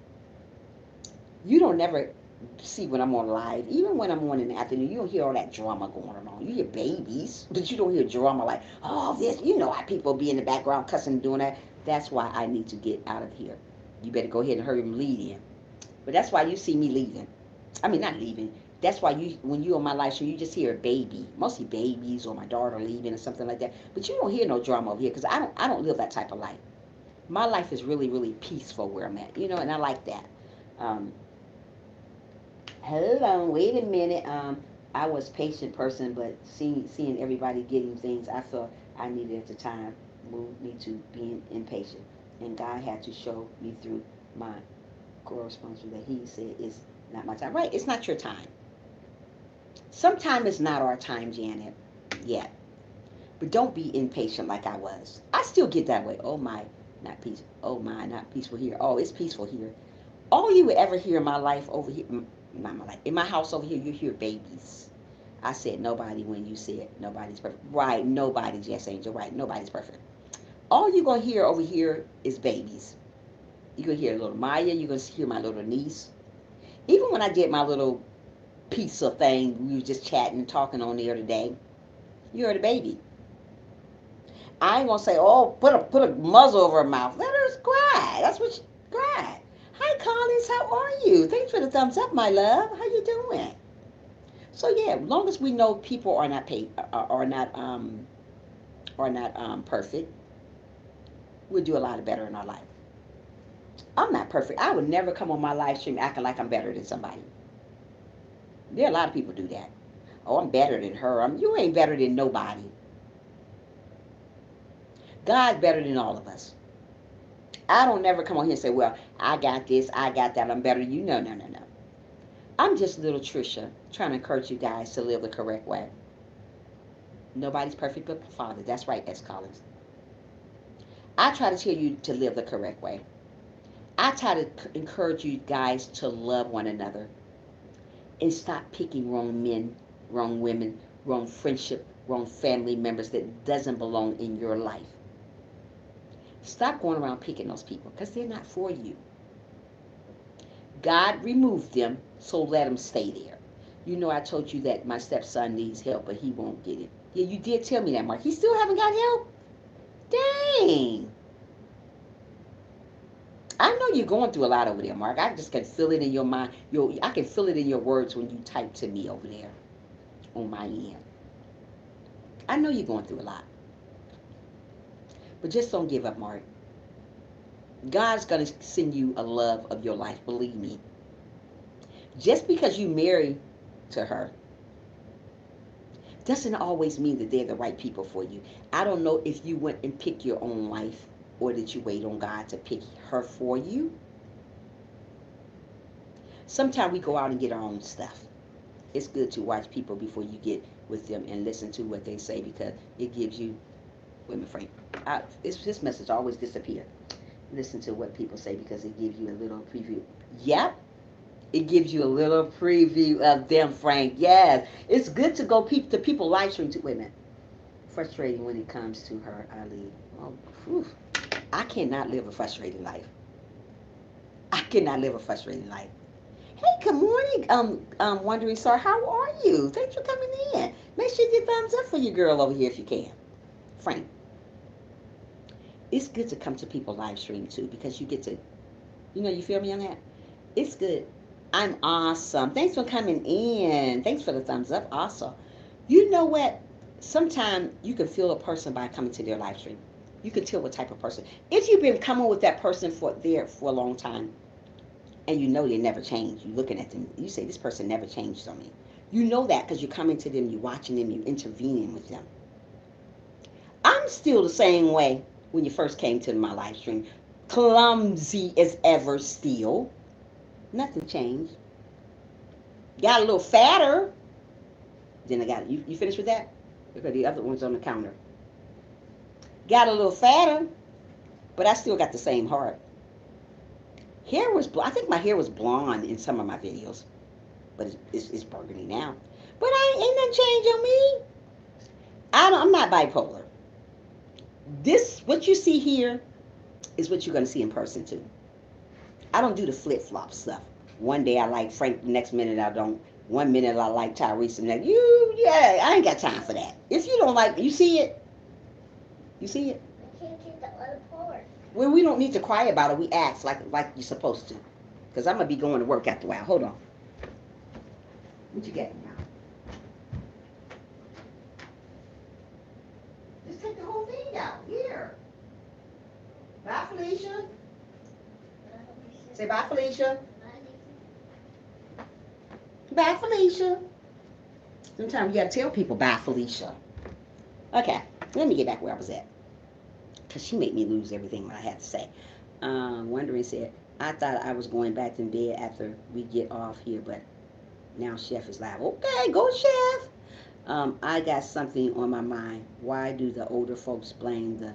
Speaker 1: You don't never see when I'm on live, even when I'm on in the afternoon, you don't hear all that drama going on. You hear babies, but you don't hear drama like, oh, this, you know how people be in the background cussing and doing that. That's why I need to get out of here. You better go ahead and hurry and lead in. But that's why you see me leaving. I mean, not leaving. That's why you, when you on my live stream, you just hear a baby, mostly babies or my daughter leaving or something like that. But you don't hear no drama over here because I don't live that type of life. My life is really, really peaceful where I'm at, and I like that. Um, Hold on, wait a minute. I was patient person, but seeing everybody getting things, I felt I needed at the time moved me to being impatient, and God had to show me through my correspondence that He said it's not my time. Right? It's not your time. Sometimes it's not our time, Janet. Yet, but don't be impatient like I was. I still get that way. Oh my, not peace. Oh my, not peaceful here. Oh, it's peaceful here. All you would ever hear in my life over here, not my life, in my house over here, you hear babies. I said nobody when you said nobody's perfect. Right, nobody, Jess Angel, right, nobody's perfect. All you're going to hear over here is babies. You're going to hear little Maya, you're going to hear my little niece. Even when I did my little pizza thing, we were just chatting and talking on the other day, you heard a baby. I ain't going to say, oh, put a muzzle over her mouth. Let her cry. That's what she cried. Hi, Collins. How are you? Thanks for the thumbs up, my love. How you doing? So yeah, as long as we know people are not perfect, we'll do a lot better in our life. I'm not perfect. I would never come on my live stream acting like I'm better than somebody. There are a lot of people do that. Oh, I'm better than her. You ain't better than nobody. God's better than all of us. I don't never come on here and say, well, I got this, I got that, I'm better than you. No, no, no, no. I'm just little Trisha trying to encourage you guys to live the correct way. Nobody's perfect but Father. That's right, S. Collins. I try to tell you to live the correct way. I try to encourage you guys to love one another and stop picking wrong men, wrong women, wrong friendship, wrong family members that doesn't belong in your life. Stop going around picking those people because they're not for you. God removed them, so let them stay there. You know I told you that my stepson needs help, but he won't get it. Yeah, you did tell me that, Mark. He still haven't got help? Dang. I know you're going through a lot over there, Mark. I just can feel it in your mind. I can feel it in your words when you type to me over there on my end. I know you're going through a lot. But just don't give up, Mark. God's going to send you a love of your life, believe me. Just because you marry to her doesn't always mean that they're the right people for you. I don't know if you went and picked your own life or did you wait on God to pick her for you. Sometimes we go out and get our own stuff. It's good to watch people before you get with them and listen to what they say because it gives you, wait a minute, Frank, this message always disappears. Listen to what people say because it gives you a little preview. Yep. It gives you a little preview of them, Frank. Yes. It's good to go to people live stream to women. Frustrating when it comes to her, I leave. Oh, whew. I cannot live a frustrating life. I cannot live a frustrating life. Hey, good morning, Wondering Star. How are you? Thanks for coming in. Make sure you get thumbs up for your girl over here if you can. Frank. It's good to come to people live stream too because you get to, you feel me on that? It's good. I'm awesome. Thanks for coming in. Thanks for the thumbs up. Awesome. You know what? Sometimes you can feel a person by coming to their live stream. You can tell what type of person. If you've been coming with that person for a long time, and you know they never change, you're looking at them, you say, this person never changed on me. You know that because you're coming to them, you're watching them, you're intervening with them. I'm still the same way when you first came to my live stream. Clumsy as ever still. Nothing changed. Got a little fatter. Then I got you. You finished with that? Because the other one's on the counter. Got a little fatter, but I still got the same heart. Hair was. I think my hair was blonde in some of my videos, but it's burgundy now. But I ain't nothing changed on me. I'm not bipolar. This what you see here is what you're gonna see in person too. I don't do the flip flop stuff. One day I like Frank, the next minute I don't. One minute I like Tyrese, and then yeah, I ain't got time for that. If you don't like, you see it, you see it. I can't get the other part. Well, we don't need to cry about it. We act like you're supposed to, because I'm gonna be going to work after a while. Hold on. What you getting now? Just take the whole thing out. Here. Bye, Felicia. Say bye, Felicia. Bye, Felicia. Sometimes you gotta tell people bye, Felicia. Okay, let me get back where I was at. Because she made me lose everything what I had to say. Wondering said, I thought I was going back to bed after we get off here, but now Chef is live. Okay, go Chef. I got something on my mind. Why do the older folks blame the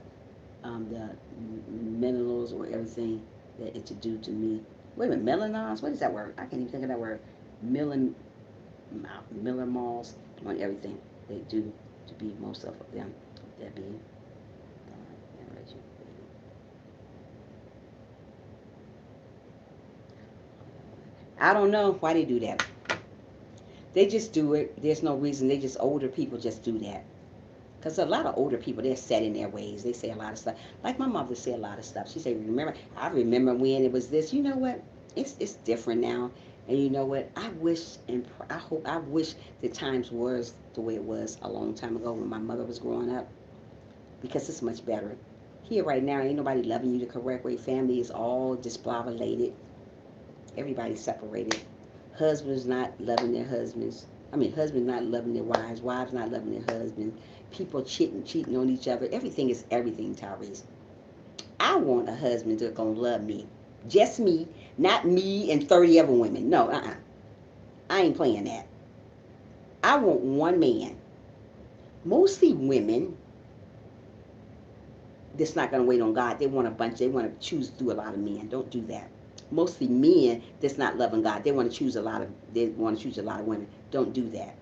Speaker 1: millennials or everything that it's to do to me? Wait a minute, millennials? What is that word? I can't even think of that word. Millennials on everything they do to be most of them. That being I don't know why they do that. They just do it. There's no reason. They just older people just do that. Because a lot of older people, they're set in their ways. They say a lot of stuff. Like my mother said a lot of stuff. She said, remember, I remember when it was this. You know what? It's different now. And you know what? I wish and I wish the times was the way it was a long time ago when my mother was growing up. Because it's much better. Here right now, ain't nobody loving you the correct way. Family is all disbobulated. Everybody's separated. Husbands not loving their husbands. Husbands not loving their wives. Wives not loving their husbands. People cheating on each other. Everything is everything, Tyrese. I want a husband that's gonna love me. Just me, not me and 30 other women. No, I ain't playing that. I want one man. Mostly women that's not gonna wait on God. They want a bunch. They want to choose through a lot of men. Don't do that. Mostly men that's not loving God. They want to choose a lot of. They want to choose a lot of women. Don't do that.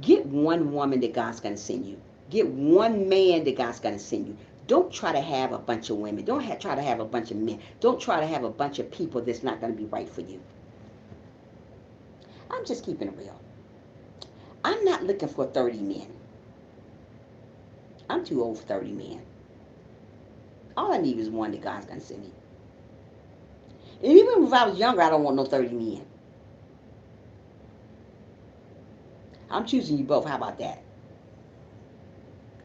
Speaker 1: Get one woman that God's going to send you. Get one man that God's going to send you. Don't try to have a bunch of women. Don't try to have a bunch of men. Don't try to have a bunch of people that's not going to be right for you. I'm just keeping it real. I'm not looking for 30 men. I'm too old for 30 men. All I need is one that God's going to send me. And even if I was younger, I don't want no 30 men. I'm choosing you both. How about that?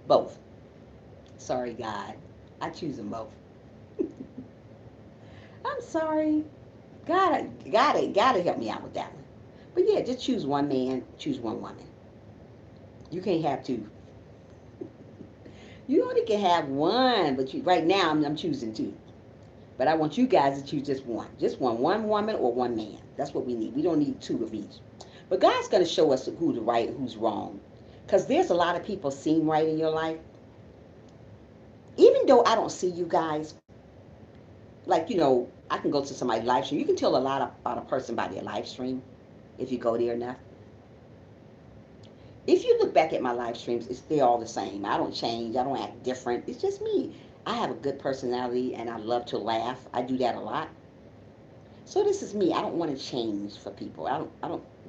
Speaker 1: Both. Sorry, God. I choose them both. I'm sorry. Gotta help me out with that one. But yeah, just choose one man, choose one woman. You can't have two. You only can have one, but right now I'm choosing two. But I want you guys to choose just one. Just one woman or one man. That's what we need. We don't need two of each. But God's going to show us who's right and who's wrong. Because there's a lot of people seem right in your life. Even though I don't see you guys, like, I can go to somebody's live stream. You can tell a lot about a person by their live stream if you go there enough. If you look back at my live streams, they're all the same. I don't change. I don't act different. It's just me. I have a good personality and I love to laugh. I do that a lot. So this is me. I don't want to change for people.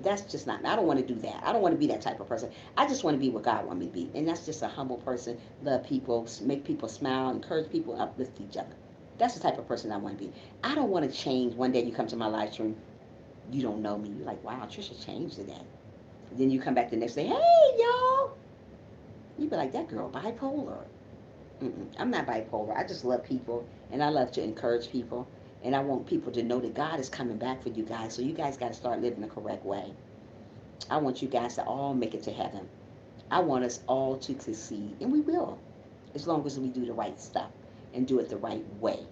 Speaker 1: That's just not, I don't want to do that. I don't want to be that type of person. I just want to be what God wants me to be. And that's just a humble person, love people, make people smile, encourage people, uplift each other. That's the type of person I want to be. I don't want to change. One day you come to my live stream, you don't know me. You're like, wow, Trisha changed today. Then you come back the next day, hey, y'all. You be like, that girl bipolar. I'm not bipolar. I just love people, and I love to encourage people, and I want people to know that God is coming back for you guys, so you guys got to start living the correct way. I want you guys to all make it to heaven. I want us all to succeed, and we will, as long as we do the right stuff and do it the right way,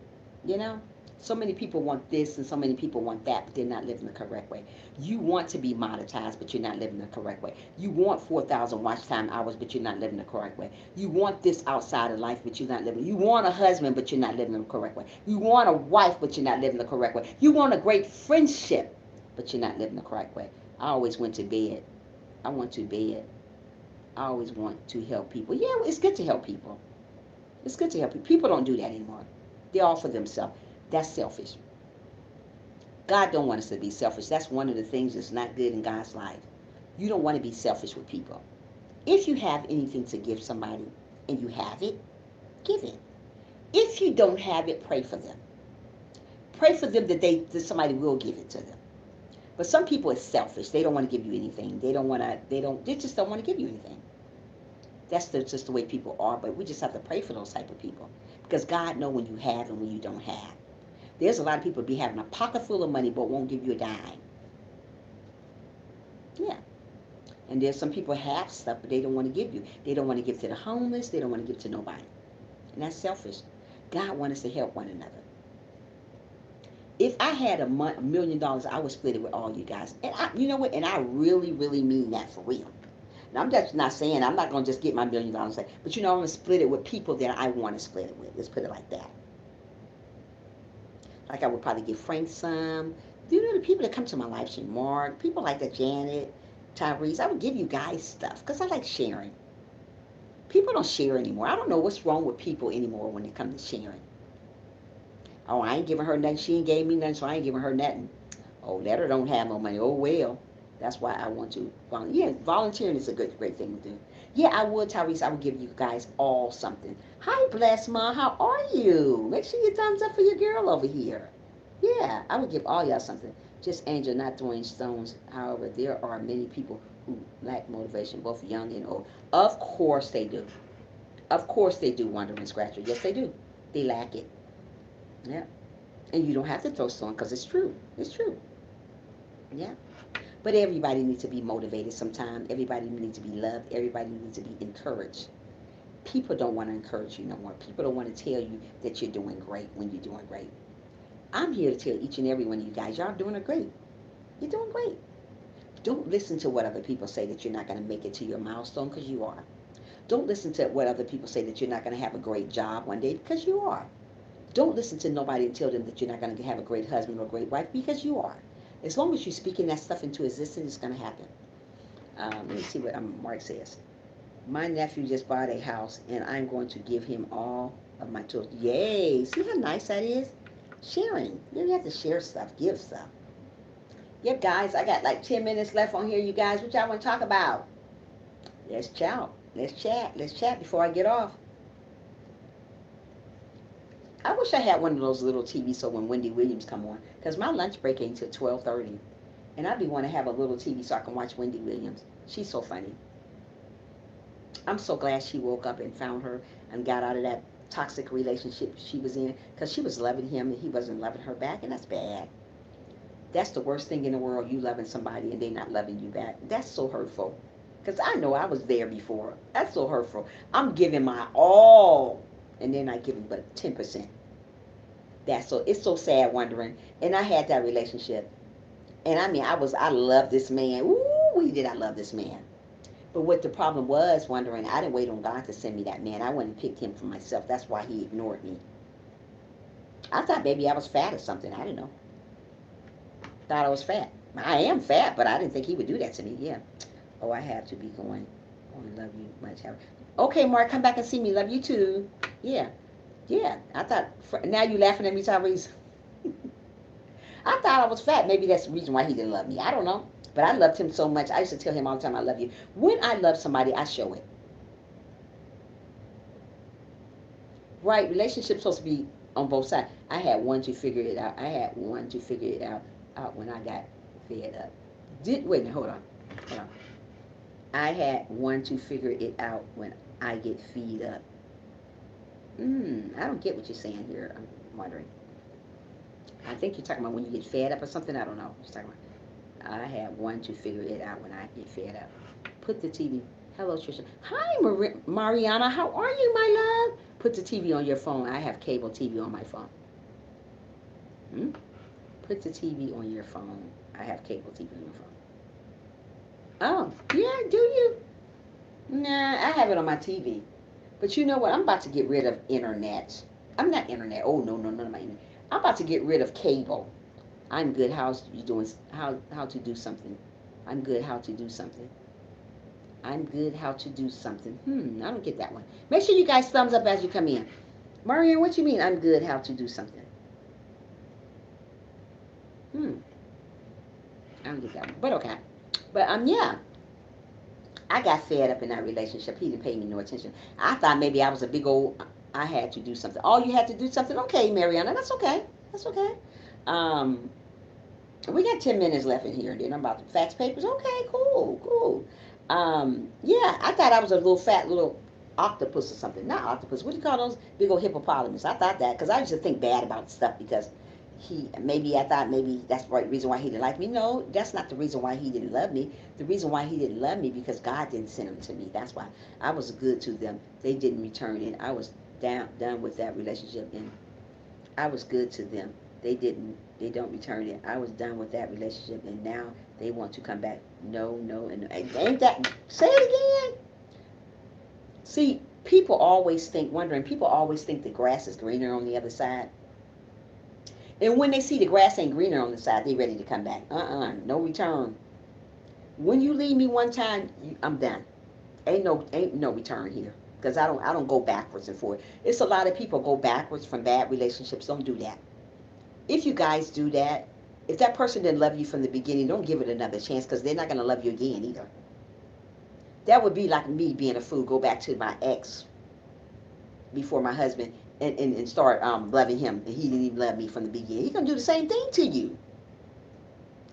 Speaker 1: So many people want this and so many people want that, but they're not living the correct way. You want to be monetized, but you're not living the correct way. You want 4,000 watch time hours, but you're not living the correct way. You want this outside of life, but you're not living. You want a husband, but you're not living the correct way. You want a wife, but you're not living the correct way. You want a great friendship, but you're not living the correct way. I always went to bed. I went to bed. I always want to help people. Yeah, it's good to help people. It's good to help people. People don't do that anymore. They're all for themselves. That's selfish. God don't want us to be selfish. That's one of the things that's not good in God's life. You don't want to be selfish with people. If you have anything to give somebody and you have it, give it. If you don't have it, pray for them. Pray for them that somebody will give it to them. But some people are selfish. They don't want to give you anything. They just don't want to give you anything. Just the way people are, but we just have to pray for those type of people. Because God knows when you have and when you don't have. There's a lot of people be having a pocket full of money but won't give you a dime. Yeah. And there's some people have stuff but they don't want to give you. They don't want to give to the homeless. They don't want to give to nobody. And that's selfish. God wants us to help one another. If I had $1 million, I would split it with all you guys. And you know what? And I really, really mean that for real. Now, I'm just not saying, I'm not going to just get my $1 million and say, but you know, I'm going to split it with people that I want to split it with. Let's put it like that. Like I would probably give Frank some. You know, the people that come to my life, Mark, people like that, Janet, Tyrese, I would give you guys stuff because I like sharing. People don't share anymore. I don't know what's wrong with people anymore when it comes to sharing. Oh, I ain't giving her nothing. She ain't gave me nothing, so I ain't giving her nothing. Oh, let her don't have no money. Oh, well. That's why I want to volunteer. Yeah, volunteering is a great thing to do. Yeah, I would, Tyrese. I would give you guys all something. Hi, Bless Ma. How are you? Make sure you thumbs up for your girl over here. Yeah, I would give all y'all something. Just Angel, not throwing stones. However, there are many people who lack motivation, both young and old. Of course they do. Of course they do, Wonder and Scratcher. Yes, they do. They lack it. Yeah. And you don't have to throw stones because it's true. It's true. Yeah. But everybody needs to be motivated sometime. Everybody needs to be loved. Everybody needs to be encouraged. People don't want to encourage you no more. People don't want to tell you that you're doing great when you're doing great. I'm here to tell each and every one of you guys, y'all doing great. You're doing great. Don't listen to what other people say that you're not going to make it to your milestone because you are. Don't listen to what other people say that you're not going to have a great job one day because you are. Don't listen to nobody and tell them that you're not going to have a great husband or a great wife because you are. As long as you're speaking that stuff into existence, it's going to happen. Let me see what Mark says. My nephew just bought a house, and I'm going to give him all of my tools. Yay! See how nice that is? Sharing. You have to share stuff, give stuff. Yep, guys, I got like 10 minutes left on here, you guys. What y'all want to talk about? Let's chat. Let's chat. Let's chat before I get off. I wish I had one of those little TVs so when Wendy Williams come on, because my lunch break ain't until 12:30, and I'd be want to have a little TV so I can watch Wendy Williams. She's so funny. I'm so glad she woke up and found her and got out of that toxic relationship she was in, because she was loving him and he wasn't loving her back, and that's bad. That's the worst thing in the world, you loving somebody and they not loving you back. That's so hurtful. Because I know I was there before. That's so hurtful. I'm giving my all, and they're not giving but 10%. It's so sad wondering. And I had that relationship. And I mean, I love this man. Ooh, did I love this man. But what the problem was, wondering, I didn't wait on God to send me that man. I went and picked him for myself. That's why he ignored me. I thought maybe I was fat or something. I didn't know. Thought I was fat. I am fat, but I didn't think he would do that to me. Yeah. Oh, I have to be going. Oh, love you much. Okay, Mark, come back and see me. Love you too. Yeah. Yeah. I thought, now you laughing at me, Tyrese. I thought I was fat. Maybe that's the reason why he didn't love me. I don't know. But I loved him so much. I used to tell him all the time, I love you. When I love somebody, I show it. Right. Relationships supposed to be on both sides. I had one to figure it out. Out when I got fed up. Wait a minute, hold on. I had one to figure it out when I get fed up. I don't get what you're saying here. I'm wondering. I think you're talking about when you get fed up or something. I don't know what you're talking about. I had one to figure it out when I get fed up. Put the TV. Hello, Trisha. Hi, Mariana. How are you, my love? Put the TV on your phone. I have cable TV on my phone. Hmm? Put the TV on your phone. I have cable TV on my phone. Oh, yeah, do you? Nah, I have it on my TV. But you know what? I'm about to get rid of internet. I'm not internet. Oh no, no, none of my internet. I'm about to get rid of cable. I'm good. How's you doing? How to do something? I'm good. How to do something? I'm good. How to do something? I don't get that one. Make sure you guys thumbs up as you come in. Marianne, what you mean? I'm good. How to do something? Hmm. I don't get that one. But okay. But yeah. I got fed up in that relationship. He didn't pay me no attention. I thought maybe I was a big old. I had to do something. Oh, you had to do something. Okay, Mariana, that's okay. That's okay. Um, we got 10 minutes left in here. Then I'm about to fax papers. Okay, cool, cool. Yeah, I thought I was a little fat little octopus or something. Not octopus. What do you call those big old hippopotamus? I thought that because I used to think bad about stuff because I thought maybe that's the right reason why he didn't like me. No, that's not the reason why he didn't love me. The reason why he didn't love me because God didn't send him to me. That's why I was good to them. They didn't return, and I was done with that relationship, and I was good to them. They don't return it. I was done with that relationship, and now they want to come back. No, no, and ain't that? Say it again. See, people always think the grass is greener on the other side. And when they see the grass ain't greener on the side, they ready to come back. No return. When you leave me one time, I'm done. Ain't no return here. Because I don't go backwards and forward. It's a lot of people go backwards from bad relationships. Don't do that. If you guys do that, if that person didn't love you from the beginning, don't give it another chance because they're not going to love you again either. That would be like me being a fool. Go back to my ex before my husband and start loving him, and he didn't even love me from the beginning. He's gonna do the same thing to you.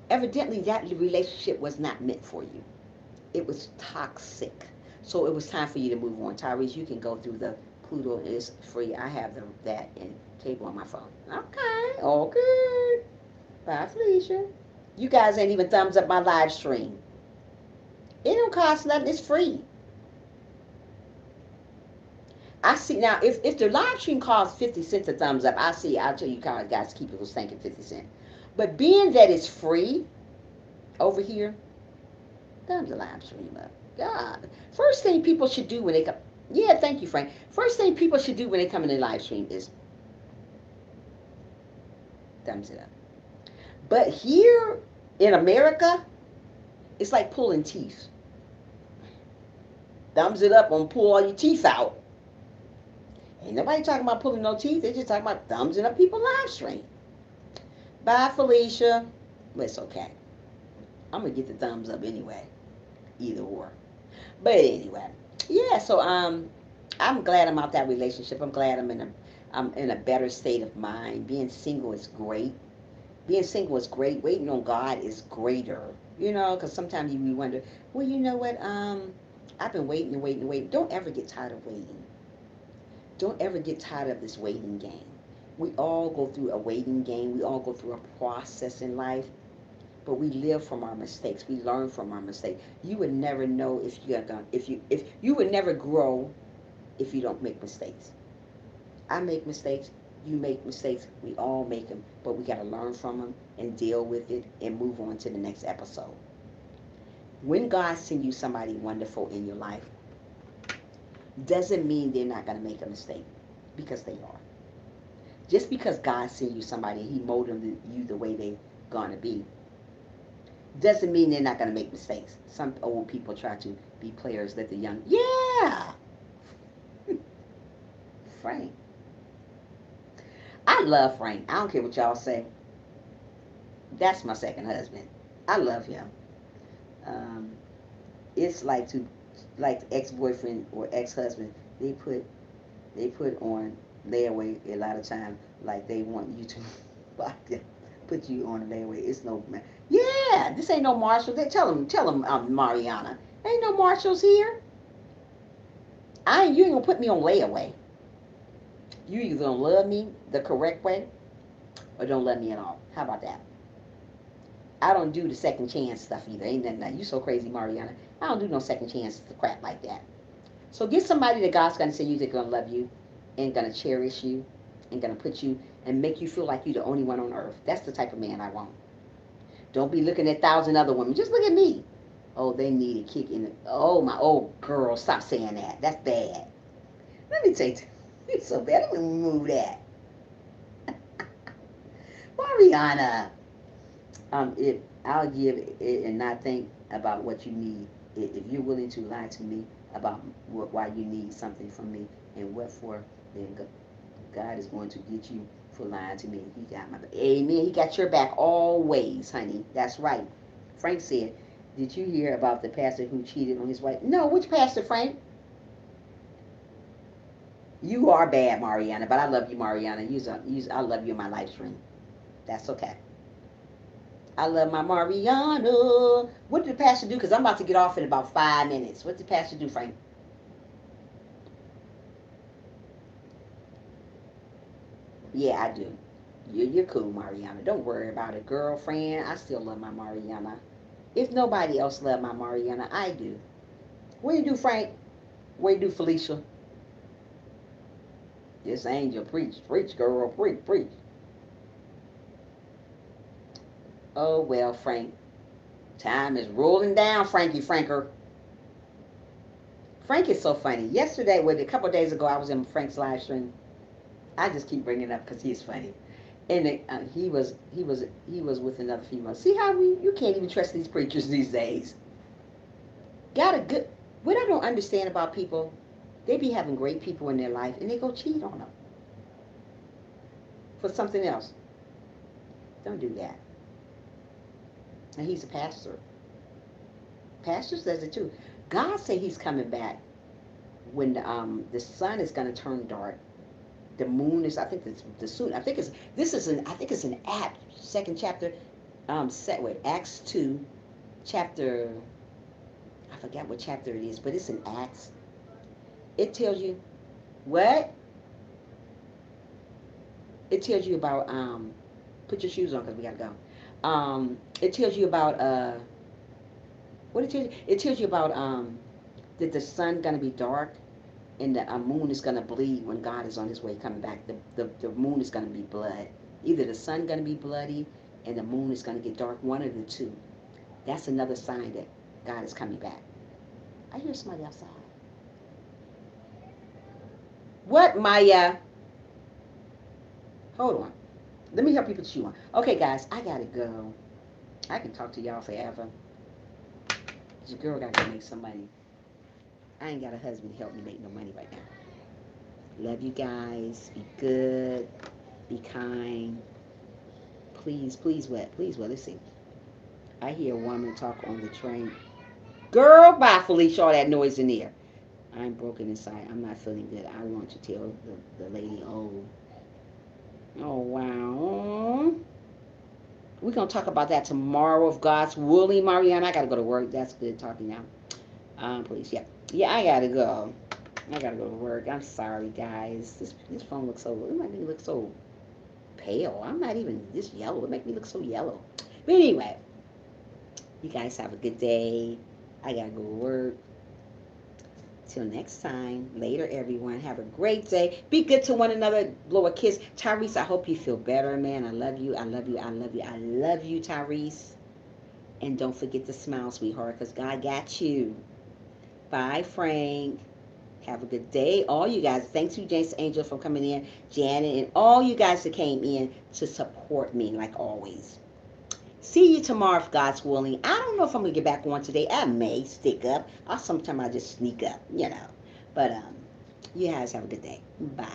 Speaker 1: Evidently, that relationship was not meant for you. It was toxic. So it was time for you to move on. Tyrese, you can go through the Pluto. It's free. I have that and cable on my phone. Okay, okay. Bye, Felicia. You guys ain't even thumbs up my live stream. It don't cost nothing. It's free. I see now. If the live stream costs 50 cents a thumbs up, I see. I'll tell you guys keep it was thinking 50 cents. But being that it's free over here, thumbs the live stream up. God, first thing people should do when they come. Yeah, thank you, Frank. First thing people should do when they come in the live stream is thumbs it up. But here in America, it's like pulling teeth. Thumbs it up and pull all your teeth out. Ain't nobody talking about pulling no teeth. They just talking about thumbs it up people live stream. Bye, Felicia. Well, it's okay. I'm gonna get the thumbs up anyway. Either or. But anyway, yeah. So I'm glad I'm out that relationship. I'm glad I'm in a better state of mind. Being single is great. Being single is great. Waiting on God is greater. You know, because sometimes you wonder, well, you know what? I've been waiting and waiting and waiting. Don't ever get tired of waiting. Don't ever get tired of this waiting game. We all go through a waiting game. We all go through a process in life, but we live from our mistakes. We learn from our mistakes. You would never know if you would never grow if you don't make mistakes. I make mistakes. You make mistakes. We all make them, but we got to learn from them and deal with it and move on to the next episode. When God sends you somebody wonderful in your life, doesn't mean they're not going to make a mistake, because they are. Just because God sends you somebody and He molded you the way they're going to be, doesn't mean they're not going to make mistakes. Some old people try to be players, let the young. Yeah, Frank. I love Frank. I don't care what y'all say. That's my second husband. I love him. Um, it's like ex-boyfriend or ex-husband. They put on layaway a lot of times, like they want you to put you on a layaway. It's no man. Yeah, this ain't no Marshall. Tell them, Mariana. Ain't no Marshalls here. You ain't gonna put me on layaway. You either gonna love me the correct way or don't love me at all. How about that? I don't do the second chance stuff either. Ain't nothing that. You so crazy, Mariana. I don't do no second chance crap like that. So get somebody that God's gonna send you that's gonna love you and gonna cherish you and going to put you and make you feel like you're the only one on earth. That's the type of man I want. Don't be looking at 1,000 other women. Just look at me. Oh, they need a kick in it. Oh, my old girl, stop saying that. That's bad. Let me tell you, it's so bad. Let me remove that. Mariana, I'll give it and not think about what you need. If you're willing to lie to me about why you need something from me and what for, then God is going to get you for lying to me. He got my back. Amen. He got your back always, honey. That's right. Frank said, did you hear about the pastor who cheated on his wife? No, which pastor, Frank? You are bad, Mariana, but I love you, Mariana. I love you in my live stream. That's okay. I love my Mariana. What did the pastor do? Because I'm about to get off in about 5 minutes. What did the pastor do, Frank? Yeah, I do. You're cool, Mariana. Don't worry about it, girlfriend. I still love my Mariana. If nobody else love my Mariana, I do. What do you do, Frank? What do you do, Felicia? This angel, preach, girl, preach. Oh, well, Frank. Time is rolling down, Frankie Franker. Frank is so funny. Yesterday, a couple of days ago, I was in Frank's live stream. I just keep bringing it up because he's funny. And he was with another female. See how you can't even trust these preachers these days. Got a good. What I don't understand about people, they be having great people in their life and they go cheat on them for something else. Don't do that. And he's a pastor. Pastor says it too. God said he's coming back when the sun is going to turn dark. The moon is. I think it's the soon. I think it's. This is an. I think it's an Acts 2nd chapter. Acts 2, chapter. I forgot what chapter it is, but it's in Acts. It tells you what. It tells you about. Put your shoes on because we gotta go. It tells you about. What it tells you? It tells you about that the sun gonna be dark. And the moon is going to bleed when God is on his way coming back. The moon is going to be blood. Either the sun going to be bloody and the moon is going to get dark. One of the two. That's another sign that God is coming back. I hear somebody outside. What, Maya? Hold on. Let me help you put you on. Okay, guys, I got to go. I can talk to y'all forever. Your girl got to make some money. I ain't got a husband to help me make no money right now. Love you guys. Be good. Be kind. Please what? Let's see. I hear a woman talk on the train. Girl, bye, Felicia. All that noise in there. I'm broken inside. I'm not feeling good. I want to tell the lady, oh, wow. We're going to talk about that tomorrow if God's willing, Mariana. I got to go to work. That's good talking now. Please, yeah. Yeah, I gotta go. I gotta go to work. I'm sorry, guys. This phone looks so. It might make me look so pale. I'm not even this yellow. It makes me look so yellow. But anyway, you guys have a good day. I gotta go to work. Till next time. Later, everyone. Have a great day. Be good to one another. Blow a kiss. Tyrese, I hope you feel better, man. I love you. I love you. I love you. I love you, Tyrese. And don't forget to smile, sweetheart, because God got you. Bye, Frank. Have a good day. All you guys, thanks to James Angel for coming in, Janet, and all you guys that came in to support me, like always. See you tomorrow if God's willing. I don't know if I'm going to get back on today. I may stick up. Or sometimes I just sneak up, But you guys have a good day. Bye.